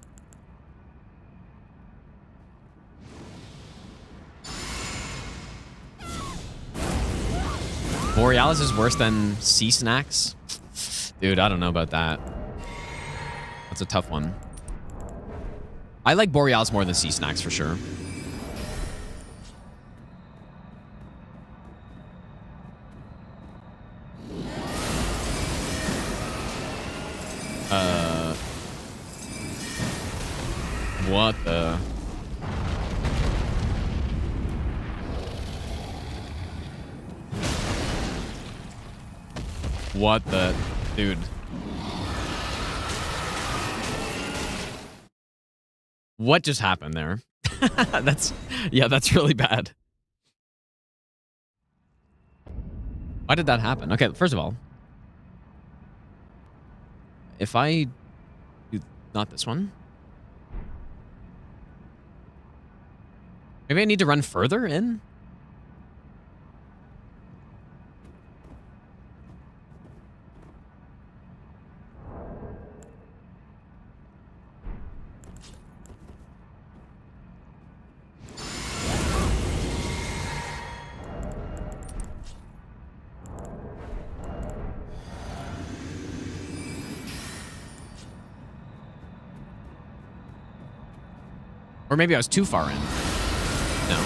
Borealis is worse than Sea Snacks? Dude, I don't know about that. That's a tough one. I like Borealis more than Sea Snacks for sure. What the? What the? Dude. What just happened there? Yeah, that's really bad. Why did that happen? Okay, first of all. if I do not this one. Maybe I need to run further in? Or maybe I was too far in. No.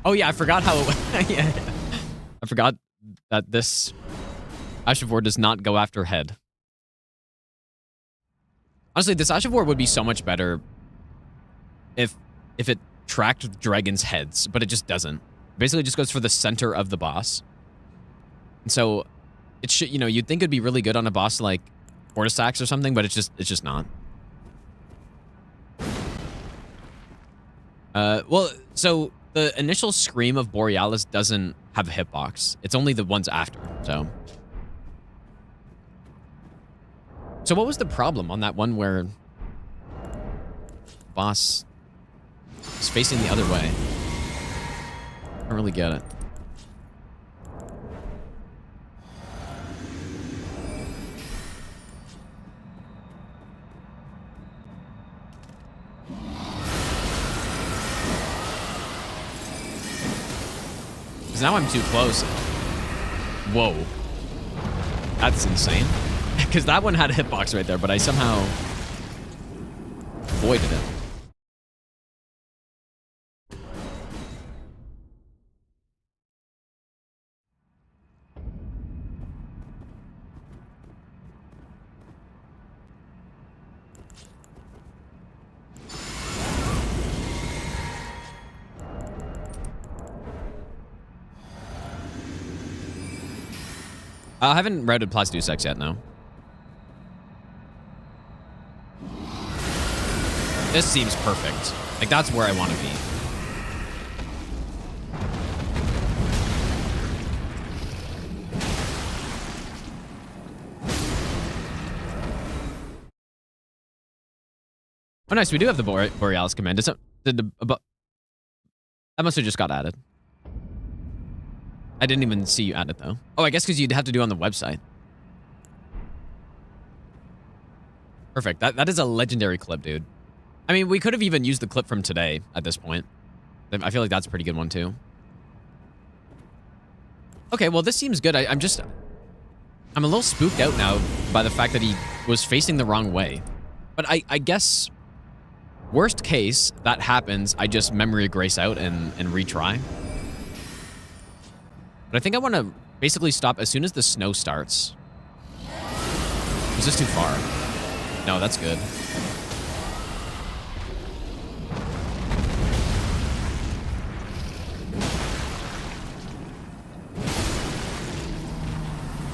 Oh yeah, I forgot how yeah. I forgot that this Ashivore does not go after head. Honestly, this Ashivore would be so much better if it tracked dragons' heads, but it just doesn't. Basically, it just goes for the center of the boss. And so, it should, you know, you'd think it'd be really good on a boss like Fortisax or something, but it's just not. Well, so the initial scream of Borealis doesn't have a hitbox. It's only the ones after, so. So what was the problem on that one where boss is facing the other way? I don't really get it. Because now I'm too close. Whoa. That's insane. Because that one had a hitbox right there, but I somehow avoided it. I haven't routed Plasdusex yet, no. This seems perfect. Like, that's where I want to be. Oh, nice. We do have the Borealis command. That must have just got added. I didn't even see you add it, though. Oh, I guess because you'd have to do it on the website. Perfect. That is a legendary clip, dude. I mean, we could have even used the clip from today at this point. I feel like that's a pretty good one, too. Okay, well, this seems good. I'm a little spooked out now by the fact that he was facing the wrong way. But I guess, worst case, that happens. I just memory grace out and retry. But I think I want to basically stop as soon as the snow starts. Is this too far? No, that's good.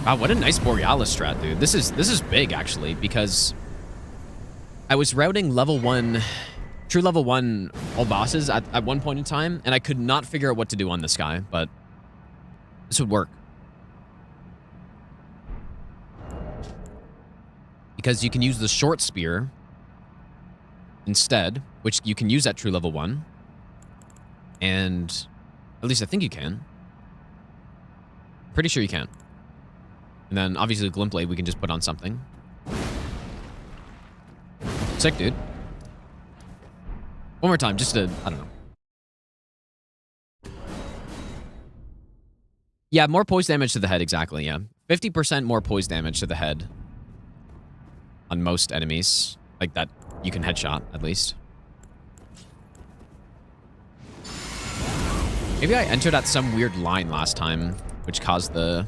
Wow, what a nice Borealis strat, dude. This is big, actually, because I was routing level 1, true level 1 all bosses at one point in time, and I could not figure out what to do on this guy, but this would work. Because you can use the short spear instead, which you can use at true level 1. And at least I think you can. Pretty sure you can. And then obviously the glint blade we can just put on something. Sick, dude. One more time, just to, I don't know. Yeah, more poise damage to the head, exactly, yeah. 50% more poise damage to the head on most enemies. Like that, you can headshot, at least. Maybe I entered at some weird line last time, which caused the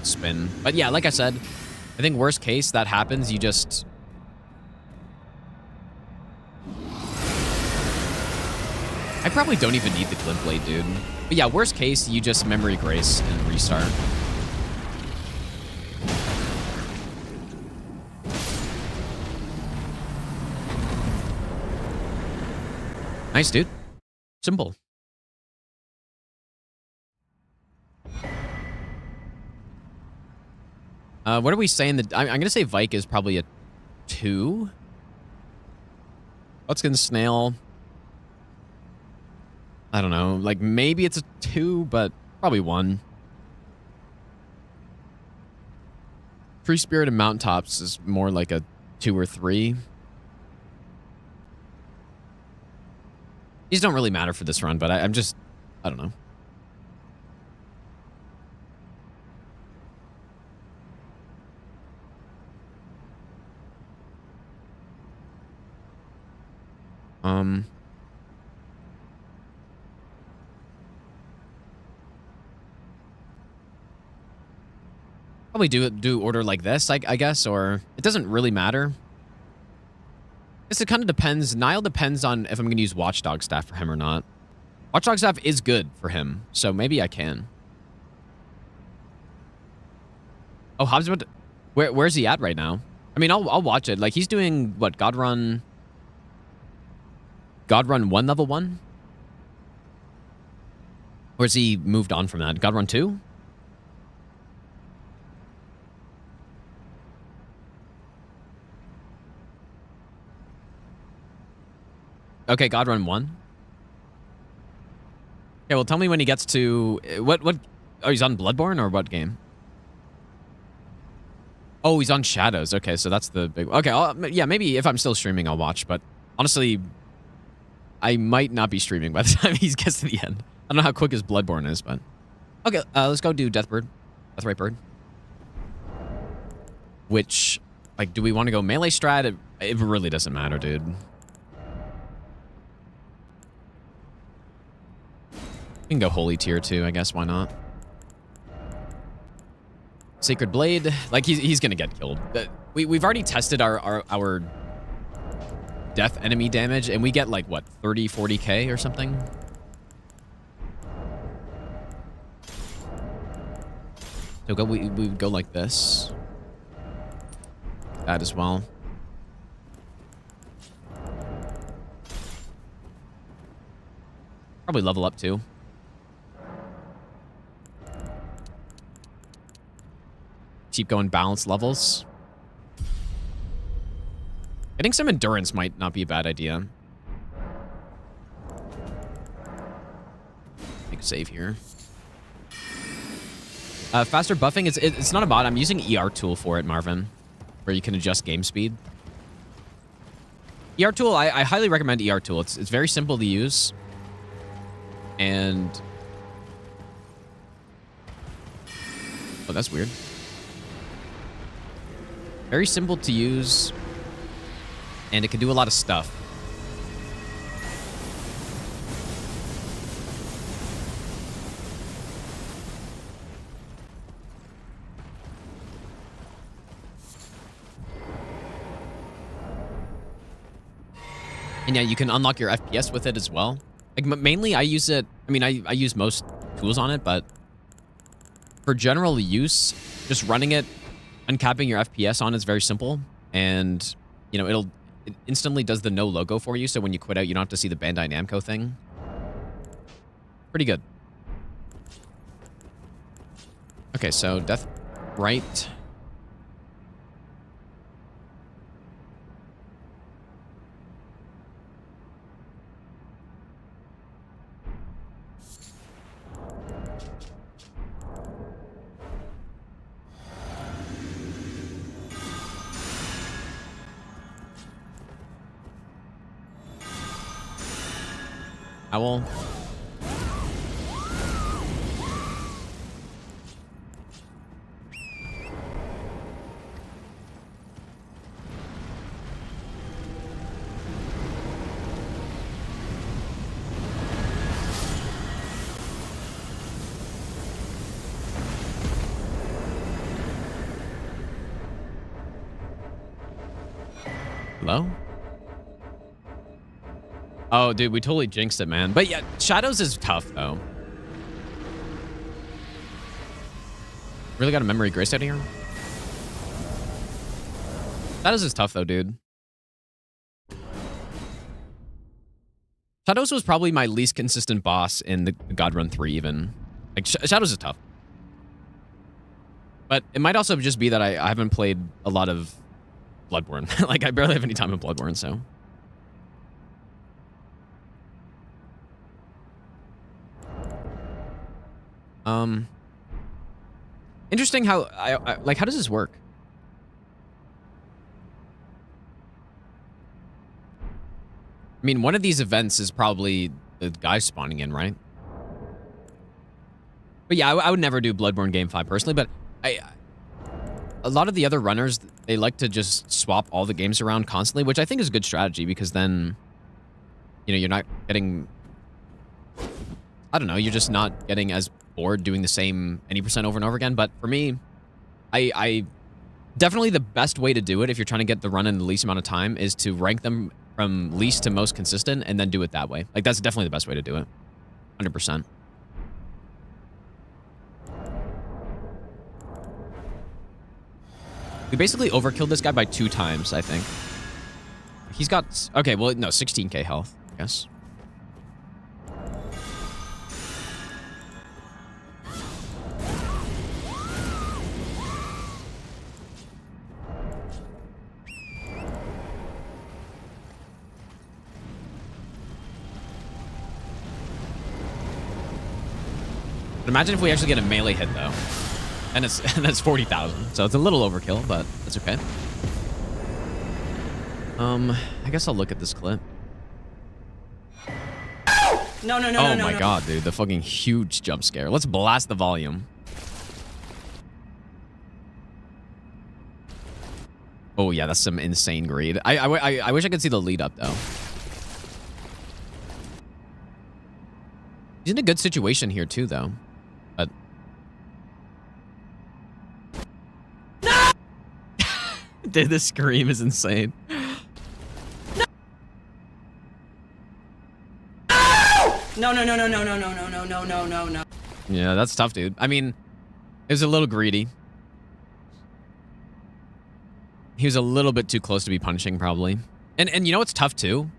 spin. But yeah, like I said, I think worst case, that happens, you just... I probably don't even need the glint blade, dude. But yeah, worst case, you just memory grace and restart. Nice, dude. Simple. What are we saying? That I'm gonna say Vike is probably a 2. Let's get Snail. I don't know. Like maybe it's a 2, but probably 1. Tree Spirit and Mountaintops is more like a 2 or 3. These don't really matter for this run, but I don't know. Probably do order like this, I guess, or it doesn't really matter. I guess it kind of depends. Nile depends on if I'm going to use Watchdog staff for him or not. Watchdog staff is good for him, so maybe I can. Oh, Hobbs, where's he at right now? I mean, I'll watch it. Like he's doing what? God Run 1 level 1? Or has he moved on from that? God Run 2? Okay, God Run 1. Okay, well, tell me when he gets to... What? Oh, he's on Bloodborne or what game? Oh, he's on Shadows. Okay, so that's the big... Okay, yeah, maybe if I'm still streaming, I'll watch. But honestly, I might not be streaming by the time he gets to the end. I don't know how quick his Bloodborne is, but... Okay, let's go do Deathbird. Deathrite Bird. Which, like, do we want to go melee strat? It really doesn't matter, dude. We can go Holy Tier too, I guess. Why not? Sacred Blade. Like, he's going to get killed. We've already tested our death enemy damage, and we get, like, what, 30, 40k or something? So we would go like this. That as well. Probably level up too. Keep going balanced levels. Getting some endurance might not be a bad idea. Make a save here. Faster buffing, it's not a bot. I'm using ER tool for it, Marvin, where you can adjust game speed. ER tool, I highly recommend ER tool. It's very simple to use. And... Oh, that's weird. Very simple to use, and it can do a lot of stuff. And yeah, you can unlock your FPS with it as well. Like, mainly I use it, I mean, I use most tools on it, but for general use, just running it, uncapping your FPS on is very simple, and you know it instantly does the no logo for you, so when you quit out, you don't have to see the Bandai Namco thing. Pretty good. Okay, so Death Right. Owl. Hello? Oh, dude, we totally jinxed it, man. But yeah, Shadows is tough, though. Really got a memory grace out of here? Shadows is tough, though, dude. Shadows was probably my least consistent boss in the God Run 3 even. Like, Shadows is tough. But it might also just be that I haven't played a lot of Bloodborne. Like, I barely have any time in Bloodborne, so. Interesting how, like, how does this work? I mean, one of these events is probably the guy spawning in, right? But yeah, I would never do Bloodborne Game 5 personally, but a lot of the other runners, they like to just swap all the games around constantly, which I think is a good strategy because then, you know, you're not getting, I don't know, you're just not getting as bored doing the same any percent over and over again. But for me, I definitely the best way to do it if you're trying to get the run in the least amount of time is to rank them from least to most consistent and then do it that way. Like, that's definitely the best way to do it. 100%. We basically overkilled this guy by 2 times, I think. He's got... Okay, well, no, 16k health, I guess. But imagine if we actually get a melee hit, though. And that's 40,000. So it's a little overkill, but that's okay. I guess I'll look at this clip. No. Oh my god, dude. The fucking huge jump scare. Let's blast the volume. Oh yeah, that's some insane greed. I wish I could see the lead up, though. He's in a good situation here, too, though. But... Dude, the scream is insane. No. Yeah, that's tough, dude. I mean, it was a little greedy. He was a little bit too close to be punishing, probably. And you know what's tough, too?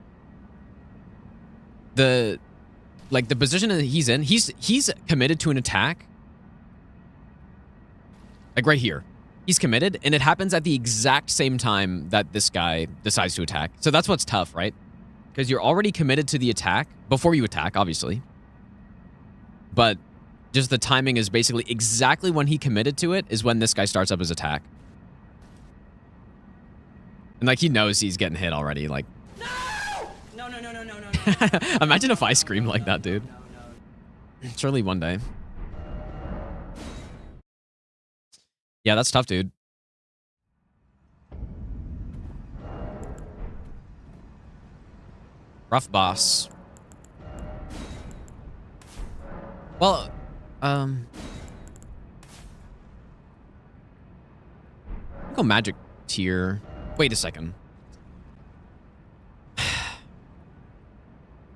The position that he's in, he's committed to an attack. Like right here. He's committed, and it happens at the exact same time that this guy decides to attack. So that's what's tough, right? Because you're already committed to the attack before you attack, obviously. But just the timing is basically exactly when he committed to it is when this guy starts up his attack. And like he knows he's getting hit already. Like, No. imagine if I screamed like that, dude. Surely one day. Yeah, that's tough, dude. Rough boss. Well, go magic tier. Wait a second.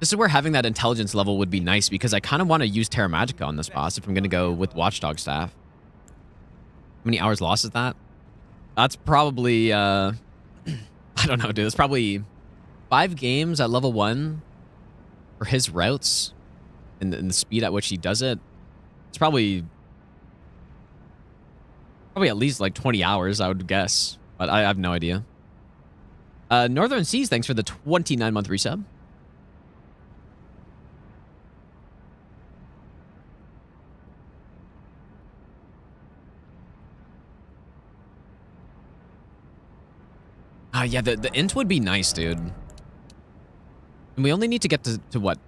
This is where having that intelligence level would be nice because I kind of want to use Terra Magica on this boss if I'm going to go with Watchdog staff. How many hours lost is that? That's probably, I don't know, dude. That's probably 5 games at level 1 for his routes and the speed at which he does it. It's probably at least like 20 hours, I would guess. But I have no idea. Northern Seas, thanks for the 29-month resub. Yeah, the int would be nice, dude. And we only need to get to what?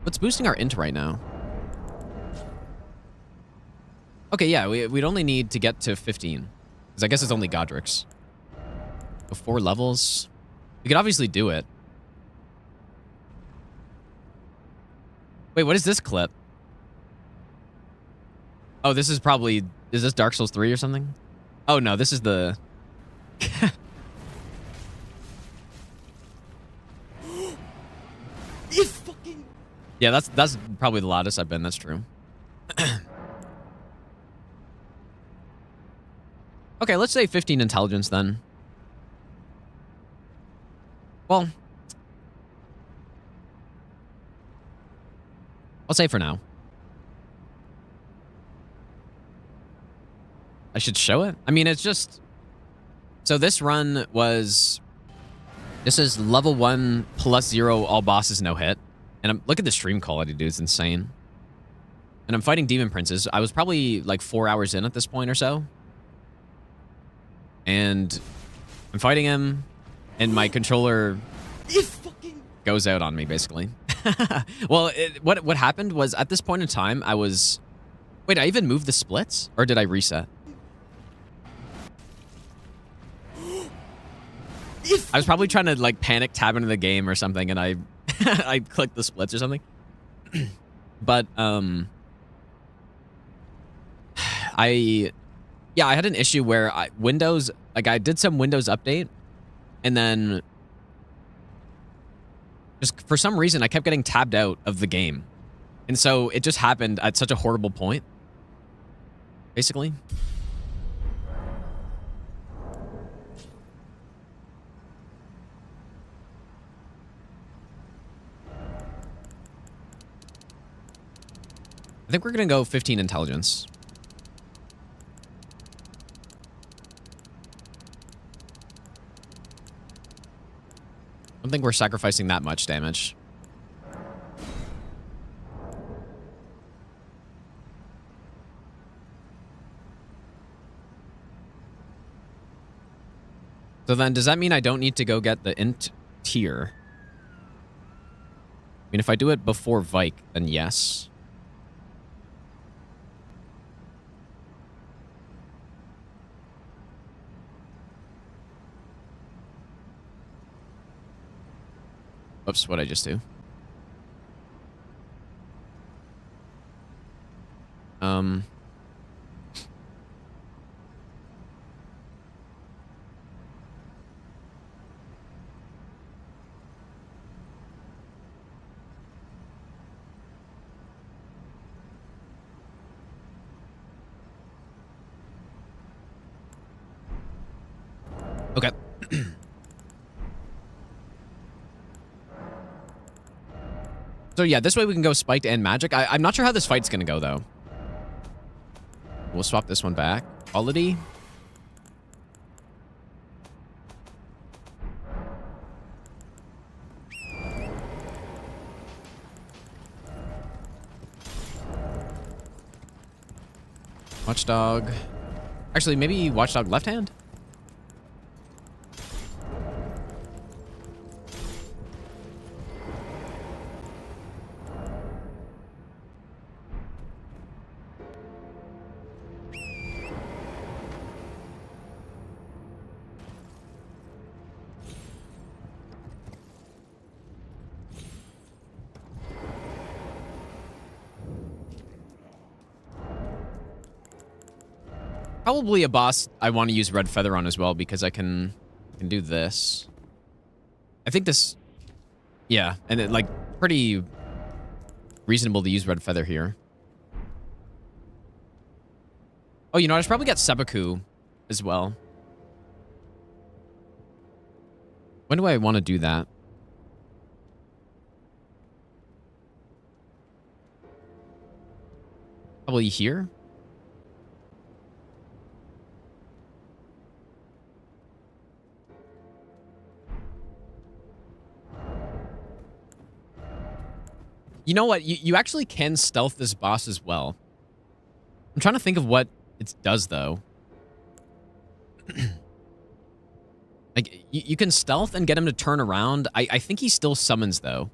What's boosting our int right now? Okay, yeah, we'd only need to get to 15. Because I guess it's only Godric's. So 4 levels. We could obviously do it. Wait, what is this clip? Oh, this is probably... Is this Dark Souls 3 or something? Oh, no, this is the... You fucking... Yeah, that's probably the loudest I've been. That's true. Okay, let's say 15 intelligence then. Well, I'll say for now. I should show it. I mean, it's just... So this run was... This is level 1 plus 0 all bosses no hit. And look at the stream quality, dude. It's insane. And I'm fighting demon princes. I was probably like 4 hours in at this point or so. And I'm fighting him. And my controller goes out on me, basically. Well, what happened was at this point in time, I was... Wait, I even moved the splits? Or did I reset? I was probably trying to like panic tab into the game or something, and I I clicked the splits or something. But I had an issue where Windows, like I did some Windows update, and then just for some reason I kept getting tabbed out of the game, and so it just happened at such a horrible point, basically. I think we're gonna go 15 intelligence. I don't think we're sacrificing that much damage. So then, does that mean I don't need to go get the int tier? I mean, if I do it before Vike, then yes. Oops, what'd I just do? Okay. So yeah, this way we can go spiked and magic. I'm not sure how this fight's gonna go though. We'll swap this one back. Quality. Watchdog. Actually, maybe Watchdog left hand? Probably a boss I want to use Red Feather on as well, because I can do this. I think this... Yeah, and it, like, pretty reasonable to use Red Feather here. Oh, you know, I should probably get Seppuku as well. When do I want to do that? Probably here? You know what? You actually can stealth this boss as well. I'm trying to think of what it does, though. Like, you can stealth and get him to turn around. I think he still summons, though.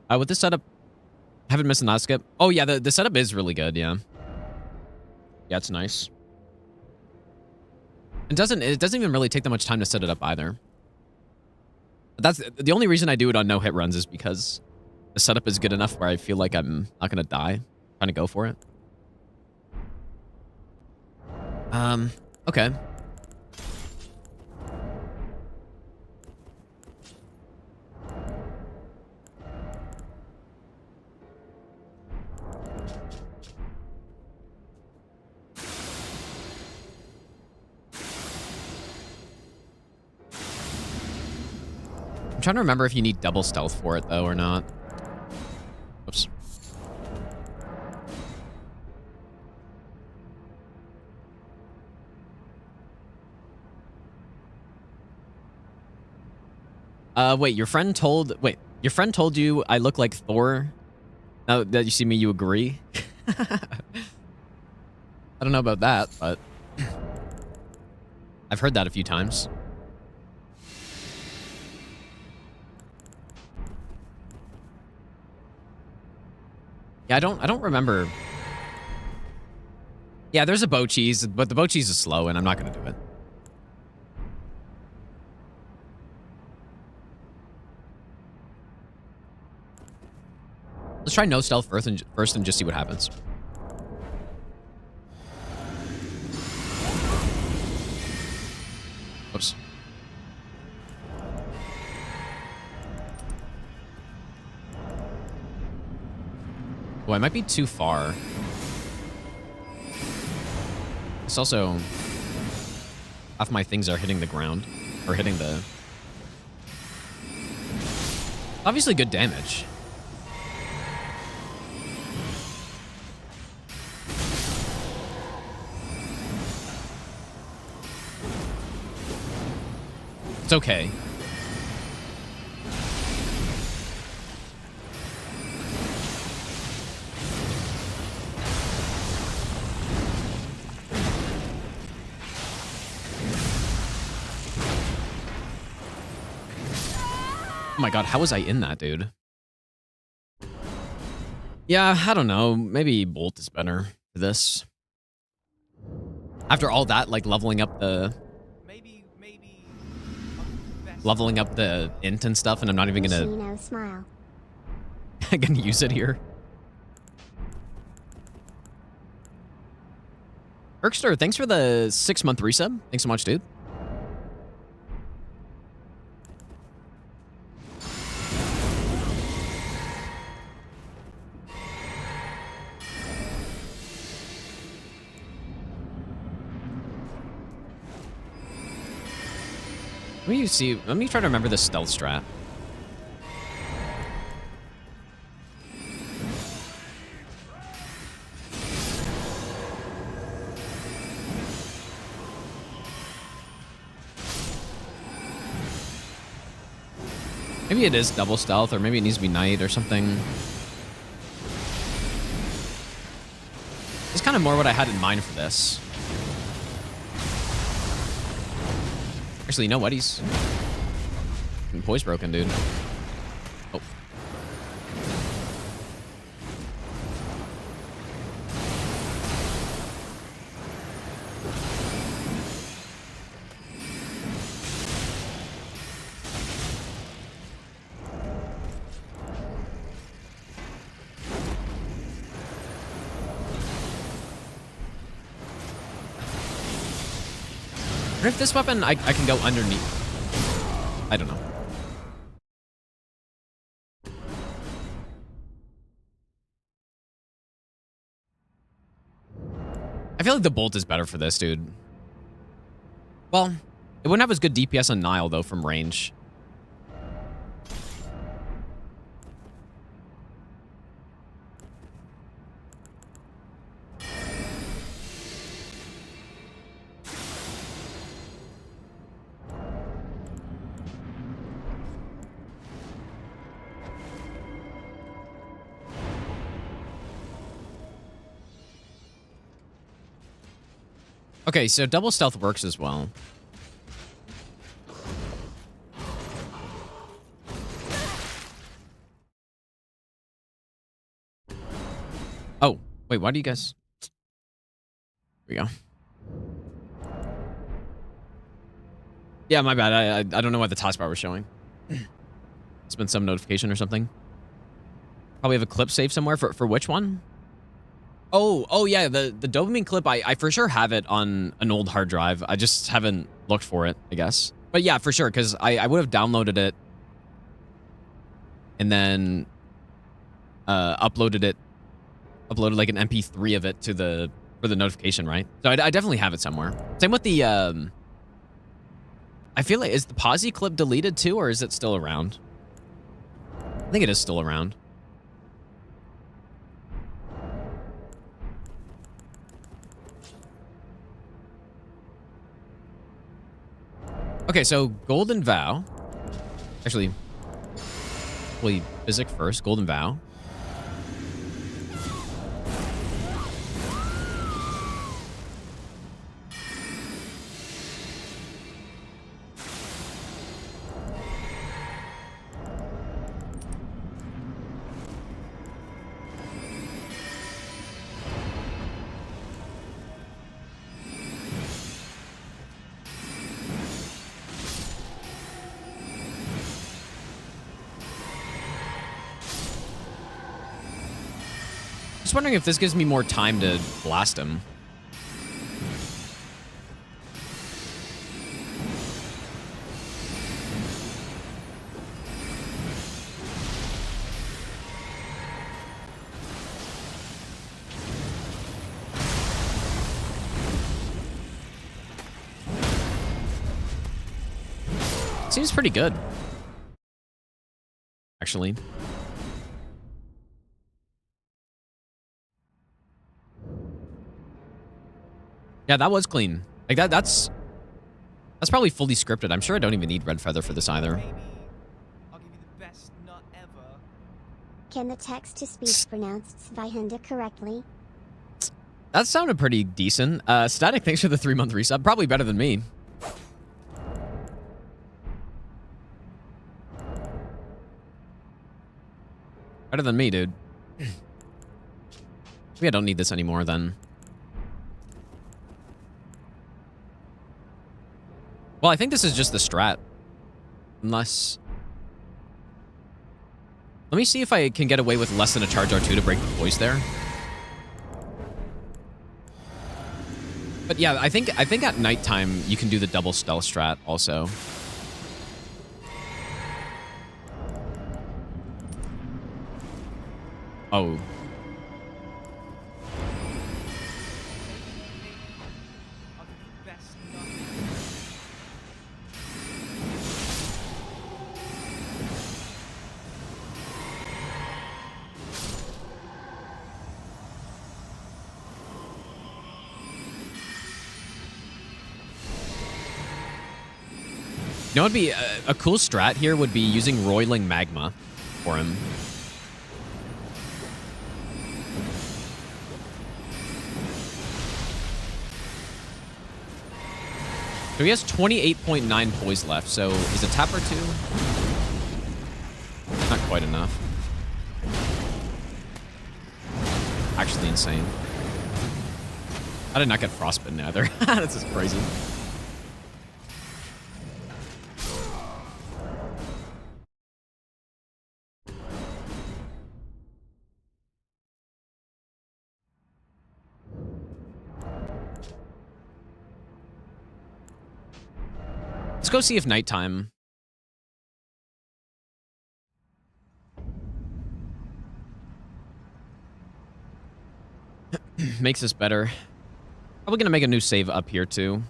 With this setup, haven't missed an odd skip. Oh, yeah, the setup is really good, yeah. Yeah, it's nice. It doesn't even really take that much time to set it up, either. That's the only reason I do it on no-hit runs is because the setup is good enough where I feel like I'm not going to die trying to go for it. Okay. I'm trying to remember if you need double stealth for it, though, or not. Oops. Wait, your friend told you I look like Thor? Now that you see me, you agree? I don't know about that, but I've heard that a few times. Yeah, I don't remember. Yeah, there's a bow cheese, but the bow cheese is slow, and I'm not gonna do it. Let's try no stealth first and just see what happens. Oops. Oh, I might be too far. It's also... half my things are hitting the ground. Or hitting the... Obviously good damage. It's okay. Oh my god, how was I in that, dude? Yeah, I don't know. Maybe Bolt is better for this. After all that, like leveling up the int and stuff, and I'm not even gonna Chino smile. gonna use it here. Erkster, thanks for the 6-month resub. Thanks so much, dude. Let me try to remember the stealth strat. Maybe it is double stealth, or maybe it needs to be night or something. It's kind of more what I had in mind for this. Actually, you know what? He's... poise broken, dude. Oh. What if this weapon, I can go underneath? I don't know. I feel like the bolt is better for this, dude. Well, it wouldn't have as good DPS on Nile, though, from range. Okay, so double stealth works as well. Oh, wait, why do you guys... Here we go. Yeah, my bad. I don't know why the taskbar was showing. It's been some notification or something. Probably have a clip saved somewhere for which one? Oh yeah, the dopamine clip, I for sure have it on an old hard drive. I just haven't looked for it, I guess. But yeah, for sure, because I would have downloaded it and then uploaded like an MP3 of it to for the notification, right? So I definitely have it somewhere. Same with the I I feel like, is the Posy clip deleted too, or is it still around? I think it is still around. Okay, so Golden Vow. Actually, wait, Physic first. Golden Vow. Just wondering if this gives me more time to blast him. Seems pretty good, actually. Yeah, that was clean. Like that's probably fully scripted. I'm sure I don't even need Red Feather for this either. Maybe I'll give you the best nut ever. Can the text-to-speech pronounce Svihunda correctly? That sounded pretty decent. Static, thanks for the 3-month resub. Probably better than me. Better than me, dude. Maybe I don't need this anymore then. Well, I think this is just the strat. Unless... Let me see if I can get away with less than a charge R2 to break the voice there. But yeah, I think at nighttime you can do the double stealth strat also. Oh. I'll give you the best nut ever. You know what would be a cool strat here would be using Roiling Magma for him. So he has 28.9 poise left, so is a tap or two? Not quite enough. Actually insane. I did not get frostbitten either. This is crazy. Let's go see if nighttime makes this better. Probably gonna make a new save up here too.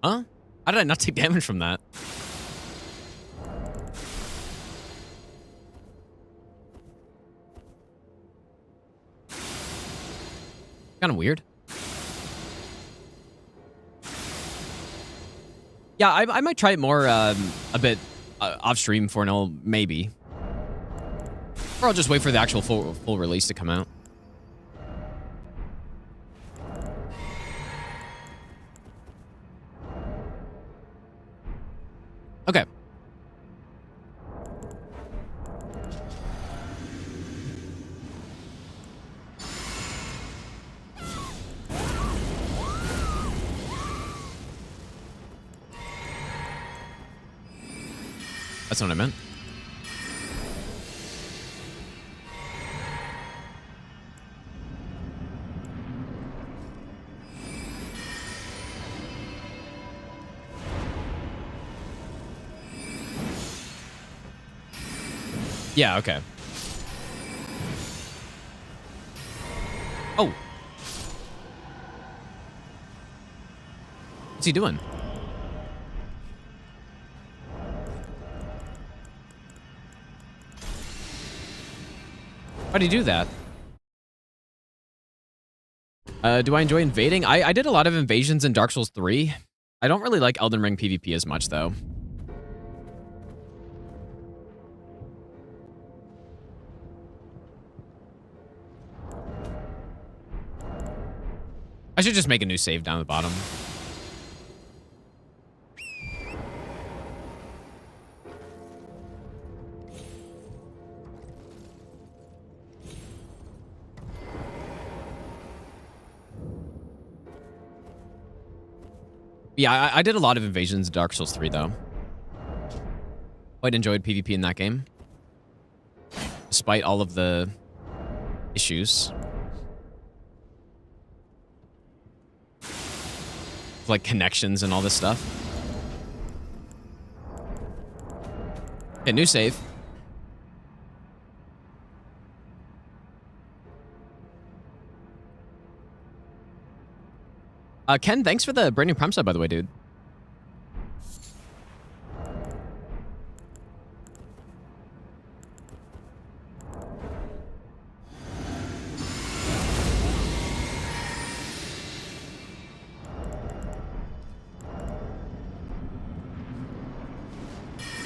Huh? How did I not take damage from that? Kind of weird. Yeah, I might try it more a bit off stream for now, maybe. Or I'll just wait for the actual full release to come out. Okay. That's what I meant. Yeah, okay. Oh. What's he doing? Why'd he do that? Do I enjoy invading? I did a lot of invasions in Dark Souls 3. I don't really like Elden Ring PvP as much, though. I should just make a new save down the bottom. Yeah, I did a lot of invasions in Dark Souls 3, though. Quite enjoyed PvP in that game. Despite all of the issues. Like connections and all this stuff. Okay, new save. Ken, thanks for the brand new Prime sub, by the way, dude.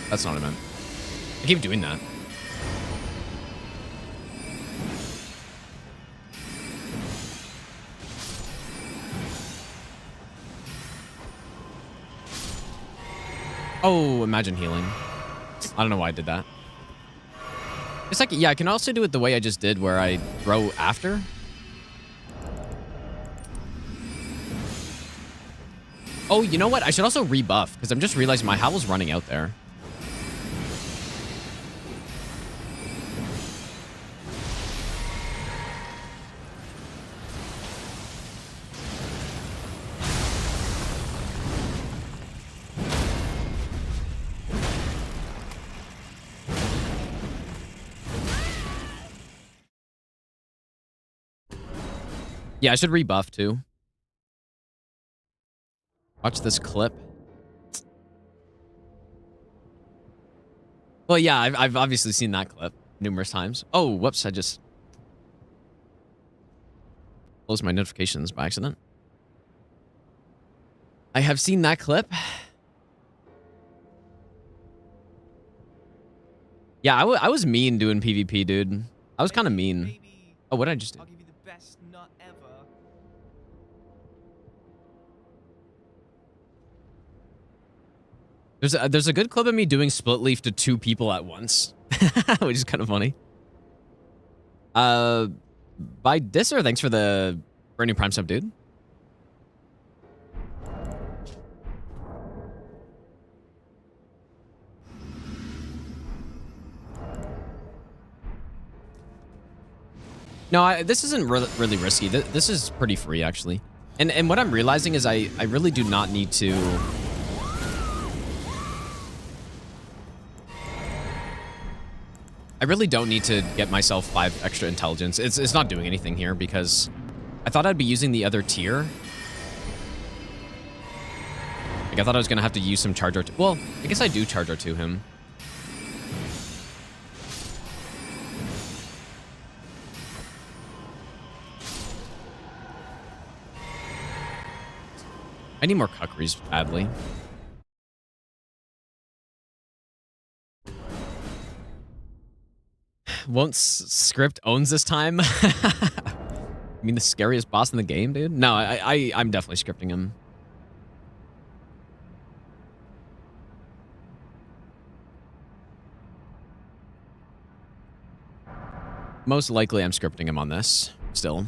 That's not what I meant. I keep doing that. Oh, imagine healing. I don't know why I did that. It's like, yeah, I can also do it the way I just did where I throw after. Oh, you know what? I should also rebuff because I'm just realizing my Howl's running out there. Yeah, I should rebuff too. Watch this clip. Well, yeah, I've obviously seen that clip numerous times. Oh, whoops, I just closed my notifications by accident. I have seen that clip. Yeah, I was mean doing PvP, dude. I was kind of mean. Maybe Oh, what did I just do? I'll give you the best nut ever. There's a good clip of me doing split leaf to 2 people at once, which is kind of funny. By Disser, thanks for the brand new Prime sub, dude. No, this isn't really risky. This is pretty free, actually. And what I'm realizing is I really do not need to... I really don't need to get myself 5 extra intelligence. It's not doing anything here because I thought I'd be using the other tier. Like, I thought I was going to have to use some charge R2. Well, I guess I do charge R2 him. I need more cuckeries badly. Won't script owns this time? You mean the scariest boss in the game, dude? No, I'm definitely scripting him. Most likely I'm scripting him on this, still.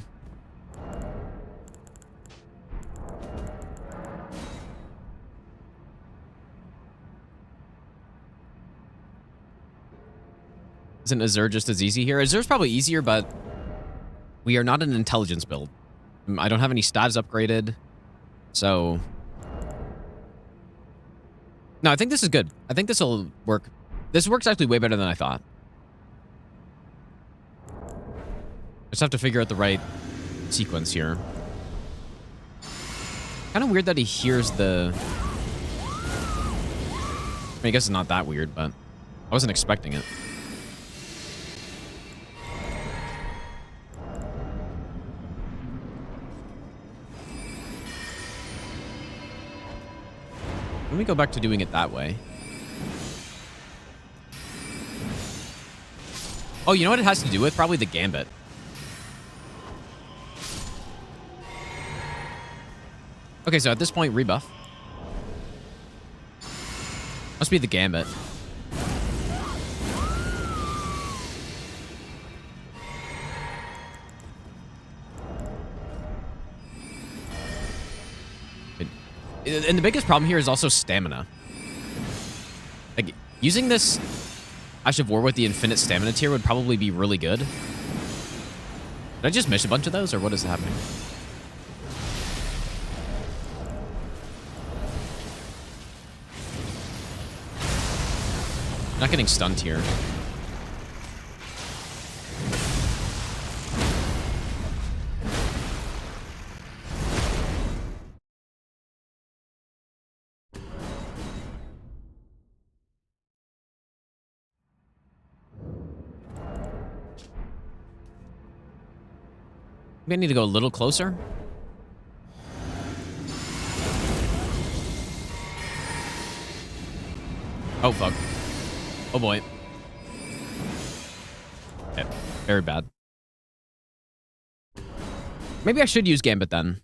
Isn't Azure just as easy here? Azure's probably easier, but we are not an intelligence build. I don't have any stats upgraded, so... No, I think this is good. I think this will work. This works actually way better than I thought. Just have to figure out the right sequence here. Kind of weird that he hears the... I mean, I guess it's not that weird, but I wasn't expecting it. Let me go back to doing it that way. Oh, you know what it has to do with? Probably the gambit. Okay, so at this point, rebuff. Must be the gambit. And the biggest problem here is also stamina. Like, using this Ash of War with the infinite stamina tier would probably be really good. Did I just miss a bunch of those, or what is happening? Not getting stunned here. Maybe I need to go a little closer. Oh, fuck. Oh, boy. Okay. Very bad. Maybe I should use Gambit then.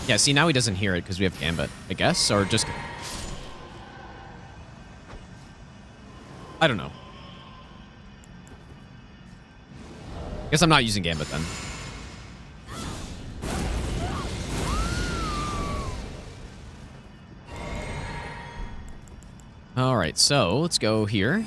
Yeah, see, now he doesn't hear it because we have Gambit, I guess, or just... I don't know. Guess I'm not using Gambit then. Alright, so let's go here.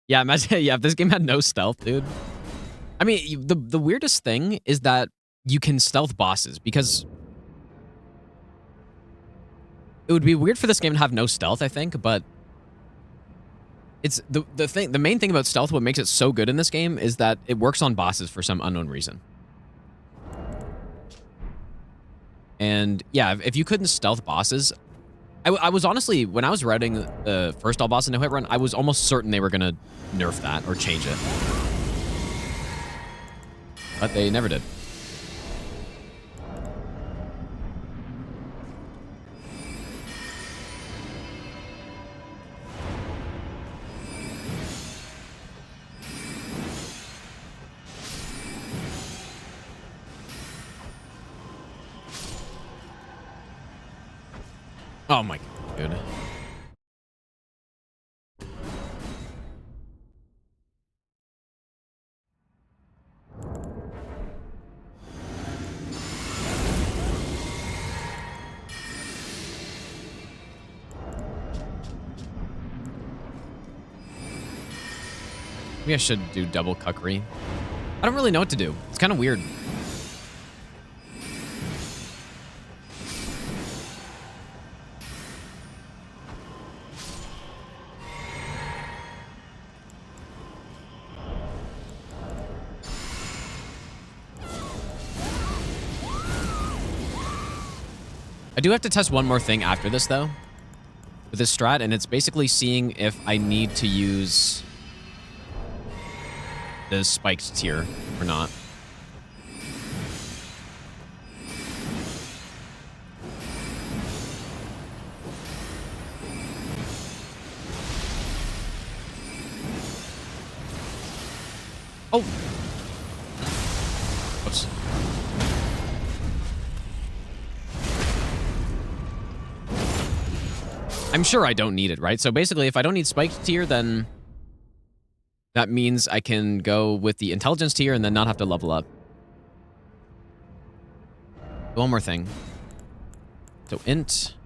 Yeah, imagine, yeah, if this game had no stealth, dude. I mean, the weirdest thing is that you can stealth bosses, because it would be weird for this game to have no stealth, I think, but it's the main thing about stealth, what makes it so good in this game, is that it works on bosses for some unknown reason. And yeah, if you couldn't stealth bosses, I was honestly, when I was writing the first all boss in No Hit Run, I was almost certain they were gonna nerf that or change it. But they never did. Oh my god, dude. Maybe I should do double cuckery. I don't really know what to do. It's kind of weird. I do have to test one more thing after this, though, with this strat, and it's basically seeing if I need to use the spiked tier or not. Oh. Whoops. I'm sure I don't need it, right? So basically, if I don't need spiked tier, then that means I can go with the intelligence tier and then not have to level up. One more thing. So int.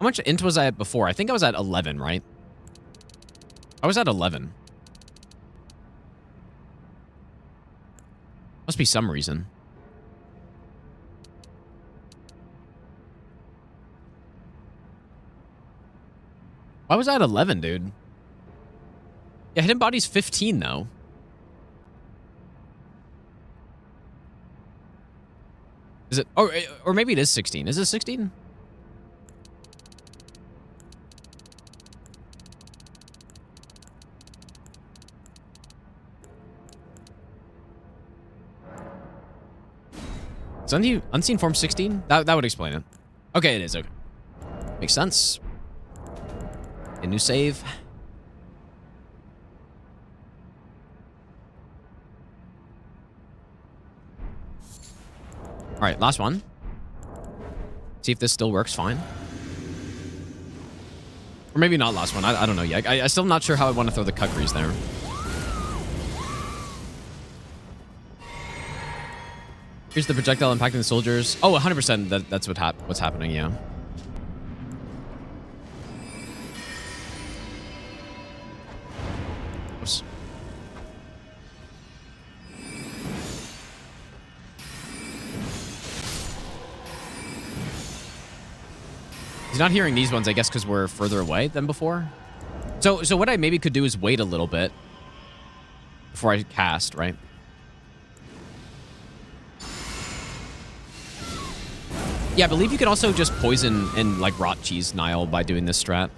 How much int was I at before? I think I was at 11, right? I was at 11. Must be some reason. Why was I at 11, dude? Yeah, hidden body's 15, though. Is it? Or maybe it is 16. Is it 16? Is unseen form 16? That would explain it. Okay, it is. Okay. Makes sense. A new save. All right, last one. See if this still works fine. Or maybe not last one. I don't know yet. I still not sure how I want to throw the cuckeries there. Here's the projectile impacting the soldiers. Oh, 100%. That's what's happening, yeah. Oops. He's not hearing these ones, I guess, because we're further away than before. So what I maybe could do is wait a little bit before I cast, right? Yeah, I believe you can also just poison and, like, rot cheese Nile by doing this strat.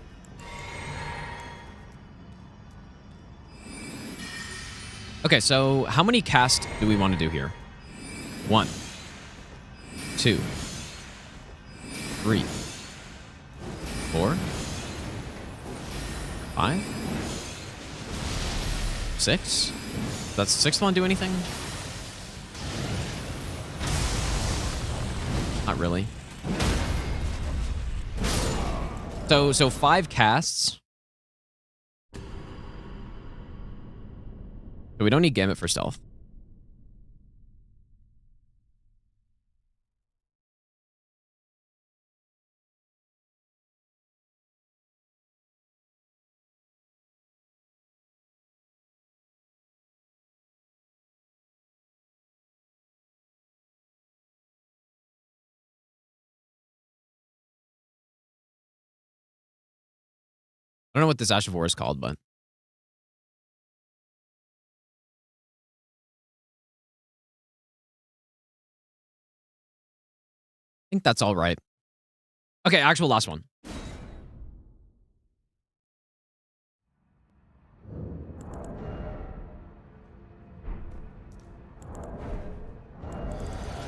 Okay, so how many cast do we want to do here? 1, 2, 3, 4, 5, 6. Does the sixth one do anything? Not really. So 5 casts. So we don't need Gambit for stealth. I don't know what this Ash of War is called, but I think that's all right. Okay, actual last one.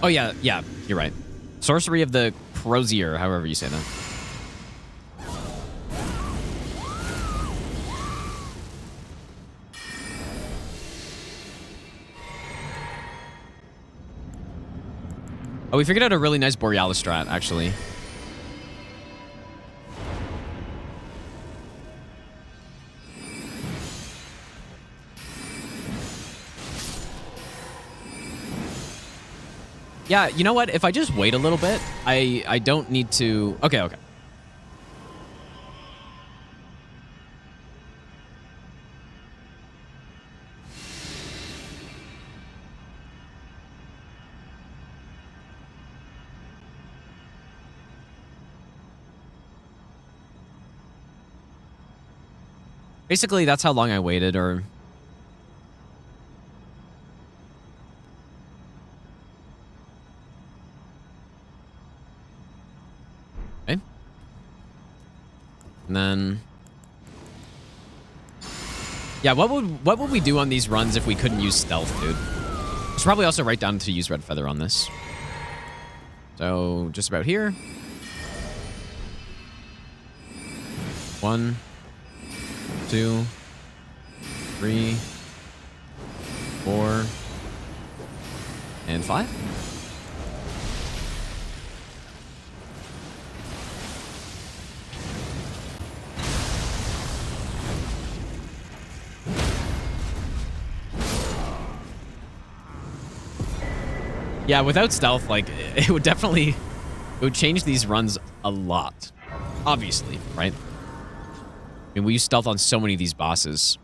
Oh, yeah, you're right. Sorcery of the Crozier, however you say that. Oh, we figured out a really nice Borealis strat, actually. Yeah, you know what? If I just wait a little bit, I don't need to... Okay, okay. Basically, that's how long I waited, or... Okay. And then... Yeah, what would we do on these runs if we couldn't use stealth, dude? Should probably also write down to use red feather on this. So, just about here. 1, 2, 3, 4, and 5. Yeah, without stealth, like, it would definitely... It would change these runs a lot. Obviously, right? I mean, we use stealth on so many of these bosses.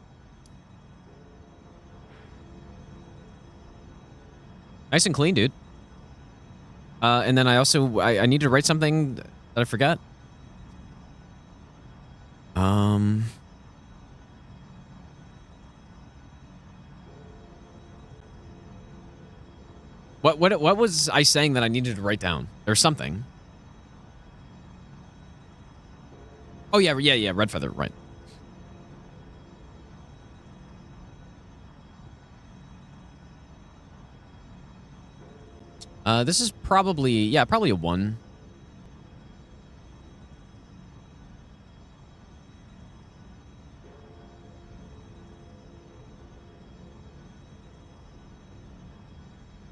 Nice and clean, dude. And then I also... I need to write something that I forgot. What was I saying that I needed to write down? There's something. Oh, yeah, red feather, right. This is probably, yeah, probably a 1.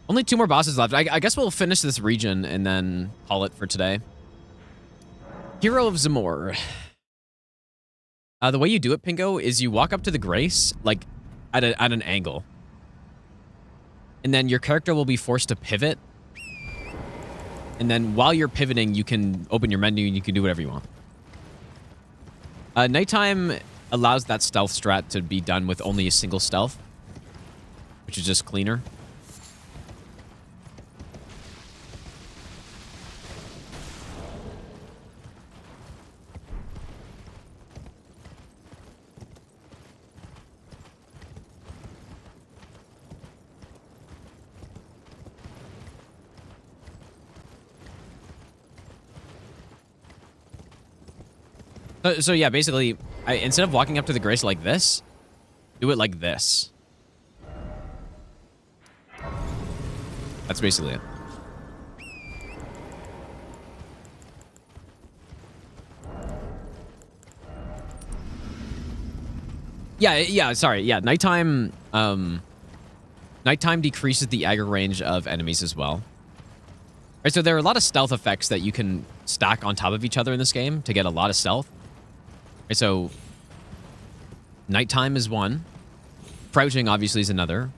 Only 2 more bosses left. I guess we'll finish this region and then call it for today. Hero of Zamor. The way you do it, Pingo, is you walk up to the Grace, like, at an angle. And then your character will be forced to pivot. And then while you're pivoting, you can open your menu and you can do whatever you want. Nighttime allows that stealth strat to be done with only a single stealth, which is just cleaner. So yeah, basically, instead of walking up to the Grace like this, do it like this. That's basically it. Yeah, sorry. Yeah, nighttime decreases the aggro range of enemies as well. Right, so there are a lot of stealth effects that you can stack on top of each other in this game to get a lot of stealth. Right, so nighttime is one. Crouching obviously is another.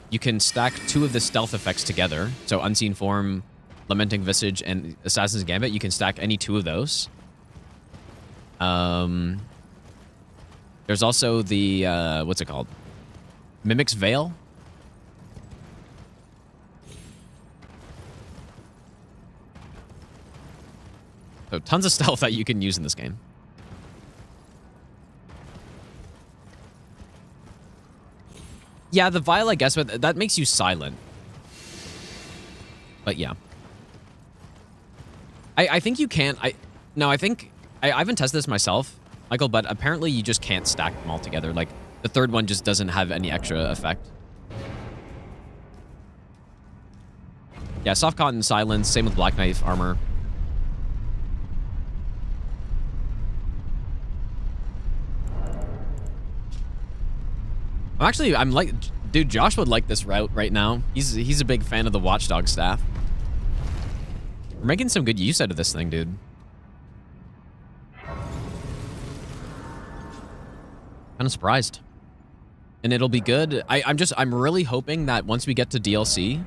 You can stack 2 of the stealth effects together. So Unseen Form, Lamenting Visage, and Assassin's Gambit. You can stack any 2 of those. There's also the, what's it called? Mimic's Veil. So tons of stealth that you can use in this game. Yeah, the vial, I guess, but that makes you silent. But yeah. I think you can't... No, I think... I haven't tested this myself, Michael, but apparently you just can't stack them all together. Like, the third one just doesn't have any extra effect. Yeah, Soft Cotton, Silence, same with Black Knife, Armor. I'm like, dude, Josh would like this route right now. He's a big fan of the Watchdog staff. We're making some good use out of this thing, dude. Kind of surprised. And it'll be good. I'm really hoping that once we get to DLC,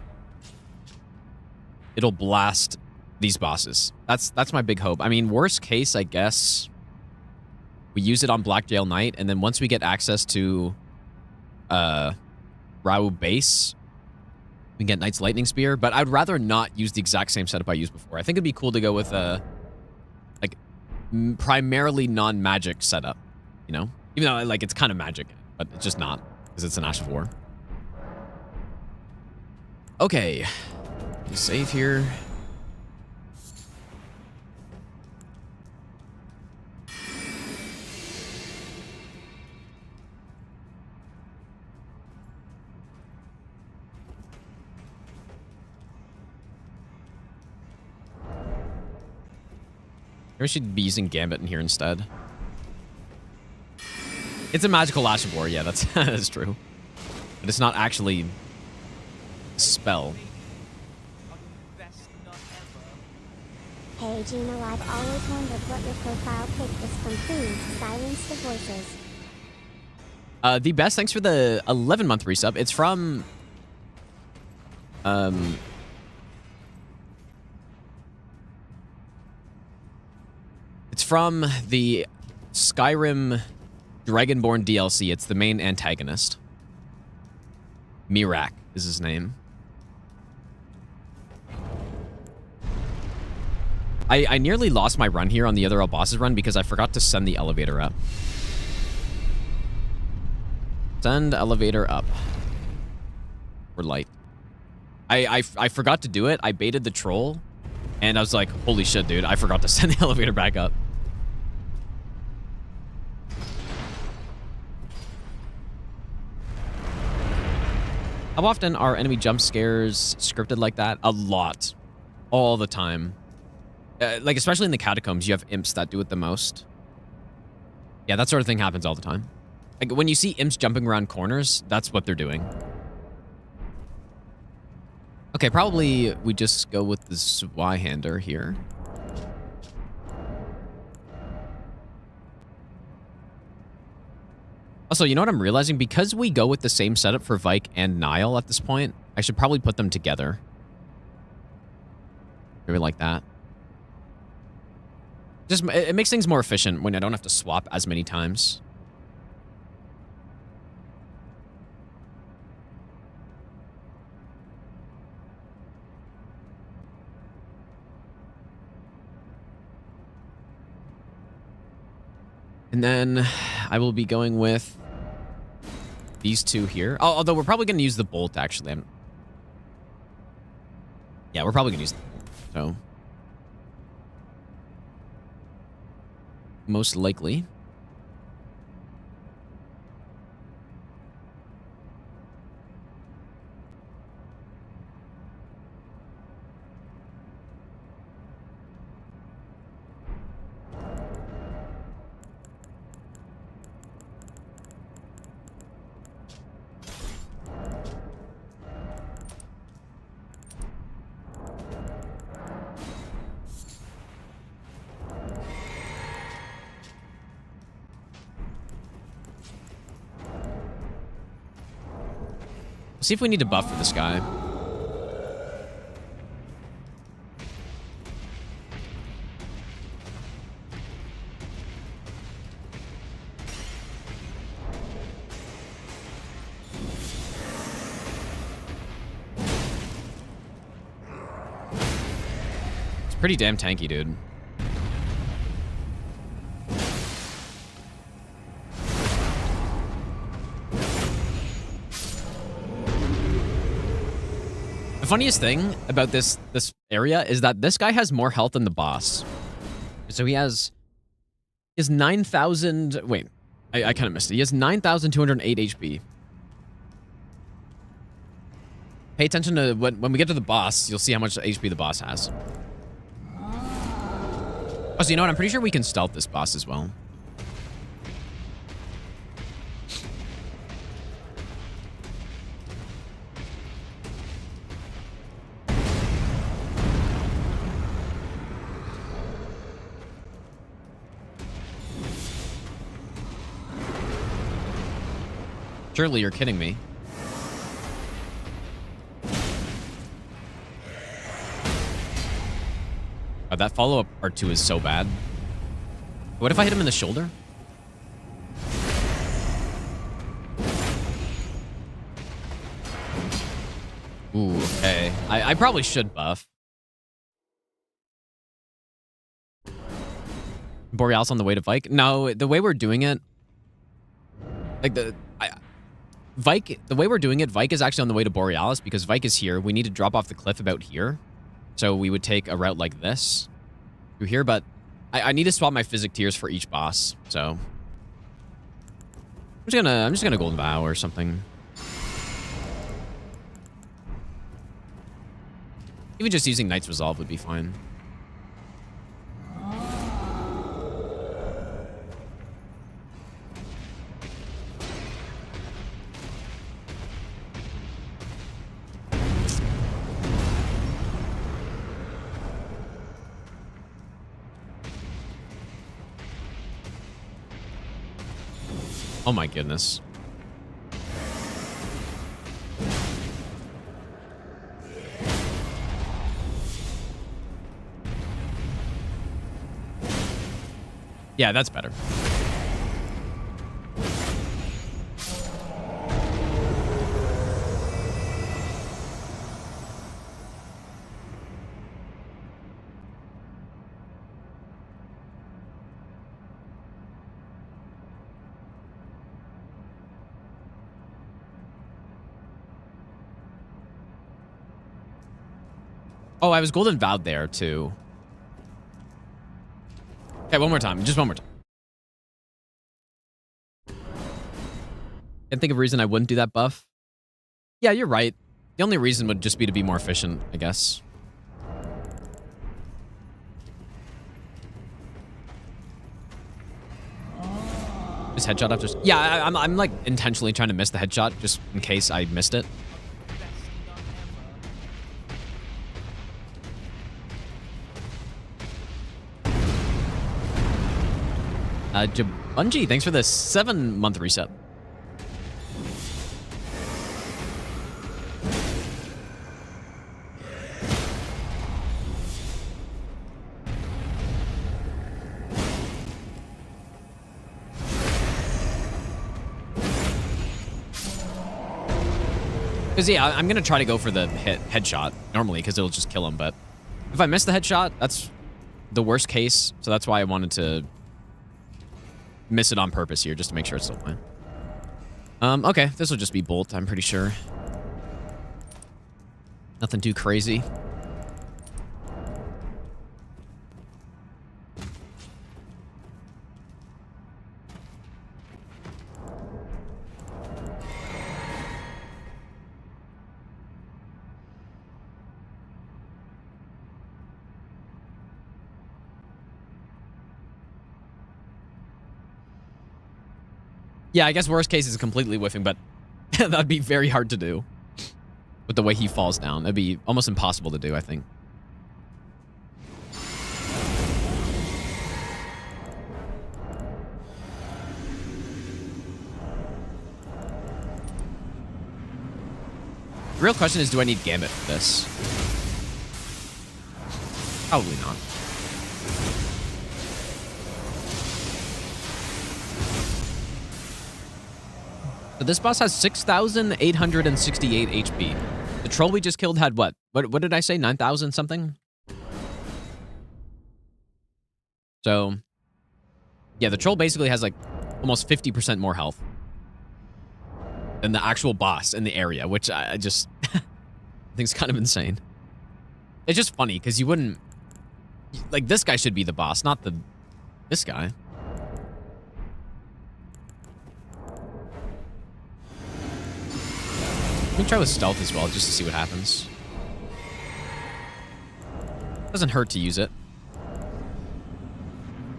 it'll blast these bosses. That's my big hope. I mean, worst case, I guess, we use it on Blackjail Knight, and then once we get access to Rao base, we can get Knight's Lightning Spear, but I'd rather not use the exact same setup I used before. I think it'd be cool to go with a like primarily non-magic setup, you know? Even though like it's kind of magic, but it's just not, because it's an Ash of War. Okay. Save here. Maybe we should be using Gambit in here instead. It's a magical Ash of War, yeah, that's true. But it's not actually a spell. Hey Gina, I've always wondered what your profile pic is from. Please silence the voices. The best, thanks for the 11-month resub. It's from it's from the Skyrim Dragonborn DLC. It's the main antagonist. Mirak is his name. I nearly lost my run here on the other bosses run because I forgot to send the elevator up. Send elevator up. We're light. I forgot to do it. I baited the troll, and I was like, holy shit, dude. I forgot to send the elevator back up. How often are enemy jump scares scripted like that? A lot. All the time. Like, especially in the catacombs, you have imps that do it the most. Yeah, that sort of thing happens all the time. Like, when you see imps jumping around corners, that's what they're doing. Okay, probably we just go with the Zweihander here. Also, you know what I'm realizing? Because we go with the same setup for Vike and Nile at this point, I should probably put them together. Maybe like that. Just, it makes things more efficient when I don't have to swap as many times. And then I will be going with these two here. Oh, although we're probably going to use the bolt, actually. Yeah, we're probably going to use the bolt. So, most likely. See if we need to buff for this guy. It's pretty damn tanky, dude. The funniest thing about this area is that this guy has more health than the boss. So he has 9,000. Wait, I kind of missed it. He has 9,208 HP. Pay attention to when we get to the boss, you'll see how much HP the boss has. Oh, so you know what? I'm pretty sure we can stealth this boss as well. Surely you're kidding me. Oh, that follow-up R2 is so bad. What if I hit him in the shoulder? Ooh, okay. I probably should buff. Borealis on the way to Vike? No, the way we're doing it... Like, Vike, the way we're doing it, Vike is actually on the way to Borealis because Vike is here. We need to drop off the cliff about here. So we would take a route like this through here, but I need to swap my physic tiers for each boss. So I'm just gonna Golden Vow or something. Even just using Knight's Resolve would be fine. Oh my goodness. Yeah, that's better. Oh, I was Golden Vowed there, too. Okay, one more time. Just one more time. Can't think of a reason I wouldn't do that buff. Yeah, you're right. The only reason would just be to be more efficient, I guess. Just headshot after... Yeah, I'm like intentionally trying to miss the headshot just in case I missed it. Bungie, thanks for the 7-month reset. Because, yeah, I'm going to try to go for the headshot normally because it'll just kill him. But if I miss the headshot, that's the worst case. So that's why I wanted to miss it on purpose here just to make sure it's still fine. Okay, this will just be Bolt, I'm pretty sure. Nothing too crazy. Yeah, I guess worst case is completely whiffing, but that'd be very hard to do. With the way he falls down. That'd be almost impossible to do, I think. The real question is, do I need Gambit for this? Probably not. So this boss has 6,868 HP. The troll we just killed had what? What did I say? 9,000 something? So, yeah, the troll basically has like almost 50% more health than the actual boss in the area, which I just I think is kind of insane. It's just funny because you wouldn't... Like, this guy should be the boss, not this guy. Let me try with stealth as well, just to see what happens. Doesn't hurt to use it.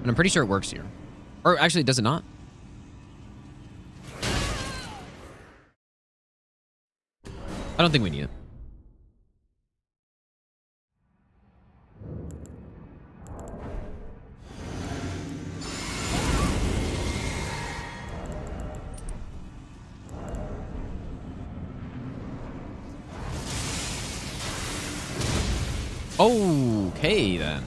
And I'm pretty sure it works here. Or actually, does it not? I don't think we need it. Okay, then.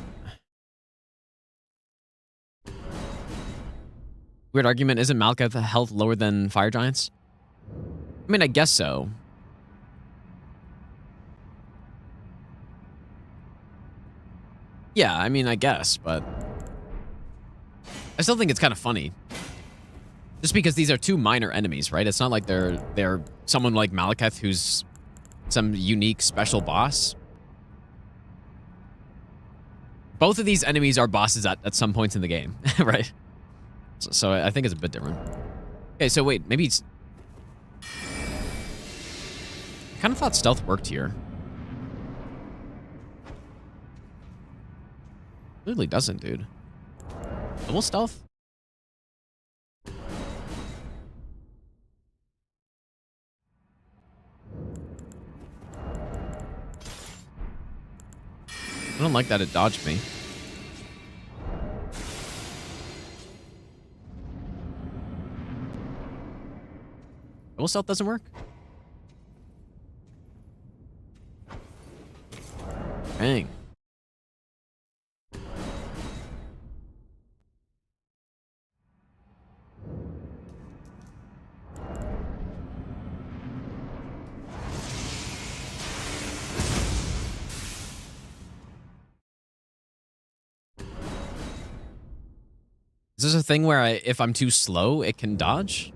Weird argument. Isn't Malkath health lower than fire giants? I mean, I guess so. Yeah, I mean, I guess, but I still think it's kind of funny. Just because these are two minor enemies, right? It's not like they're someone like Malakath who's some unique special boss. Both of these enemies are bosses at some points in the game, right? So I think it's a bit different. Okay, so wait, maybe it's... I kind of thought stealth worked here. Clearly doesn't, dude. Double stealth? I don't like that it dodged me. Double stealth doesn't work? Dang. Is this a thing where if I'm too slow, it can dodge?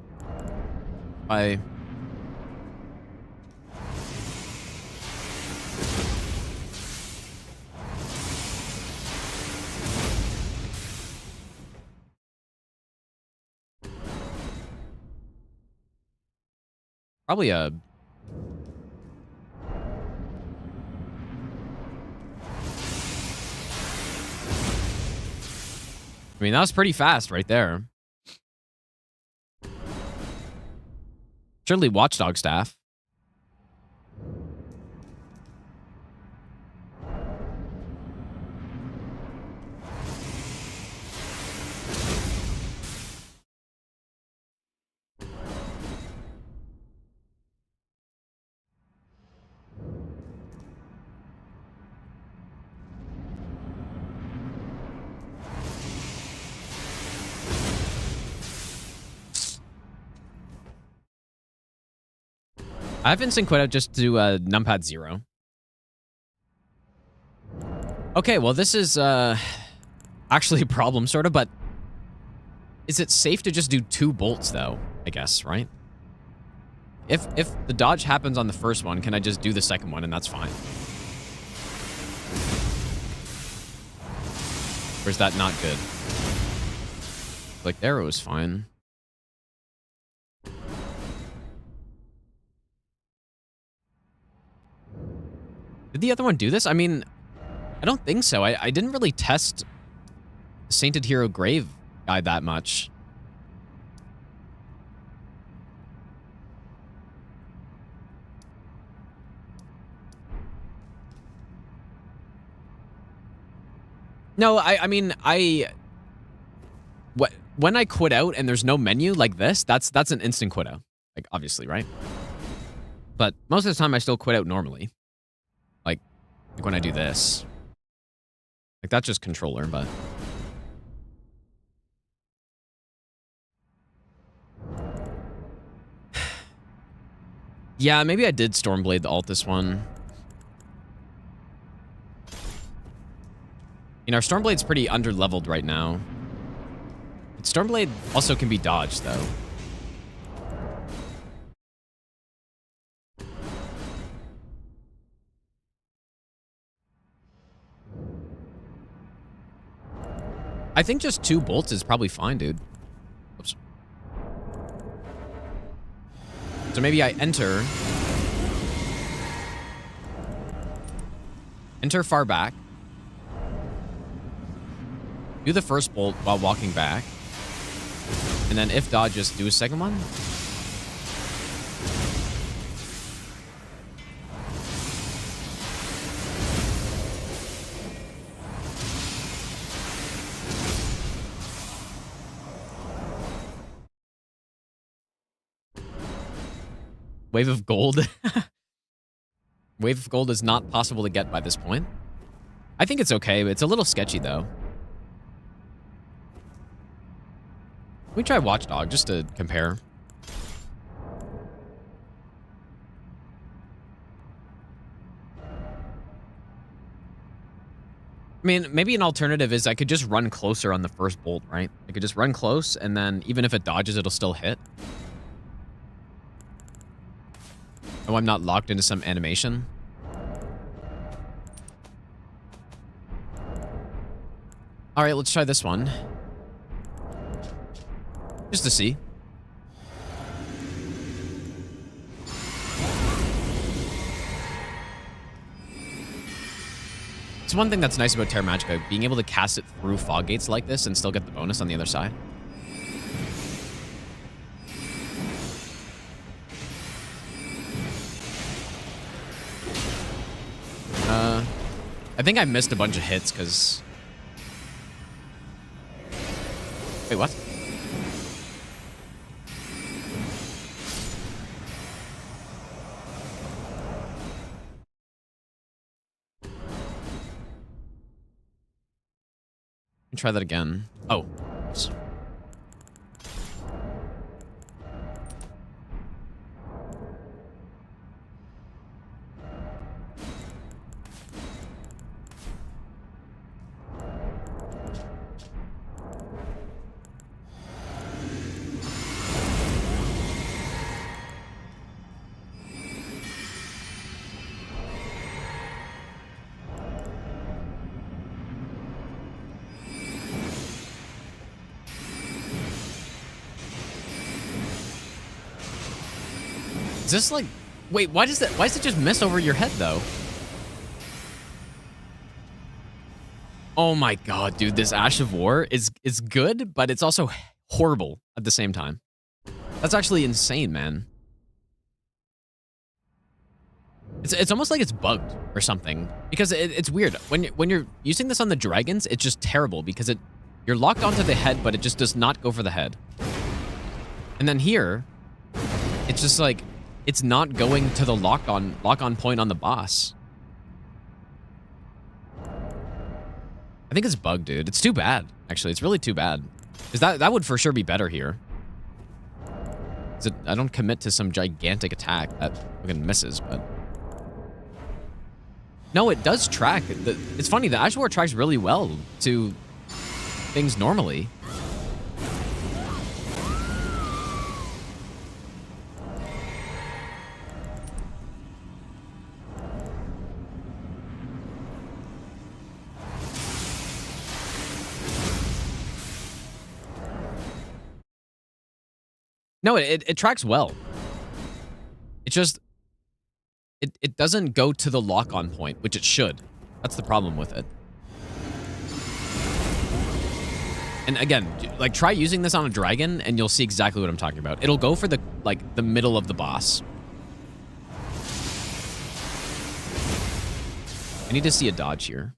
Probably a... I mean, that was pretty fast right there. Surely Watchdog staff. I have instant quit out just to numpad 0. Okay, well, this is actually a problem, sort of, but is it safe to just do 2 bolts, though? I guess, right? If the dodge happens on the first one, can I just do the second one, and that's fine? Or is that not good? Like, there it was fine. Did the other one do this? I mean, I don't think so. I didn't really test Sainted Hero Grave guy that much. No, I mean, when I quit out and there's no menu like this, that's an instant quit out. Like, obviously, right? But most of the time, I still quit out normally. Like when I do this. Like, that's just controller, but... Yeah, maybe I did Stormblade the alt this one. You know, our Stormblade's pretty under-leveled right now. But Stormblade also can be dodged, though. I think just 2 bolts is probably fine, dude. Oops. So maybe I enter far back. Do the first bolt while walking back. And then if dodge, just do a second one. Wave of Gold. Wave of Gold is not possible to get by this point. I think it's okay. It's a little sketchy, though. Let me try Watchdog just to compare. I mean, maybe an alternative is I could just run closer on the first bolt, right? I could just run close, and then even if it dodges, it'll still hit. Oh, I'm not locked into some animation. All right, let's try this one. Just to see. It's one thing that's nice about Terra Magica, being able to cast it through fog gates like this and still get the bonus on the other side. I think I missed a bunch of hits because... Wait, what? Let me try that again. Oh. Oops. Is this like... Wait, why does it just miss over your head, though? Oh my god, dude. This Ash of War is good, but it's also horrible at the same time. That's actually insane, man. It's almost like it's bugged or something. Because it's weird. When you're using this on the dragons, it's just terrible because you're locked onto the head, but it just does not go for the head. And then here, it's just like... It's not going to the lock-on point on the boss. I think it's bugged, dude. It's too bad, actually. It's really too bad. Because that would for sure be better here. I don't commit to some gigantic attack that fucking misses, but... No, it does track. It's funny, the Ash of War tracks really well to things normally. No, it tracks well. It just... It doesn't go to the lock-on point, which it should. That's the problem with it. And again, like, try using this on a dragon, and you'll see exactly what I'm talking about. It'll go for the middle of the boss. I need to see a dodge here.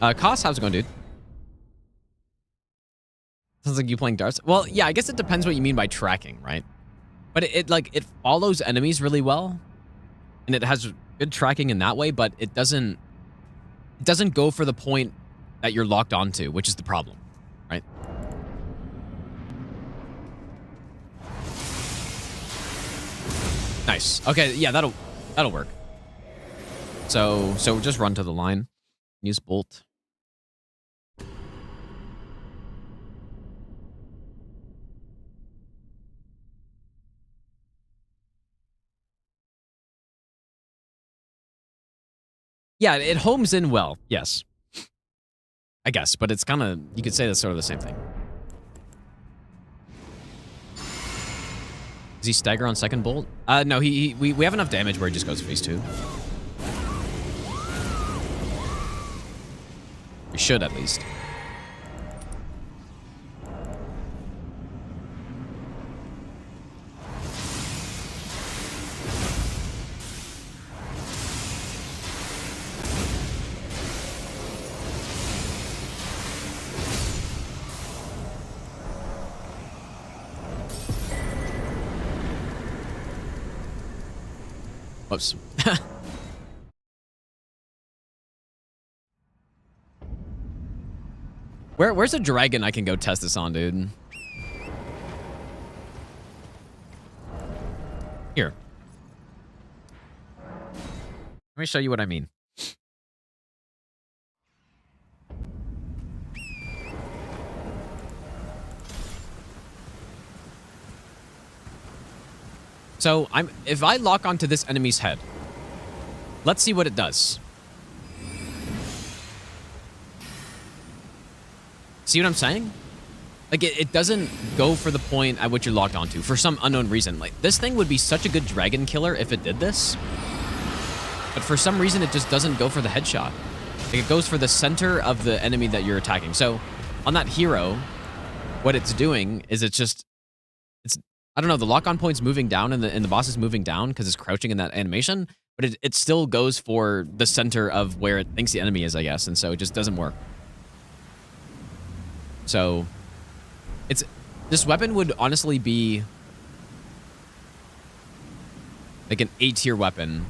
Koss, how's it going, dude? Sounds like you playing darts. Well, yeah, I guess it depends what you mean by tracking, right? But it follows enemies really well, and it has good tracking in that way. But it doesn't go for the point that you're locked onto, which is the problem, right? Nice. Okay, yeah, that'll work. So just run to the line. Use bolt. Yeah, it homes in well, yes. I guess, but it's kind of, you could say that's sort of the same thing. Does he stagger on second bolt? No, we have enough damage where he just goes phase 2. We should, at least. Whoops. Where's a dragon I can go test this on, dude? Here. Let me show you what I mean. So if I lock onto this enemy's head, let's see what it does. See what I'm saying? Like, it doesn't go for the point at which you're locked onto for some unknown reason. Like, this thing would be such a good dragon killer if it did this. But for some reason, it just doesn't go for the headshot. Like, it goes for the center of the enemy that you're attacking. So, on that hero, what it's doing is it's I don't know, the lock-on point's moving down and the boss is moving down because it's crouching in that animation, but it still goes for the center of where it thinks the enemy is, I guess, and so it just doesn't work. So, this weapon would honestly be like an A-tier weapon.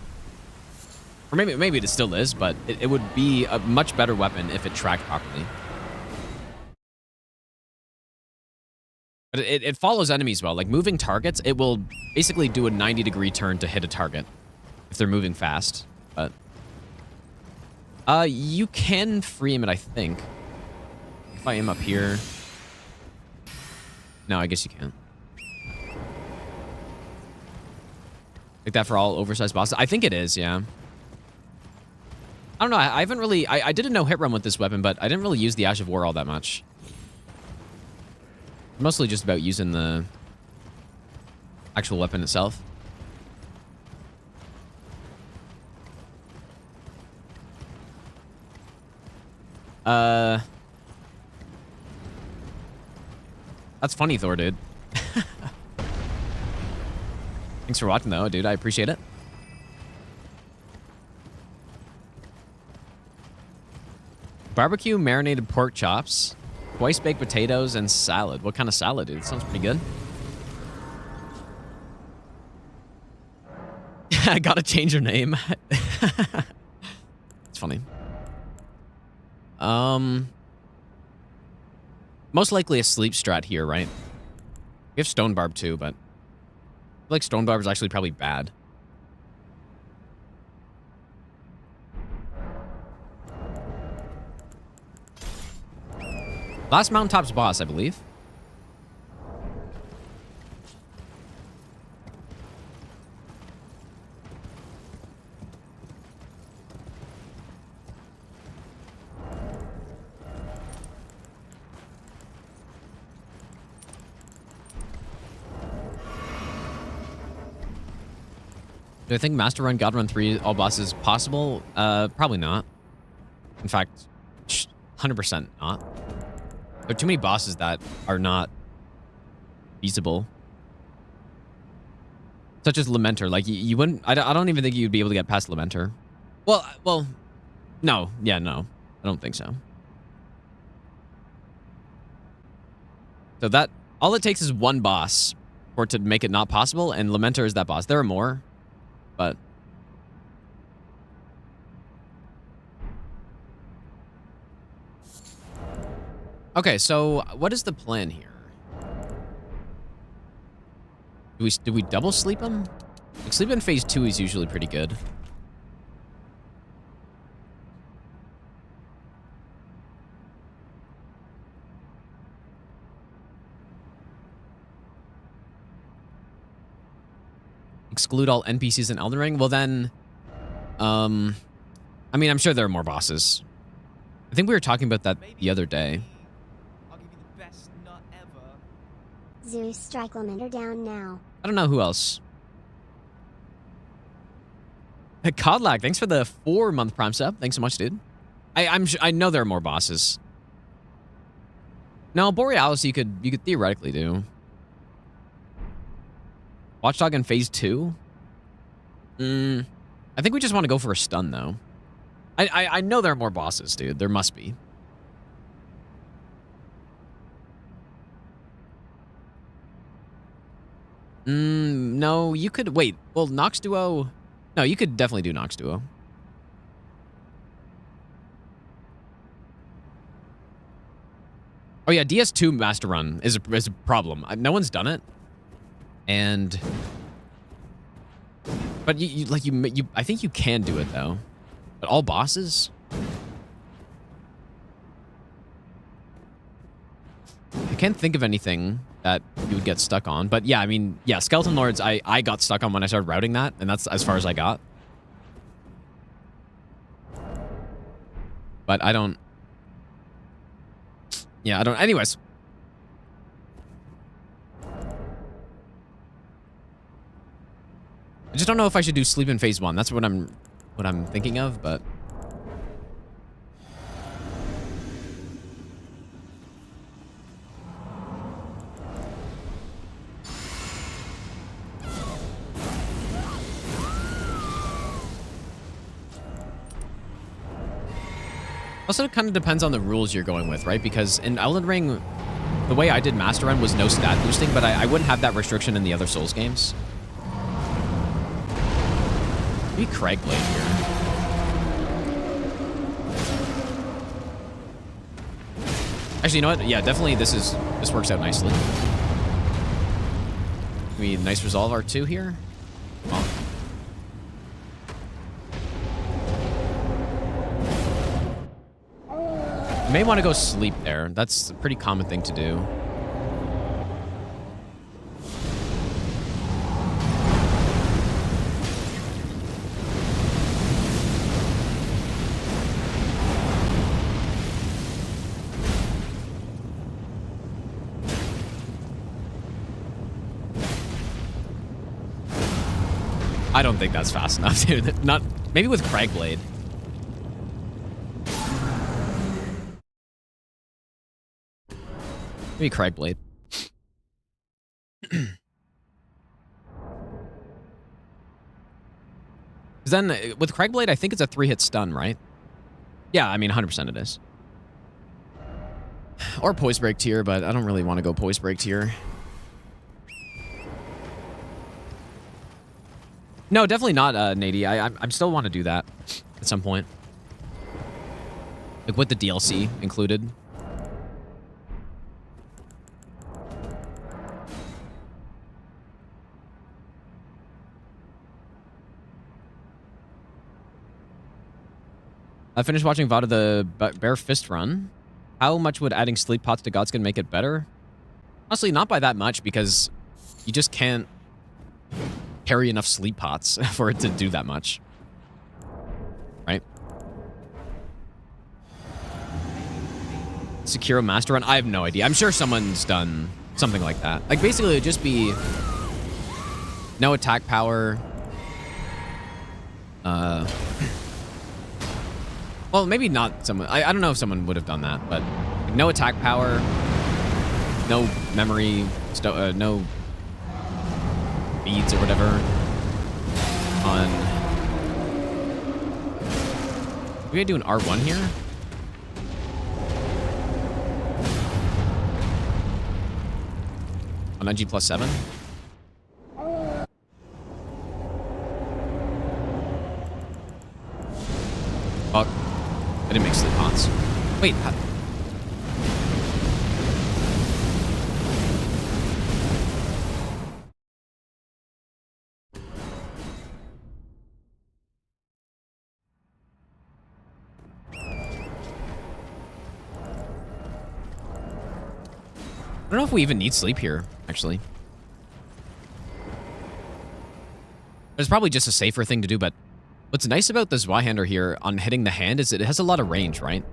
Or maybe it still is, but it would be a much better weapon if it tracked properly. But it follows enemies well. Like, moving targets, it will basically do a 90-degree turn to hit a target if they're moving fast. But you can free aim it, I think. If I aim up here. No, I guess you can't. Like that for all oversized bosses? I think it is, yeah. I don't know. I haven't really... I did a no-hit run with this weapon, but I didn't really use the Ash of War all that much. Mostly just about using the actual weapon itself. That's funny, Thor, dude. Thanks for watching, though, dude. I appreciate it. Barbecue marinated pork chops. Twice baked potatoes and salad. What kind of salad, dude? It sounds pretty good. I gotta change your name. It's funny. Most likely a sleep strat here, right? We have Stone Barb too, but I feel like Stone Barb is actually probably bad. Last Mountaintops boss, I believe. Do I think Master Run, God Run 3, all bosses possible? Probably not. In fact, 100% not. There are too many bosses that are not feasible. Such as Lamenter. Like, you wouldn't... I don't even think you'd be able to get past Lamenter. Well, no. Yeah, no. I don't think so. So that... All it takes is one boss for it to make it not possible, and Lamenter is that boss. There are more, but... Okay, so what is the plan here? Do we double sleep him? Like, sleep in phase 2 is usually pretty good. Exclude all NPCs in Elden Ring? Well then, I mean, I'm sure there are more bosses. I think we were talking about that the other day. Zeus, strike Lamenter down now. I don't know who else. Codlac, thanks for the 4-month Prime sub. Thanks so much, dude. I know there are more bosses. No, Borealis you could theoretically do. Watchdog in phase 2? I think we just want to go for a stun though. I know there are more bosses, dude. There must be. No, you could... Wait, well, Nox Duo... No, you could definitely do Nox Duo. Oh yeah, DS2 Master Run is a problem. No one's done it, and but you I think you can do it though. But all bosses. I can't think of anything that you would get stuck on. But yeah, I mean, yeah, Skeleton Lords, I got stuck on when I started routing that, and that's as far as I got. But I don't... Yeah, I don't... Anyways. I just don't know if I should do sleep in phase 1. That's what I'm thinking of, but... Also, it kind of depends on the rules you're going with, right? Because in Elden Ring, the way I did Master Run was no stat boosting, but I wouldn't have that restriction in the other Souls games. Maybe Cragblade here. Actually, you know what? Yeah, definitely this works out nicely. We nice resolve R2 here. Well, you may want to go sleep there. That's a pretty common thing to do. I don't think that's fast enough, dude. Not maybe with Cragblade. Maybe Cragblade. Because then with Cragblade, I think it's a 3-hit stun, right? Yeah, I mean, 100% it is. Or Poise Break tier, but I don't really want to go Poise Break tier. No, definitely not, Nady. I still want to do that at some point. Like with the DLC included. I finished watching VOD of the Bare Fist run. How much would adding sleep pots to Godskin make it better? Honestly, not by that much, because you just can't carry enough sleep pots for it to do that much. Right? Sekiro Master Run? I have no idea. I'm sure someone's done something like that. Like, basically, it'd just be no attack power. Well, maybe not someone. I don't know if someone would have done that, but like, no attack power, no memory, no beads or whatever on... We gotta do an R1 here? On NG plus 7? Fuck. I didn't make sleep pots. Wait, how... I don't know if we even need sleep here, actually. It's probably just a safer thing to do, but what's nice about the Zweihander here on hitting the hand is it has a lot of range, right?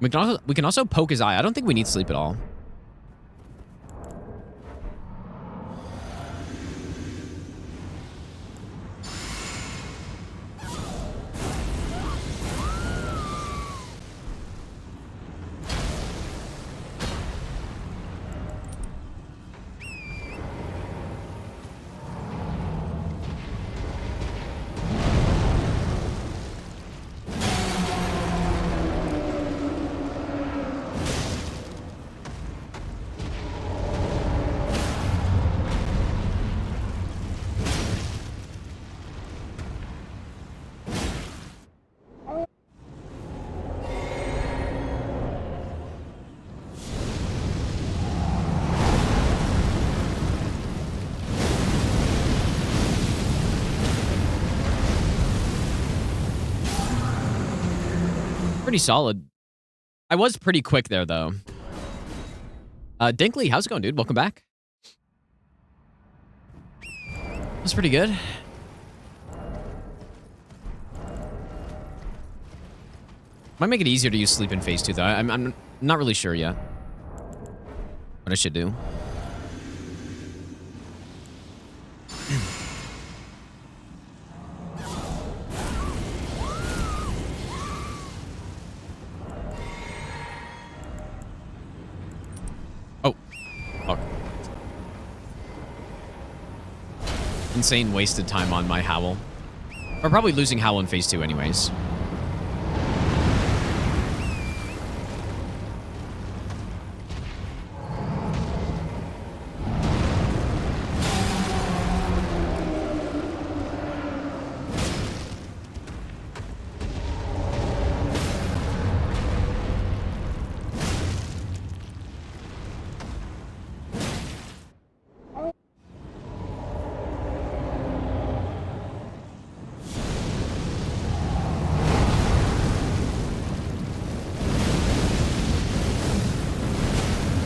We can also poke his eye. I don't think we need sleep at all. pretty solid. I was pretty quick there, though. Dinkley, how's it going, dude? Welcome back. That's pretty good. Might make it easier to use sleep in phase 2, though. I'm not really sure yet what I should do. Oh. Fuck. Insane wasted time on my Howl. We're probably losing Howl in phase 2 anyways.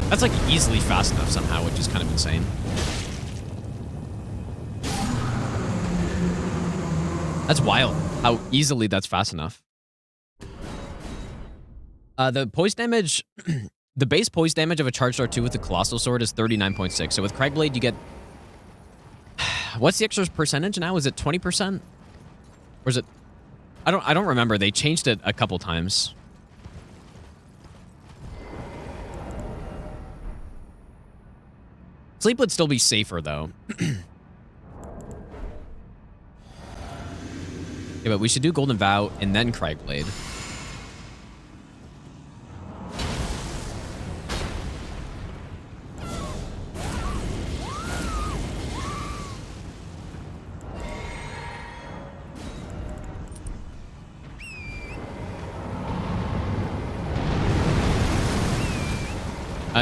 That's like easily fast enough somehow, which is kind of insane. That's wild, how easily that's fast enough. The poise damage, the base poise damage of a Charged R2 with the Colossal Sword is 39.6. So with Cragblade, you get... What's the extra percentage now? Is it 20%? Or is it... I don't remember. They changed it a couple times. Sleep would still be safer, though. Okay, but we should do Golden Vow and then Cragblade.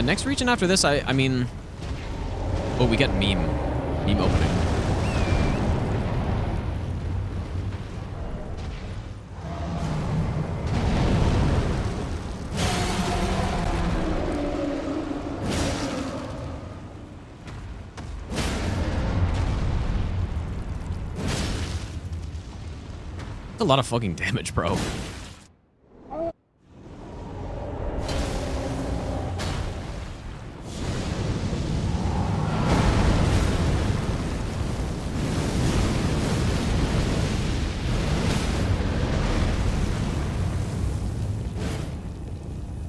Next region after this, I mean... Oh, we get meme opening. That's a lot of fucking damage, bro.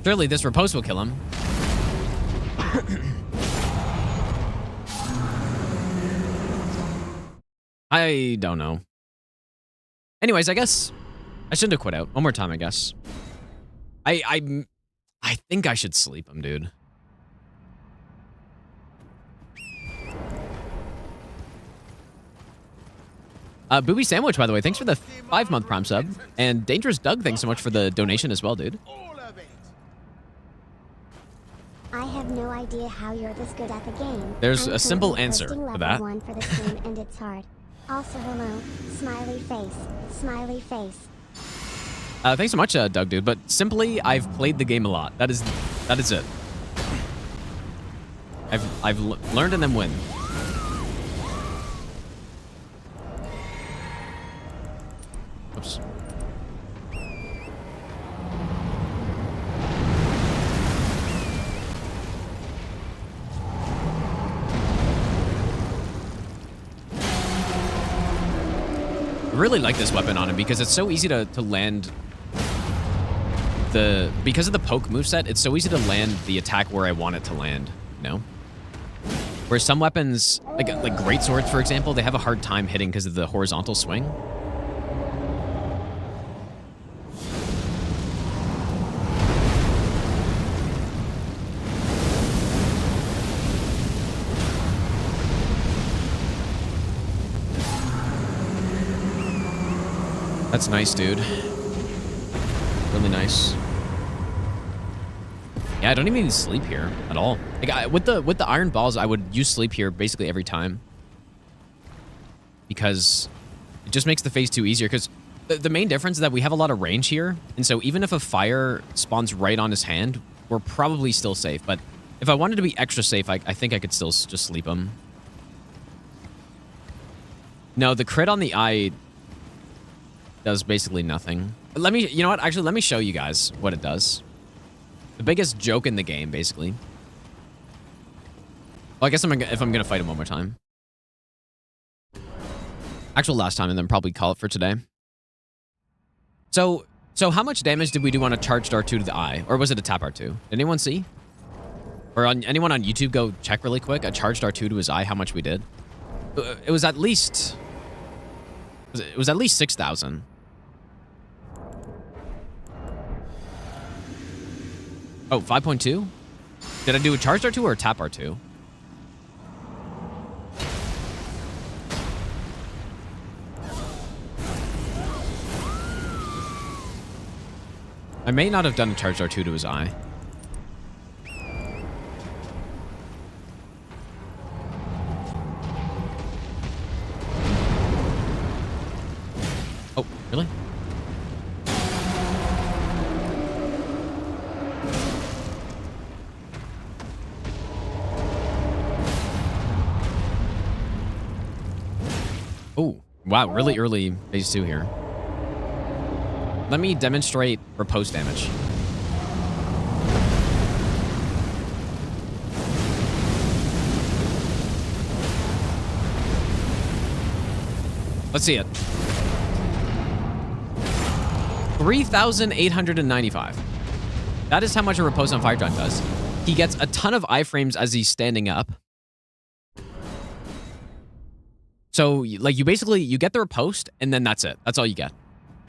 Surely this riposte will kill him. I don't know. Anyways, I guess I shouldn't have quit out. One more time, I guess. I think I should sleep him, dude. Booby Sandwich, by the way, thanks for the 5-month Prime sub. And Dangerous Doug, thanks so much for the donation as well, dude. I have no idea how you're this good at the game. There's I'm a simple currently answer posting for level that. 1 for the stream and it's hard. Also, hello, smiley face, smiley face. Thanks so much, Doug, dude. But simply, I've played the game a lot. That is it. I've learned and then win. Oops. I really like this weapon on him because it's so easy to land because of the poke moveset, it's so easy to land the attack where I want it to land, you know? Whereas some weapons, like great swords, for example, they have a hard time hitting because of the horizontal swing. That's nice, dude. Really nice. Yeah, I don't even need sleep here at all. Like with the iron balls, I would use sleep here basically every time because it just makes the phase 2 easier. Because The main difference is that we have a lot of range here, and so even if a fire spawns right on his hand, we're probably still safe. But if I wanted to be extra safe, I think I could still just sleep him. No, the crit on the eye does basically nothing. Let me, you know what? Actually, let me show you guys what it does. The biggest joke in the game, basically. Well, I guess if I'm gonna fight him one more time. Actual last time, and then probably call it for today. So how much damage did we do on a charged R2 to the eye? Or was it a tap R2? Did anyone see? Or anyone on YouTube go check really quick? A charged R2 to his eye, how much we did? It was at least... It was at least 6,000. Oh, 5.2? Did I do a charged R2 or a tap R2? I may not have done a charged R2 to his eye. Oh, really? Oh, wow, really early phase 2 here. Let me demonstrate riposte damage. Let's see it. 3,895. That is how much a riposte on Fire Giant does. He gets a ton of iframes as he's standing up. So, like, you get the riposte, and then that's it. That's all you get.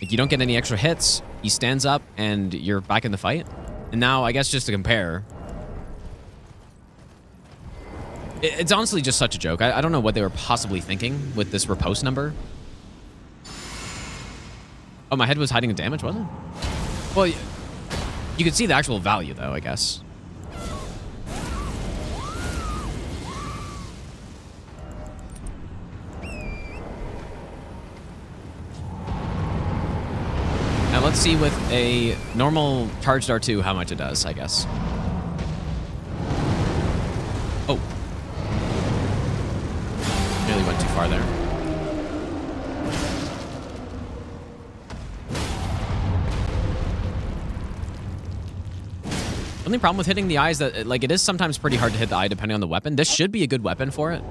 Like, you don't get any extra hits. He stands up, and you're back in the fight. And now, I guess just to compare, it's honestly just such a joke. I don't know what they were possibly thinking with this riposte number. Oh, my head was hiding a damage, wasn't it? Well, you could see the actual value, though, I guess. Now let's see with a normal charged R2 how much it does, I guess. Oh. Nearly went too far there. The only problem with hitting the eye is that, like, it is sometimes pretty hard to hit the eye depending on the weapon. This should be a good weapon for it.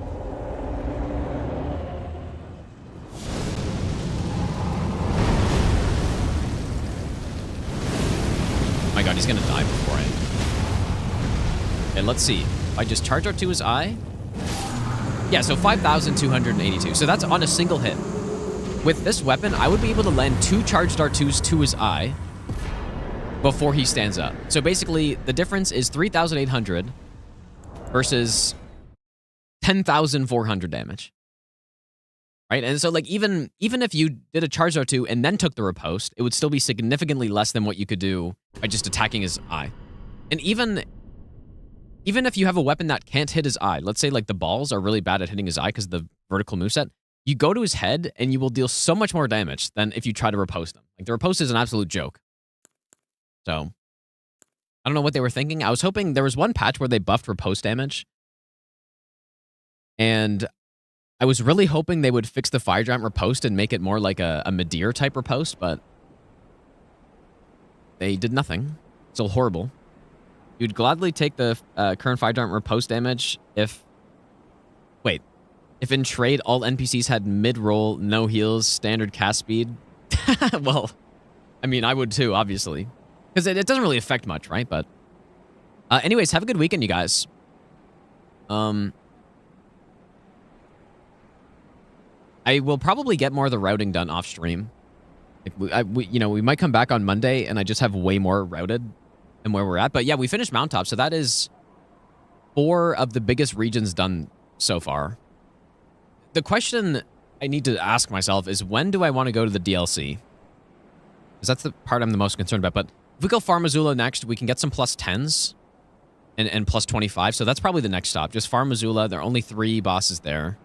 Oh my god, he's gonna die before I... Okay, let's see. If I just charge R2 his eye... Yeah, so 5,282. So that's on a single hit. With this weapon, I would be able to land 2 charged R2s to his eye before he stands up. So basically, the difference is 3,800 versus 10,400 damage. Right? And so, like, even if you did a charge R2 and then took the riposte, it would still be significantly less than what you could do by just attacking his eye. And even if you have a weapon that can't hit his eye, let's say, like, the balls are really bad at hitting his eye because of the vertical moveset, you go to his head and you will deal so much more damage than if you try to riposte him. Like, the riposte is an absolute joke. So, I don't know what they were thinking. I was hoping there was one patch where they buffed riposte damage. And I was really hoping they would fix the Fire Giant riposte and make it more like a Medeer type riposte, but they did nothing. Still horrible. You'd gladly take the current Fire Giant riposte damage if... Wait. If in trade all NPCs had mid-roll, no heals, standard cast speed? Well, I mean, I would too, obviously. Because it doesn't really affect much, right? But anyways, have a good weekend, you guys. I will probably get more of the routing done off stream. Like we might come back on Monday and I just have way more routed than where we're at. But yeah, we finished Mountaintops, so that is 4 of the biggest regions done so far. The question I need to ask myself is, when do I want to go to the DLC? Because that's the part I'm the most concerned about. But if we go Farm Missoula next, we can get some plus 10s and plus 25. So that's probably the next stop. Just Farm Missoula. There are only 3 bosses there.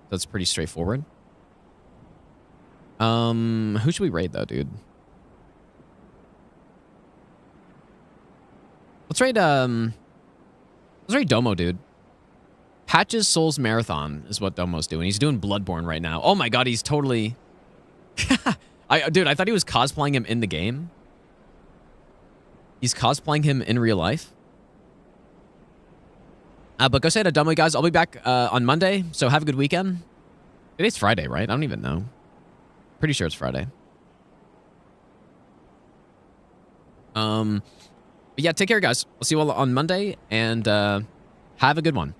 So it's pretty straightforward. Who should we raid though, dude? Let's raid Domo, dude. Patches Souls Marathon is what Domo's doing. He's doing Bloodborne right now. Oh my god, he's totally... Dude, I thought he was cosplaying him in the game. He's cosplaying him in real life. But go say to Domo, guys. I'll be back on Monday, so have a good weekend. Today's Friday, right? I don't even know. Pretty sure it's Friday. But yeah, take care, guys. I'll see you all on Monday, and have a good one.